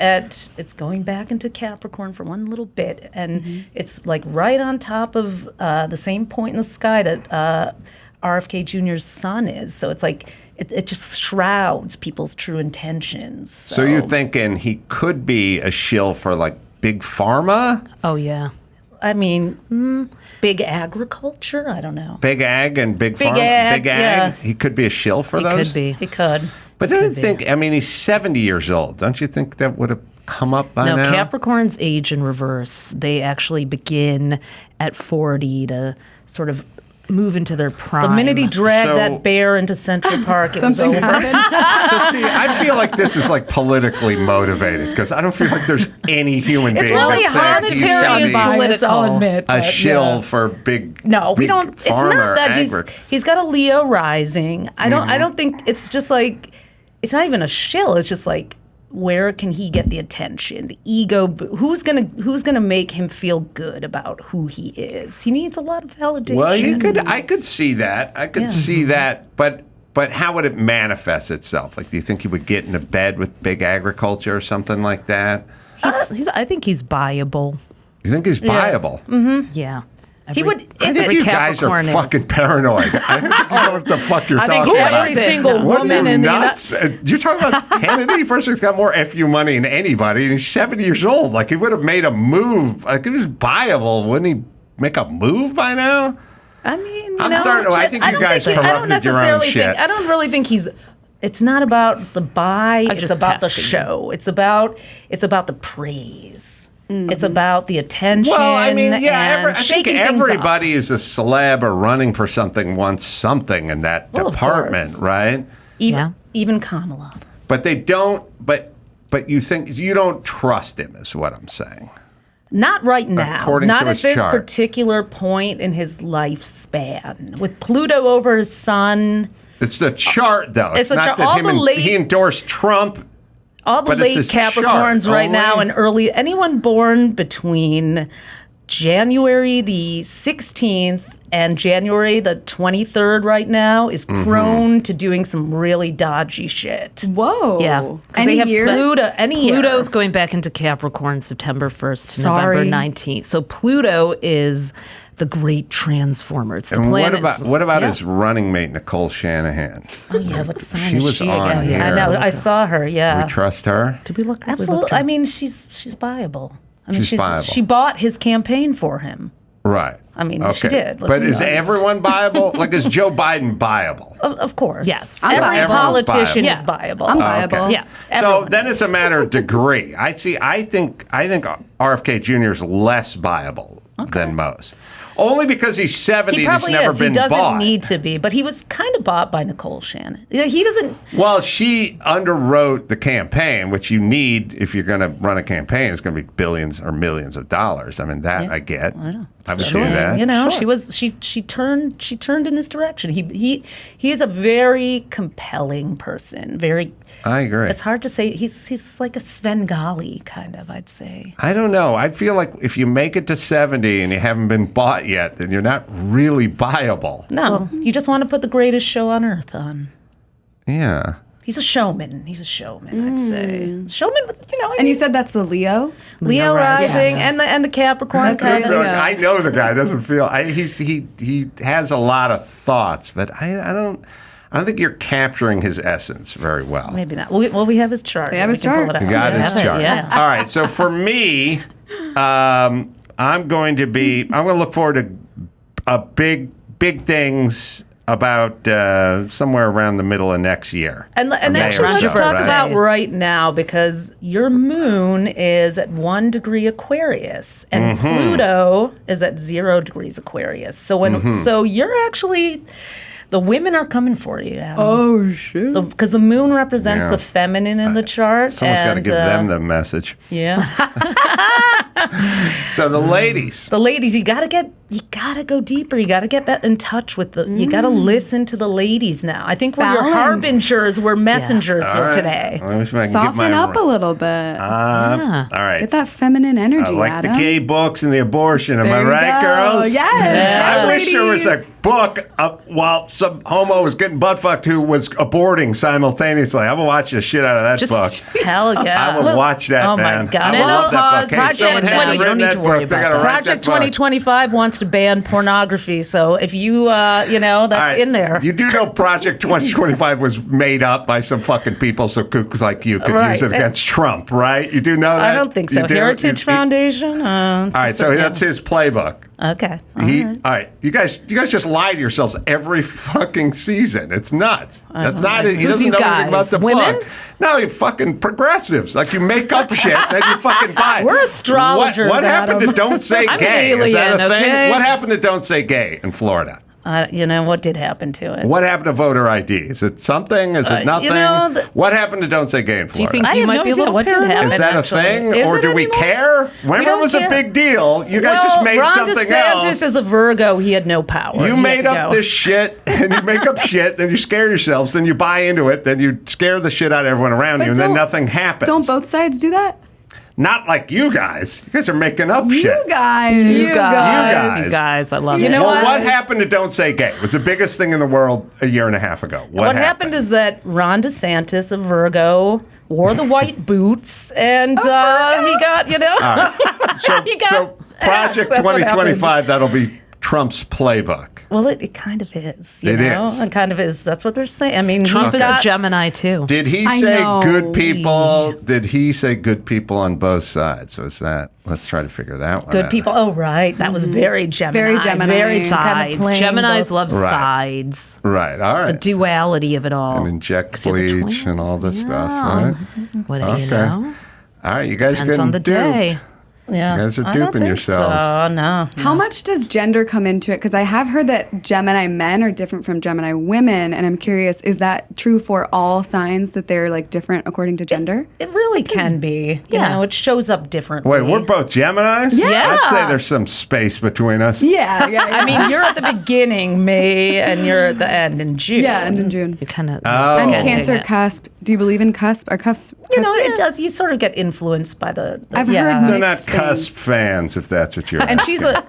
it's going back into Capricorn for one little bit, and it's like right on top of the same point in the sky that RFK Jr.'s sun is. So it's like it just shrouds people's true intentions. So you're thinking he could be a shill for like big pharma, Oh, yeah. I mean, big agriculture. I don't know. big ag, and big Big pharma. ag, Big ag. yeah. He could be a shill for He those. could be. He could. But don't you think? I mean, he's 70 years old. Don't you think that would have come up by No, now? Capricorns age in reverse. They actually begin at 40 to sort of move into their prime. The minute he dragged So- that bear into Central Park, it was Something over. happened. But see, I feel like this is like politically motivated because I don't feel like there's any human being It's really that said he's monetary gonna and be political. I'll admit. a but, shill yeah. for big. No, we big don't. It's farmer not that agri- he's got a Leo rising. I don't think it's just like it's not even a shill. It's just like where can he get the attention, the ego? Who's gonna make him feel good about who he is? He needs a lot of validation. Well, I could see that. I could see that, but how would it manifest itself? Like, do you think he would get into bed with big agriculture or something like that? I think he's buyable. You think he's viable? Yeah. He would. I If think it, you guys are Capricorn is. fucking paranoid. I think you know what the fuck you're I talking think about. every single What are woman you in the nuts? You're talking about Kennedy? First, he's got more FU money than anybody, and he's 70 years old. Like, he would have made a move. Like, if he was viable, wouldn't he make a move by now? I mean, I'm no, starting to- I think you don't guys think I don't corrupted your own necessarily shit. think. I don't really think he's. It's not about the buy. It's just about the testing. show. It's about the praise. It's about the attention. Well, I mean, yeah, and I think shaking things up. everybody is a celeb or running for something wants something in that Well, of department, course. right? Even Kamala. But they don't. But you think you don't trust him, is what I'm saying. Not right now. According Not to at his this chart. particular point in his lifespan. With Pluto over his sun, It's the chart, though. It's the not chart. that All him the and late- he endorsed Trump. all the But it's late his chart Capricorns right now only? and early anyone born between January the 16th and January the 23rd right now is Mm-hmm. prone to doing some really dodgy shit. Whoa. Yeah. 'Cause Any they have year? Pluto's going back into Capricorn September 1st to Sorry. November 19th. So Pluto is the great transformer. It's the And planet. what about his running mate, Nicole Shanahan? Oh yeah, what sign She is was she on again? here. I know. I saw her. Yeah. We trust her? Did we look? we looked Absolutely. her- I mean, she's viable. I mean, She's viable. she bought his campaign for him. Right. I mean, she did, let's But be is honest. everyone viable? Like, is Joe Biden viable? Of course. Yes. Every Everyone's politician viable. is viable. I'm viable. Yeah. So Everyone then is. it's a matter of degree. I think RFK Jr. is less viable than most. Only because he's 70 He and he's probably never is. been He doesn't bought. need to be, but he was kind of bought by Nicole Shannon. You know, he doesn't. Well, she underwrote the campaign, which you need if you're going to run a campaign. It's going to be billions or millions of dollars. I mean, that I get. I would do that. You know, she turned in his direction. He is a very compelling person. Very. I agree. It's hard to say. He's like a Svengali kind of. I'd say. I don't know. I feel like if you make it to 70 and you haven't been bought yet, then you're not really viable. No, you just want to put the greatest show on earth on. Yeah. He's a showman. I'd say. Showman with, And you said that's the Leo? Leo rising. rising and the Capricorn That's kind right. of. Yeah. I know the guy doesn't feel. He has a lot of thoughts, but I don't think you're capturing his essence very well. Maybe not. We have his chart. They have his We can pull chart. it out. You got his Yeah. chart. Yeah. All right. So for me, I'm going to look forward to big things about somewhere around the middle of next year. And May actually, or let's so, talk right? about right now because your moon is at 1 degree Aquarius and Mm-hmm. Pluto is at 0 degrees Aquarius. So so you're actually. The women are coming for you, Adam. Oh, shit. Because the moon represents Yeah. the feminine in the chart. Someone's got to and, give them the message. Yeah. So the ladies. The ladies, you gotta go deeper. You gotta get in touch with you gotta listen to the ladies now. I think we're your Balance. harbingers, we're messengers All here right. today. Let me see if I can get Soften my up a little bit. All right. Get that feminine energy, I like Adam. the gay books and the abortion. Am I There you right, go. girls? Yes. I wish there was ladies. a book while some homo was getting butt fucked who was aborting simultaneously. I'm gonna watch the shit out of that book. Hell yeah. I will watch that, Oh man. my God. I will love that book. Hey, Project someone hasn't 20, you read don't need that to worry book, they about gotta that. write Project that book. 2025 wants to ban pornography. So if you, that's All right. in there. You do know Project 2025 was made up by some fucking people so kooks like you could Right. use it against Trump, right? You do know that? I don't think so. You do? Heritage Foundation? All right, so that's his playbook. Okay. All right. You guys just lie to yourselves every fucking season. It's nuts. That's not it. He Who's doesn't you know anything about guys? the Women? book. No, you fucking progressives. Like, you make up shit, then you fucking buy it. We're astrologers, What happened to Adam. Don't Say I'm Gay? an Is that a alien, thing? okay? What happened to Don't Say Gay in Florida? What did happen to it? What happened to voter ID? Is it something? Is it nothing? What happened to Don't Say Gay in Florida? Do you think I you have might no be a idea little what did paranoid? happen. Is that actually. a thing? Is Or it do we anymore? care? When don't it was care. a big deal, you guys just made Ron something DeSantis else. is a Virgo. He had no power. You He made had to up go. this shit, and you make up shit, then you scare yourselves, then you buy into it, then you scare the shit out of everyone around you, and then don't- nothing happens. Don't both sides do that? Not like you guys. You guys are making up shit. You guys. You guys. You guys, I love You it. know Well, what what? happened to Don't Say Gay? It was the biggest thing in the world a year and a half ago. What happened is that Ron DeSantis, a Virgo, wore the white boots, and he got, All right. he got So Project That's what 2025, that'll be Trump's playbook. Well, it kind of is. It know? is. It kind of is. That's what they're saying. I mean, Trump he's is a got. Gemini too. Did he I say know. good people? Did he say good people on both sides? Was that? Let's try to figure that one out. Good people. Oh, right. That was very Gemini. Very Gemini. Very kind Sides. of playing Geminis both. love Right. sides. Right. All right. The duality of it all. And inject 'Cause you're the bleach and all this twins. stuff, Yeah. right? What do you Okay. know? All right. You guys are Depends getting on the duped. day. Yeah. You guys are I don't duping think yourselves. So, no. How much does gender come into it? Because I have heard that Gemini men are different from Gemini women, and I'm curious, is that true for all signs that they're like different according to gender? It really can be. You Yeah. know, it shows up differently. Wait, we're both Geminis? Yeah. I'd say there's some space between us. Yeah, yeah, I mean, you're at the beginning, May, and you're at the end in June. yeah, and in June. You kind of. I'm Oh. Cancer cusp. Do you believe in cusp? Are cusp? You know, cusp- it does. You sort of get influenced by the I've yeah. heard They're not mixed cusp things. fans, if that's what you're And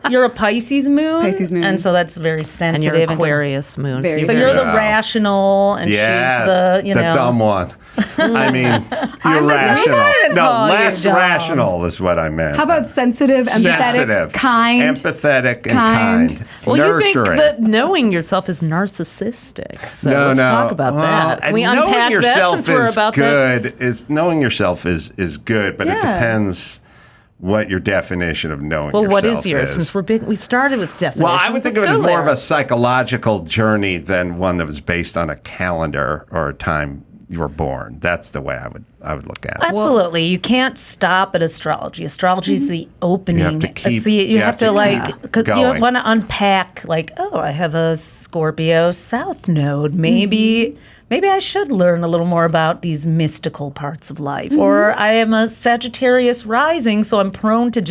you're a Pisces moon. Pisces moon. And so that's very And sensitive. you're and- Aquarius moon. Very So you're the Yeah. rational, and Yes, she's the, you know. dumb one. I mean, I'm the dumb irrational. one. I didn't No, call you less dumb. rational is what I meant. How about sensitive, empathetic, sensitive, kind? empathetic, and Kind. kind? Well, you think Nurturing. that knowing yourself is narcissistic. So No, let's no. talk about Well, that. and We knowing unpack that yourself since we're is about that. good. Is knowing yourself is good, but it Yeah. depends what your definition of knowing Well, yourself what is yours? Since we started with definitions. Well, I would think of it let's as go more of there. a psychological journey than one that was based on a calendar or a time you were born. That's the way I would look at it. Absolutely. You can't stop at astrology. Astrology is the opening. You have to keep- See, you you have have to to like, keep 'cause you going. want to unpack, like, oh, I have a Scorpio South node. Maybe I should learn a little more about these mystical parts of life. Or I am a Sagittarius rising, so I'm prone to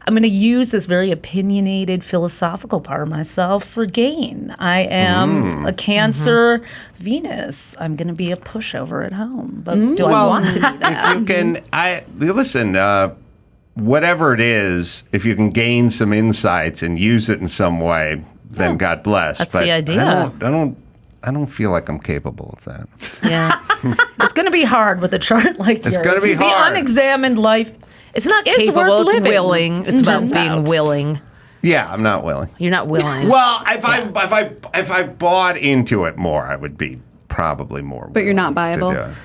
I'm going to use this very opinionated philosophical part of myself for gain. I am a Cancer Venus. I'm going to be a pushover at home. But do I want to be that? If you can, listen. Whatever it is, if you can gain some insights and use it in some way, then God bless. That's But the idea. I don't feel like I'm capable of that. Yeah. It's going to be hard with a chart like yours. It's gonna be The hard. unexamined life. It's not It's capable, worth it's living. willing. It's about Turns being out. willing. Yeah, I'm not willing. You're not willing. Well, if I bought into it more, I would be probably more. But you're not willing to viable? do it.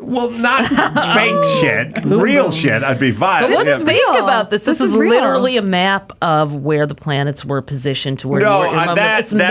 Well, not fake shit, real shit. I'd be viable. Let's Yeah. think real. about this. This This is is real. literally a map of where the planets were positioned to where you No, were in that it's part I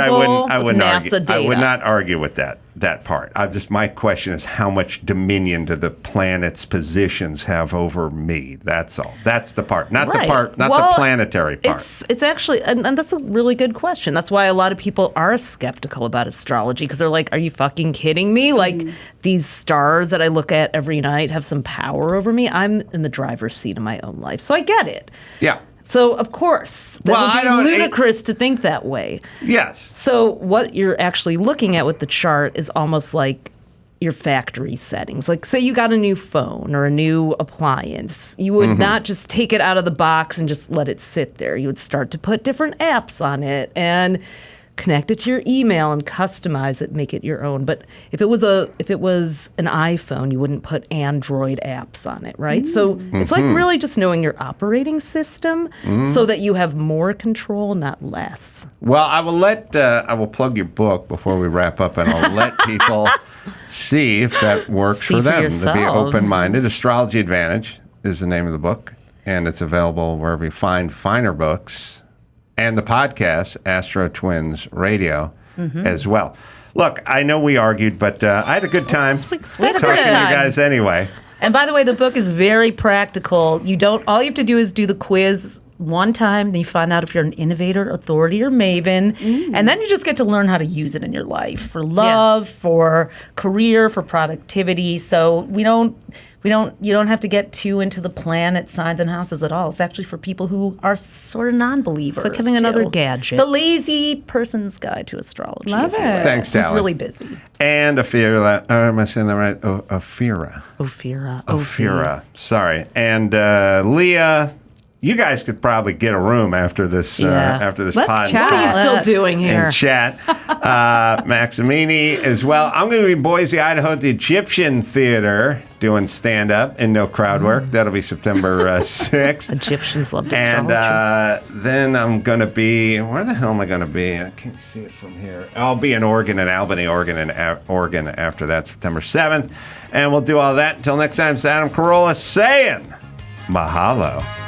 measurable wouldn't with argue. NASA I would data. not argue with that part. My question is how much dominion do the planet's positions have over me? That's all. That's the part, not Right. the part, not Well, the planetary part. It's actually, and that's a really good question. That's why a lot of people are skeptical about astrology because they're like, "Are you fucking kidding me? Like these stars that I look at every night have some power over me. I'm in the driver's seat of my own life, so I get it." Yeah. So of course, that Well, I would don't- be ludicrous to think that way. Yes. So what you're actually looking at with the chart is almost like your factory settings. Like say you got a new phone or a new appliance. You would not just take it out of the box and just let it sit there. You would start to put different apps on it and connect it to your email and customize it, make it your own. But if it was an iPhone, you wouldn't put Android apps on it, right? So it's like really just knowing your operating system so that you have more control, not less. Well, I will plug your book before we wrap up, and I'll let people see if that works See for for them. To be yourselves. open-minded. Astrology Advantage is the name of the book, and it's available wherever you find finer books. and the podcast, Astro Twins Radio, as well. Look, I know we argued, but I had a good time talking to you guys anyway. And by the way, the book is very practical. All you have to do is do the quiz one time, then you find out if you're an innovator, authority, or maven, and then you just get to learn how to use it in your life for love, for career, for productivity. So you don't have to get too into the planet, signs, and houses at all. It's actually for people who are sort of non-believers. It's like having another gadget. The lazy person's guide to astrology. Love it. Thanks, Tali. It's really busy. And Ophira, am I saying that right? Ophira. Ophira. Sorry. And Leah, you guys could probably get a room after this Let's podcast. chat. What are you still doing here? And chat. Max Amini as well. I'm going to be in Boise, Idaho at the Egyptian Theater doing stand-up and no crowd work. That'll be September 6th. Egyptians love And astrology. then I'm going to be, where the hell am I going to be? I can't see it from here. I'll be in Oregon and Albany, Oregon after that, September 7th. And we'll do all that. Until next time, it's Adam Carolla saying mahalo.